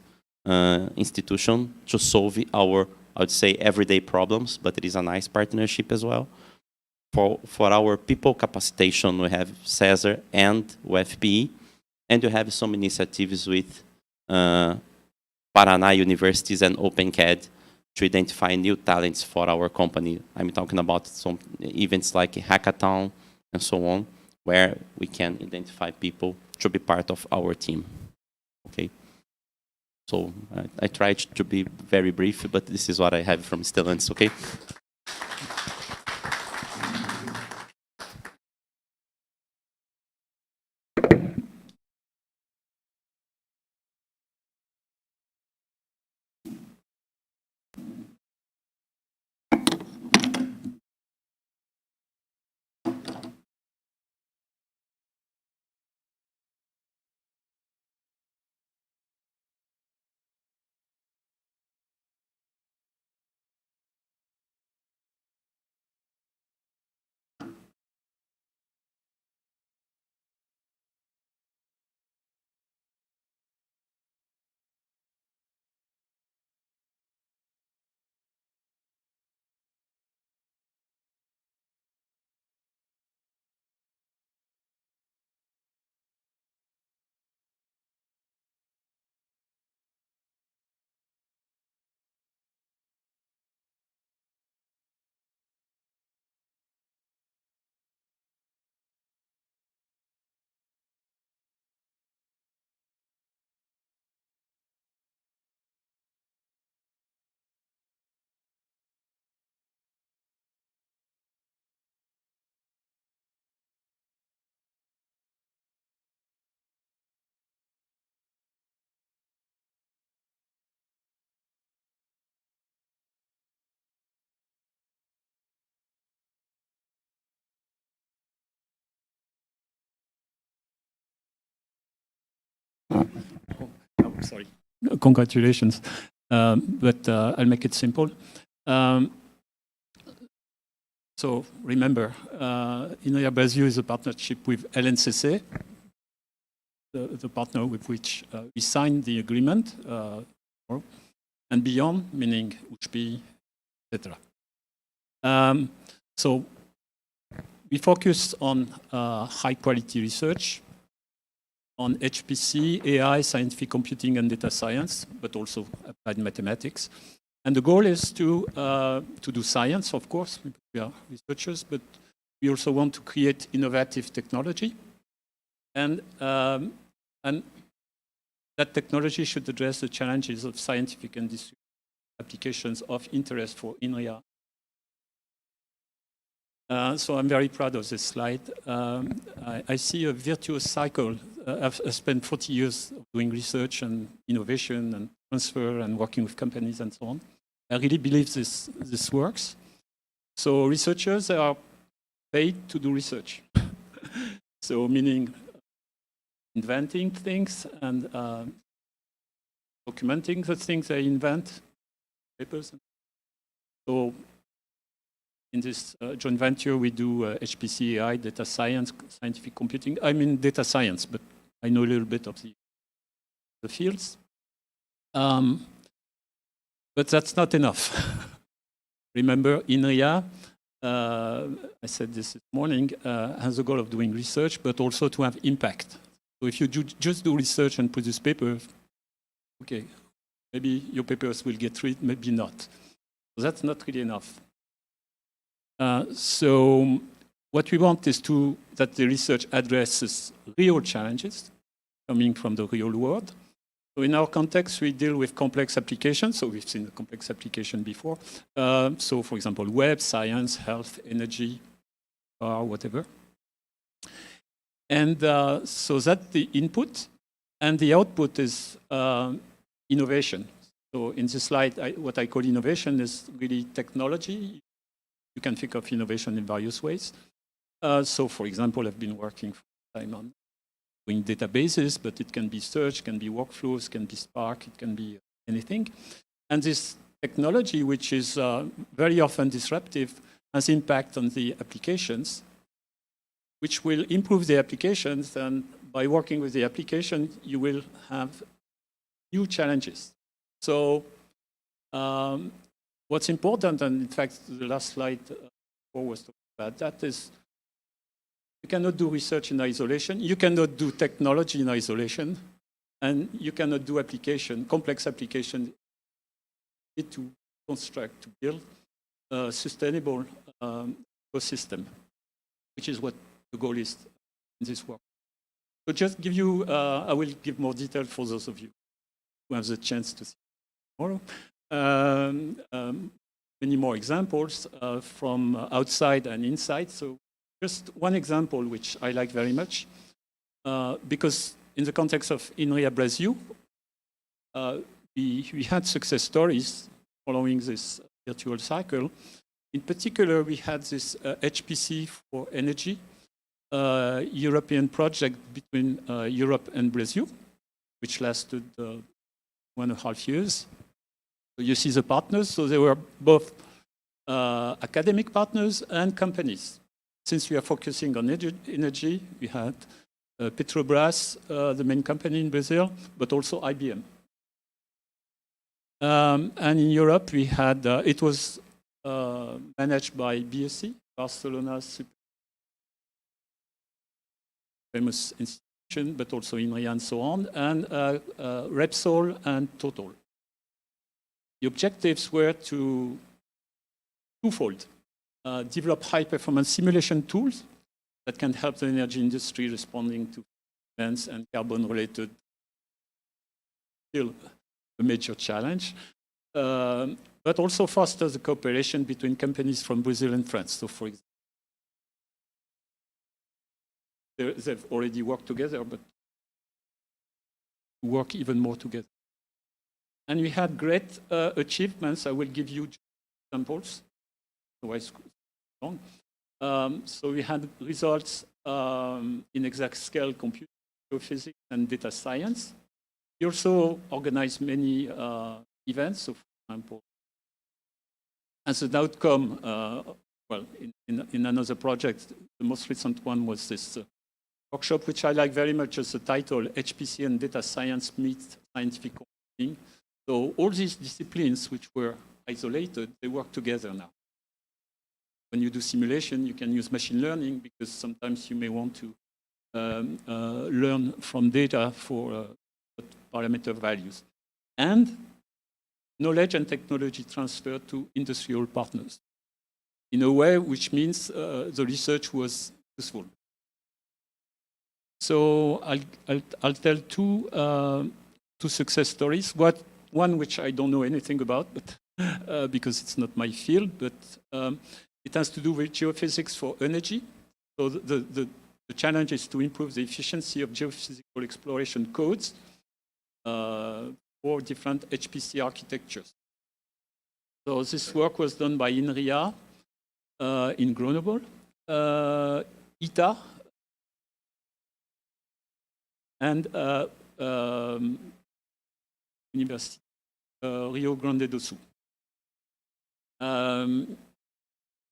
institution to solve our, I would say, everyday problems, but it is a nice partnership as well. For our people capacitation, we have Cesar and UFPE, and we have some initiatives with Paraná universities and OpenCAD to identify new talents for our company. I'm talking about some events like Hackathon and so on, where we can identify people to be part of our team. Okay. So I tried to be very brief, but this is what I have from Stellantis, okay? sorry, congratulations. But I'll make it simple. So remember, Inria Brasil is a partnership with LNCC, the partner with which we signed the agreement, and beyond, meaning USP, etc. So we focus on high-quality research, on HPC, AI, scientific computing, and data science, but also applied mathematics. And the goal is to do science, of course, because we are researchers, but we also want to create innovative technology. And that technology should address the challenges of scientific and industry applications of interest for Inria. So I'm very proud of this slide. I see a virtuous cycle. I've spent 40 years doing research and innovation and transfer and working with companies and so on. I really believe this works. So researchers are paid to do research. So meaning inventing things and documenting the things they invent, papers. So in this joint venture, we do HPC, AI, data science, scientific computing. I mean data science, but I know a little bit of the fields. But that's not enough. Remember, Inria, I said this morning, has the goal of doing research, but also to have impact. So if you just do research and produce papers, okay, maybe your papers will get read, maybe not. So that's not really enough. So what we want is that the research addresses real challenges coming from the real world. So in our context, we deal with complex applications. So we've seen a complex application before. So for example, web, science, health, energy, whatever. And so that's the input. And the output is innovation. So in this slide, what I call innovation is really technology. You can think of innovation in various ways. So for example, I've been working for time on doing databases, but it can be search, can be workflows, can be Spark, it can be anything. And this technology, which is very often disruptive, has impact on the applications, which will improve the applications. And by working with the application, you will have new challenges. So what's important, and in fact, the last slide was talking about that, is you cannot do research in isolation. You cannot do technology in isolation. And you cannot do complex application to construct, to build a sustainable ecosystem, which is what the goal is in this work. So just give you, I will give more detail for those of you who have the chance to see tomorrow. Many more examples from outside and inside. So just one example, which I like very much, because in the context of Inria Brasil, we had success stories following this virtual cycle. In particular, we had this HPC for energy, European project between Europe and Brazil, which lasted 1.5 years. So you see the partners. So they were both academic partners and companies. Since we are focusing on energy, we had Petrobras, the main company in Brazil, but also IBM. And in Europe, we had, it was managed by BSc, Barcelona's famous institution, but also Inria and so on, and Repsol and Total. The objectives were twofold. Develop high-performance simulation tools that can help the energy industry responding to events and carbon-related, still a major challenge, but also foster the cooperation between companies from Brazil and France. So for example, they've already worked together, but work even more together. And we had great achievements. I will give you examples. Otherwise, long. So we had results in exact scale computing, physics, and data science. We also organize many events. So, for example, as an outcome, well, in another project, the most recent one was this workshop, which I like very much as the title, HPC and Data Science Meet Scientific Computing. So all these disciplines which were isolated, they work together now. When you do simulation, you can use machine learning because sometimes you may want to learn from data for parameter values. And knowledge and technology transfer to industrial partners in a way which means the research was useful. So I'll tell two success stories. One which I don't know anything about, but because it's not my field, but it has to do with geophysics for energy. So the challenge is to improve the efficiency of geophysical exploration codes for different HPC architectures. So this work was done by Inria in Grenoble, ITA, and University Rio Grande do Sul.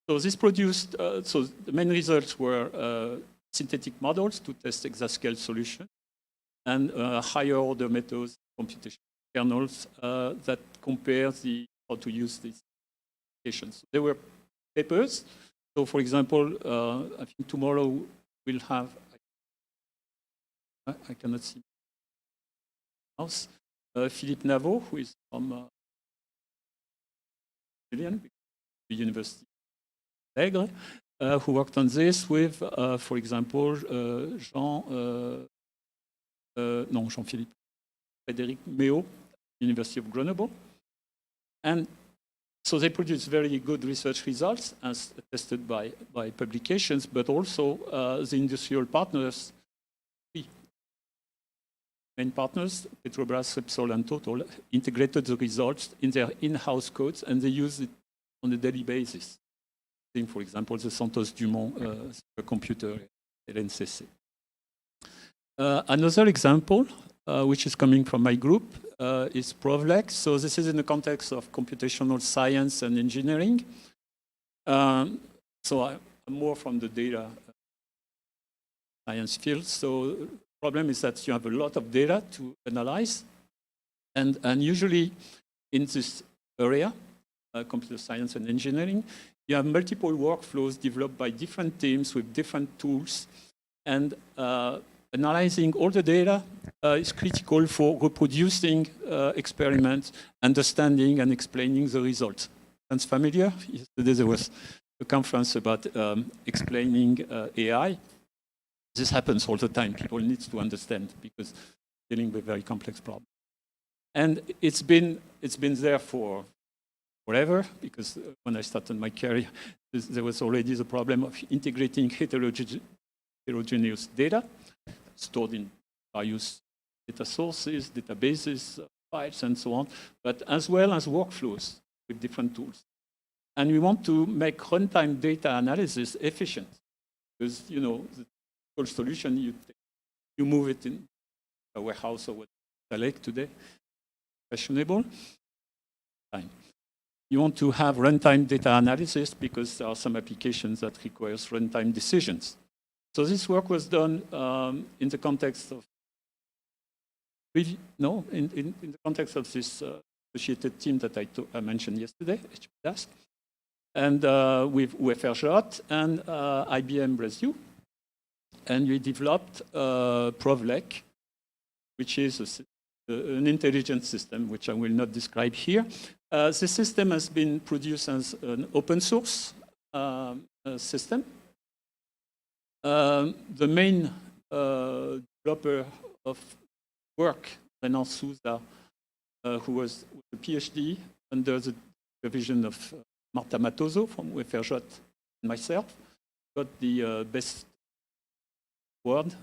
So this produced, so the main results were synthetic models to test exascale solutions and higher order methods, computation kernels that compare how to use these applications. There were papers. So for example, I think tomorrow we'll have, I cannot see my mouse, Philippe Navot, who is from the University of Aigre, who worked on this with, for example, Jean-Philippe, Frédéric Méot, University of Grenoble. And so they produced very good research results as attested by publications, but also the industrial partners, main partners, Petrobras, Repsol, and Total, integrated the results in their in-house codes, and they use it on a daily basis. Think, for example, the Santos Dumont supercomputer, LNCC. Another example, which is coming from my group, is Provlex. So this is in the context of computational science and engineering. So I'm more from the data science field. So the problem is that you have a lot of data to analyze. And usually in this area, computer science and engineering, you have multiple workflows developed by different teams with different tools. And analyzing all the data is critical for reproducing experiments, understanding and explaining the results. Sounds familiar? Yesterday there was a conference about explaining AI. This happens all the time. People need to understand because dealing with very complex problems. And it's been there for forever, because when I started my career, there was already the problem of integrating heterogeneous data stored in various data sources, databases, files, and so on, but as well as workflows with different tools. And we want to make runtime data analysis efficient, because the whole solution, you move it in a warehouse or what I like today, fashionable. Time. You want to have runtime data analysis because there are some applications that requires runtime decisions. So this work was done in the context of in the context of this associated team that I mentioned yesterday, HPDAS, and with UFRJ and IBM Brasil, and we developed Provlec, which is an intelligent system, which I will not describe here. The system has been produced as an open source system. The main developer of work, Renan Souza, who was a PhD under the supervision of Marta Matoso from UFRJ and myself, got the best award,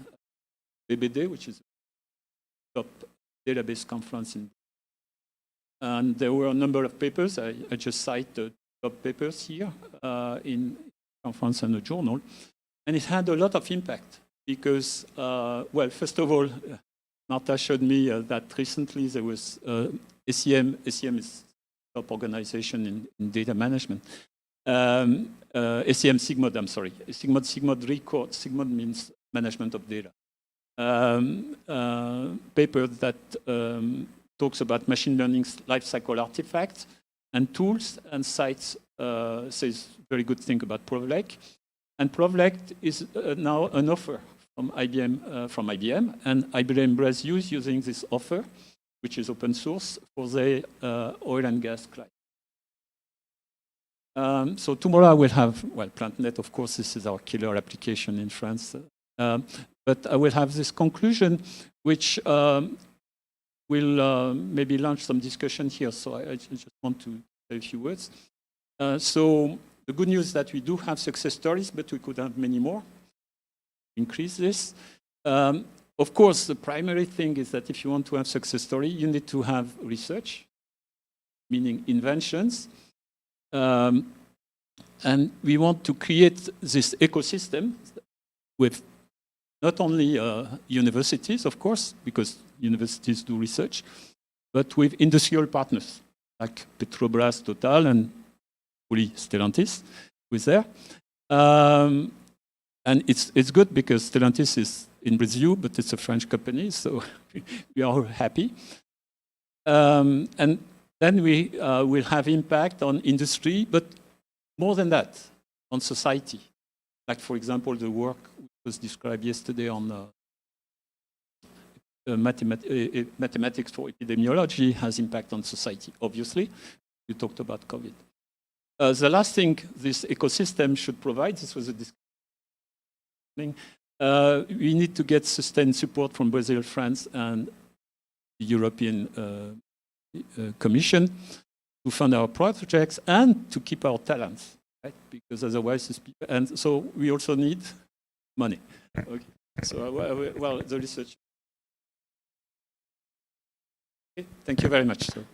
BBD, which is a top database conference and there were a number of papers. I just cite the top papers here in conference and a journal. And it had a lot of impact because, well, first of all, Marta showed me that recently there was SEM is top organization in data management. SEM Sigmod, I'm sorry. Sigmod record. Sigmod means management of data. Paper that talks about machine learning's lifecycle artifacts and tools, and cites says very good thing about Provlec. And Provlec is now an offer from IBM, and IBM Brasil is using this offer, which is open source, for their oil and gas clients. So tomorrow I will have, well, PlantNet, of course, this is our killer application in France. But I will have this conclusion, which will maybe launch some discussion here. So I just want to say a few words. So the good news is that we do have success stories, but we could have many more. Increase this. Of course, the primary thing is that if you want to have success story, you need to have research, meaning inventions. And we want to create this ecosystem with not only universities, of course, because universities do research, but with industrial partners like Petrobras, Total, and fully Stellantis, who is there. And it's good because Stellantis is in Brazil, but it's a French company, so we are happy. And then we will have impact on industry, but more than that, on society. Like, for example, the work was described yesterday on mathematics for epidemiology has impact on society, obviously. You talked about COVID. The last thing this ecosystem should provide, this was a discussion, we need to get sustained support from Brazil, France, and the European Commission to fund our projects and to keep our talents, right? Because otherwise, and so we also need money. Okay. So, well, the research. Okay. Thank you very much. So.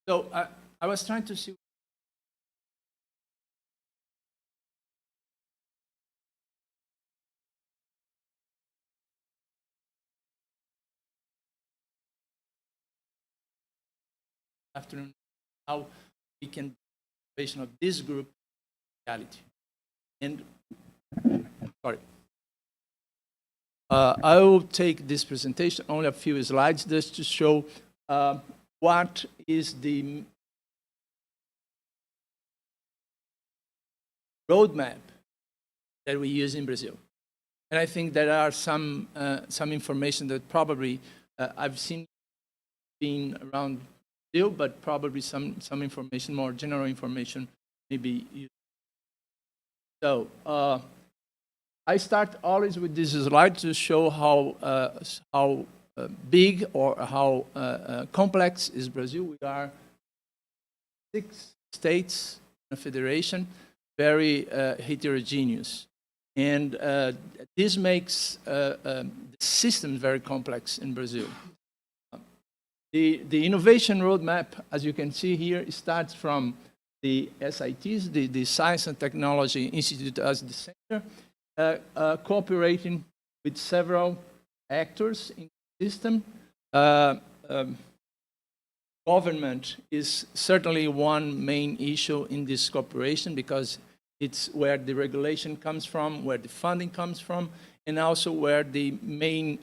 So I was trying to see. Afternoon, how we can vision of this group reality. And sorry, I will take this presentation only a few slides just to show what is the roadmap that we use in Brazil. And I think there are some information that probably I've seen being around Brazil, but probably some information, more general information, maybe used. So I start always with this slide to show how big or how complex is Brazil. We are 6 states in a federation, very heterogeneous. And this makes the system very complex in Brazil. The innovation roadmap, as you can see here, starts from the SITs, the Science and Technology Institute as the center, cooperating with several actors in the system. Government is certainly one main issue in this cooperation because it's where the regulation comes from, where the funding comes from, and also where the main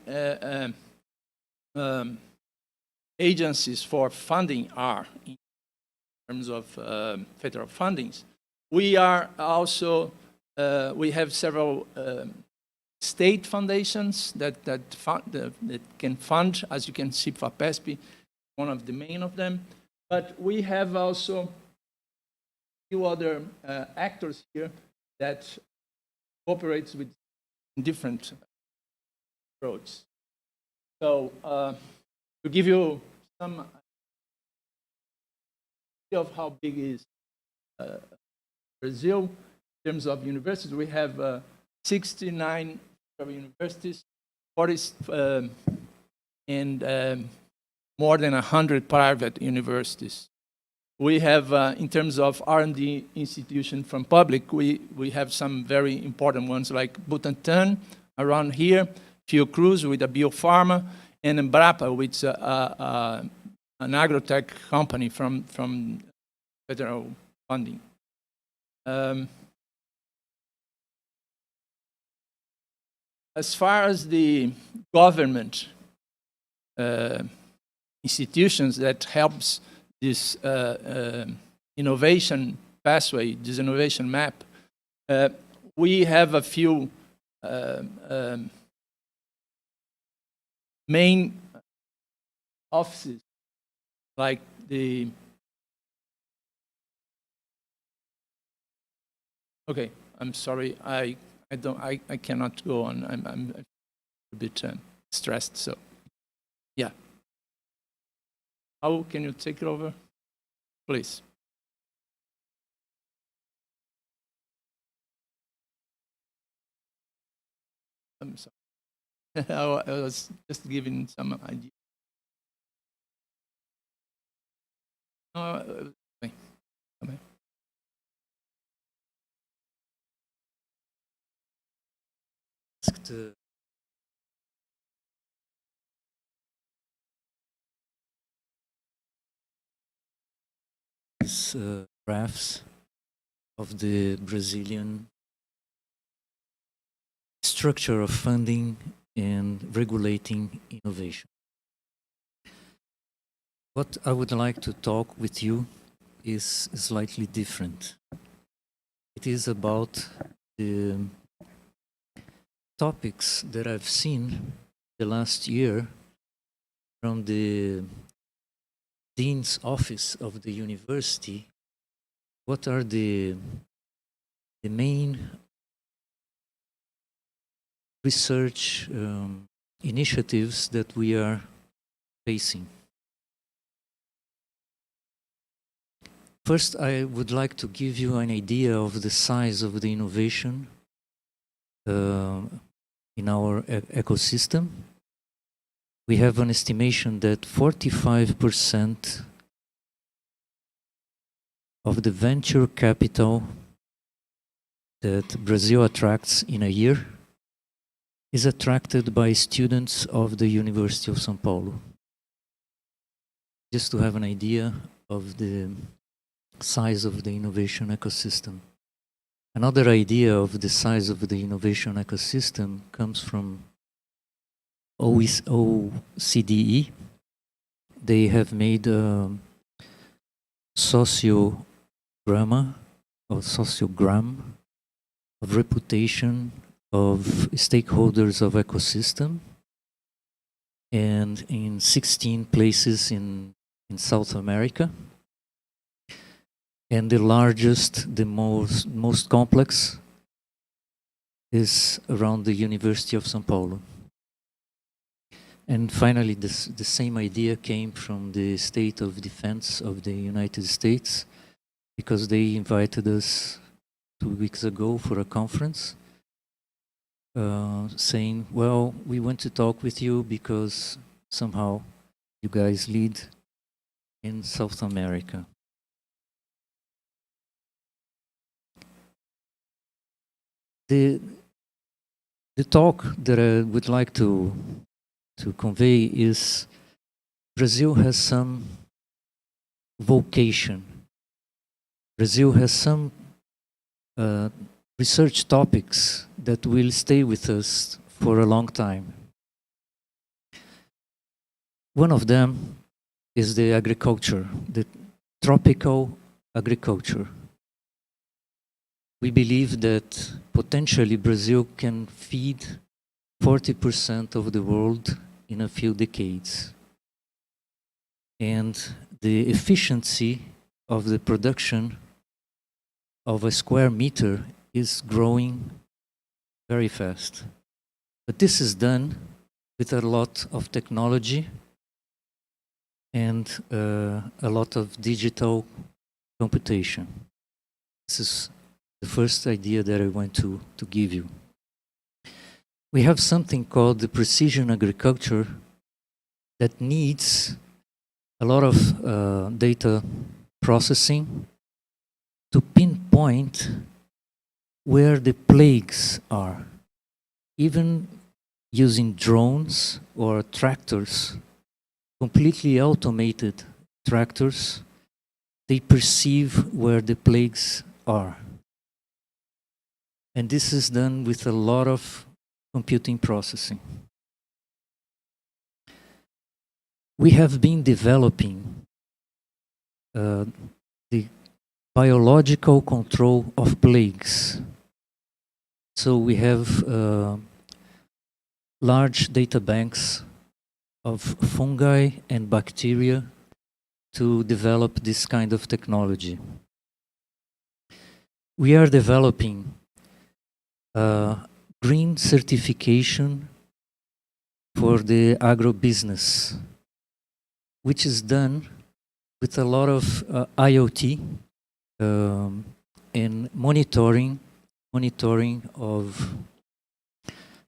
agencies for funding are in terms of federal fundings. We are also, we have several state foundations that can fund, as you can see, FAPESP, one of the main of them. But we have also a few other actors here that cooperates with different approaches. So to give you some idea of how big is Brazil in terms of universities, we have 69 universities, 40 and more than 100 private universities. We have, in terms of R&D institution from public, we have some very important ones like Butantan around here, Fiocruz with a biopharma, and Embrapa, which an agrotech company from federal funding. As far as the government institutions that helps this innovation pathway, this innovation map, we have a few main offices, like the, okay, I'm sorry, I cannot go on. I'm a bit stressed, so yeah. How can you take it over, please? I'm sorry. I was just giving some idea. Okay. Okay. These graphs of the Brazilian structure of funding and regulating innovation. What I would like to talk with you is slightly different. It is about the topics that I've seen the last year from the Dean's Office of the university, what are the main research initiatives that we are facing? First, I would like to give you an idea of the size of the innovation in our ecosystem. We have an estimation that 45% of the venture capital that Brazil attracts in a year is attracted by students of the University of São Paulo. Just to have an idea of the size of the innovation ecosystem. Another idea of the size of the innovation ecosystem comes from OCDE. They have made a sociogram of reputation of stakeholders of ecosystem, and in 16 places in South America. And the largest, the most complex, is around the University of São Paulo. And finally, the same idea came from the State of Defense of the United States, because they invited us 2 weeks ago for a conference, saying, well, we want to talk with you because somehow you guys lead in South America. The talk that I would like to convey is Brazil has some vocation. Brazil has some research topics that will stay with us for a long time. One of them is the agriculture, the tropical agriculture. We believe that potentially Brazil can feed 40% of the world in a few decades. And the efficiency of the production of a square meter is growing very fast. But this is done with a lot of technology and a lot of digital computation. This is the first idea that I want to give you. We have something called the precision agriculture that needs a lot of data processing to pinpoint where the plagues are. Even using drones or tractors, completely automated tractors, they perceive where the plagues are. And this is done with a lot of computing processing. We have been developing the biological control of plagues. So we have large data banks of fungi and bacteria to develop this kind of technology. We are developing green certification for the agribusiness, which is done with a lot of IoT and monitoring of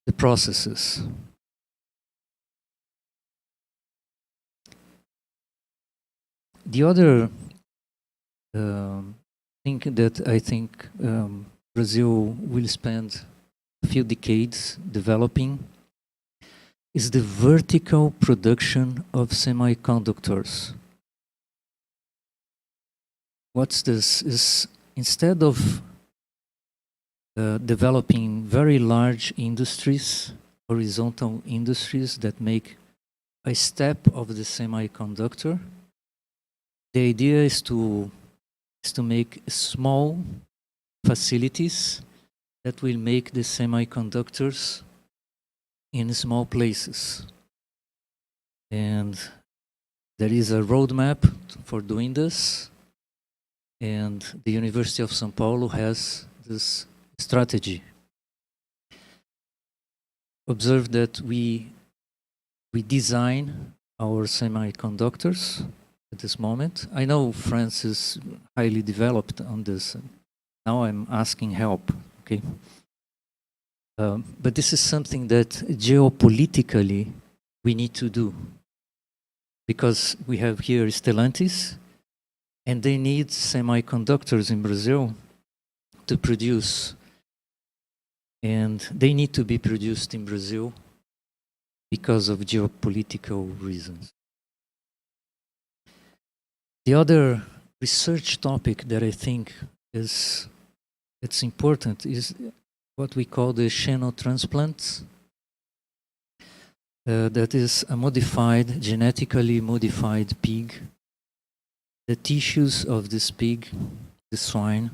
the processes. The other thing that I think Brazil will spend a few decades developing is the vertical production of semiconductors. What's this? Is instead of developing very large industries, horizontal industries that make a step of the semiconductor, the idea is to make small facilities that will make the semiconductors in small places. And there is a roadmap for doing this, and the University of São Paulo has this strategy. Observe that we design our semiconductors at this moment. I know France is highly developed on this. Now I'm asking help, okay? But this is something that geopolitically we need to do, because we have here Stellantis, and they need semiconductors in Brazil to produce, and they need to be produced in Brazil because of geopolitical reasons. The other research topic that I think it's important is what we call the xenotransplants. That is a modified, genetically modified pig. The tissues of this pig, the swine,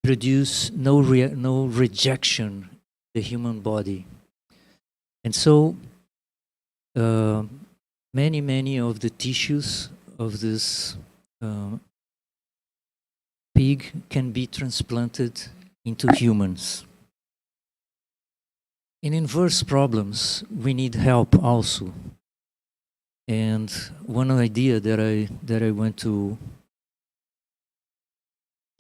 produce no rejection in the human body. And so many of the tissues of this pig can be transplanted into humans. In inverse problems, we need help also. And one idea that I want to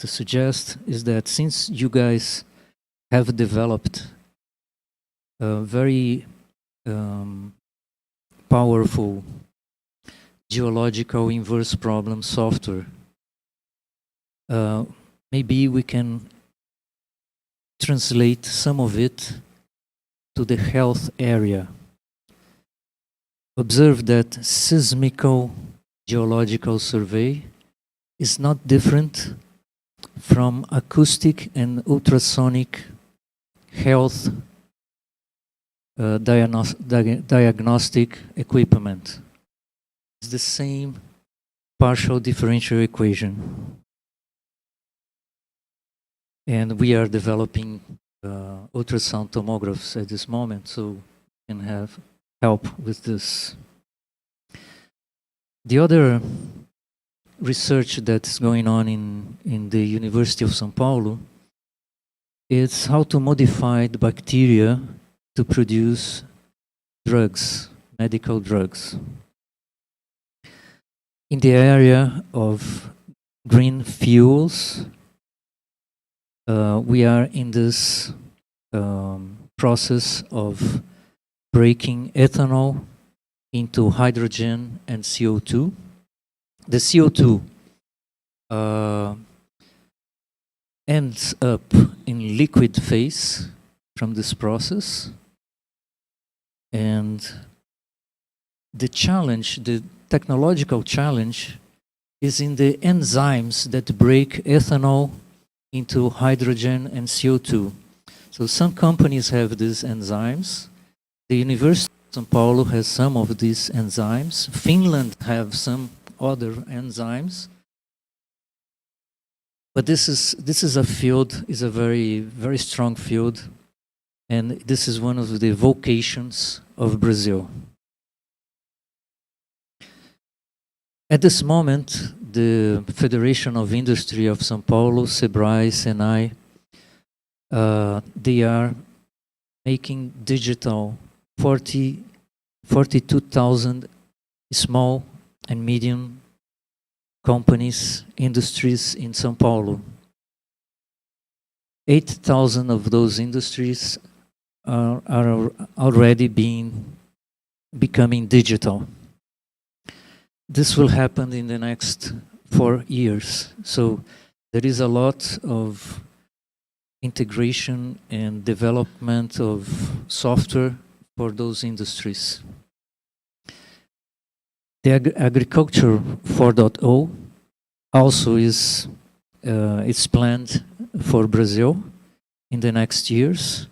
suggest is that since you guys have developed a very powerful geological inverse problem software, maybe we can translate some of it to the health area. Observe that seismical geological survey is not different from acoustic and ultrasonic health diagnostic equipment. It's the same partial differential equation. And we are developing ultrasound tomographs at this moment, so we can have help with this. The other research that's going on in the University of São Paulo is how to modify the bacteria to produce drugs, medical drugs. In the area of green fuels, we are in this process of breaking ethanol into hydrogen and CO2. The CO2 ends up in liquid phase from this process, and the challenge, the technological challenge, is in the enzymes that break ethanol into hydrogen and CO2. So some companies have these enzymes. The University of São Paulo has some of these enzymes. Finland have some other enzymes. But this is a field, is a very strong field, and this is one of the vocations of Brazil. At this moment, the Federation of Industry of São Paulo, SEBRAE, SENAI, they are making digital 42,000 small and medium companies, industries in São Paulo. 8,000 of those industries are already becoming digital. This will happen in the next 4 years. So there is a lot of integration and development of software for those industries. The Agriculture 4.0 also is it's planned for Brazil in the next years,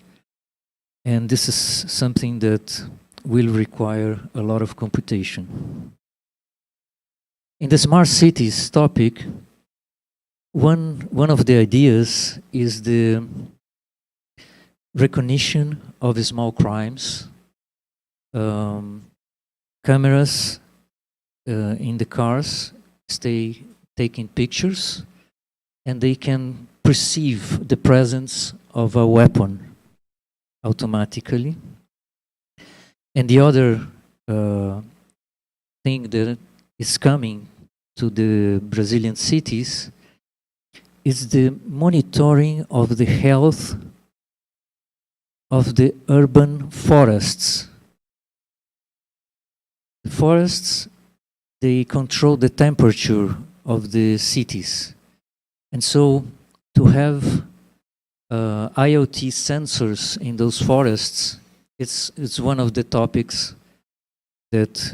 and this is something that will require a lot of computation. In the smart cities topic, one of the ideas is the recognition of small crimes. Cameras in the cars stay taking pictures, and they can perceive the presence of a weapon automatically. And the other thing that is coming to the Brazilian cities is the monitoring of the health of the urban forests. The forests, they control the temperature of the cities. And so to have IoT sensors in those forests, it's one of the topics that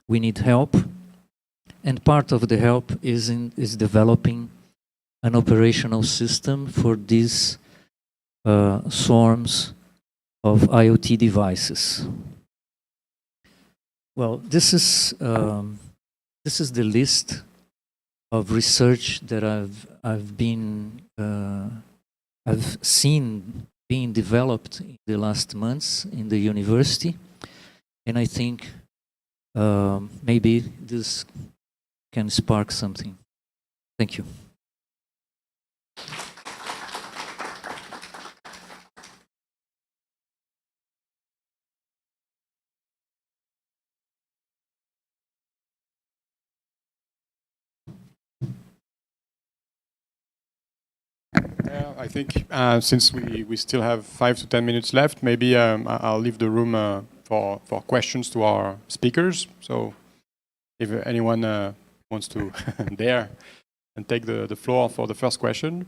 we need help. And part of the help is developing an operational system for these swarms of IoT devices. Well, this is the list of research that I've seen being developed in the last months in the university, and I think maybe this can spark something. Thank you. I think since we still have 5 to 10 minutes left, maybe I'll leave the room for questions to our speakers. So if anyone wants to dare and take the floor for the first question.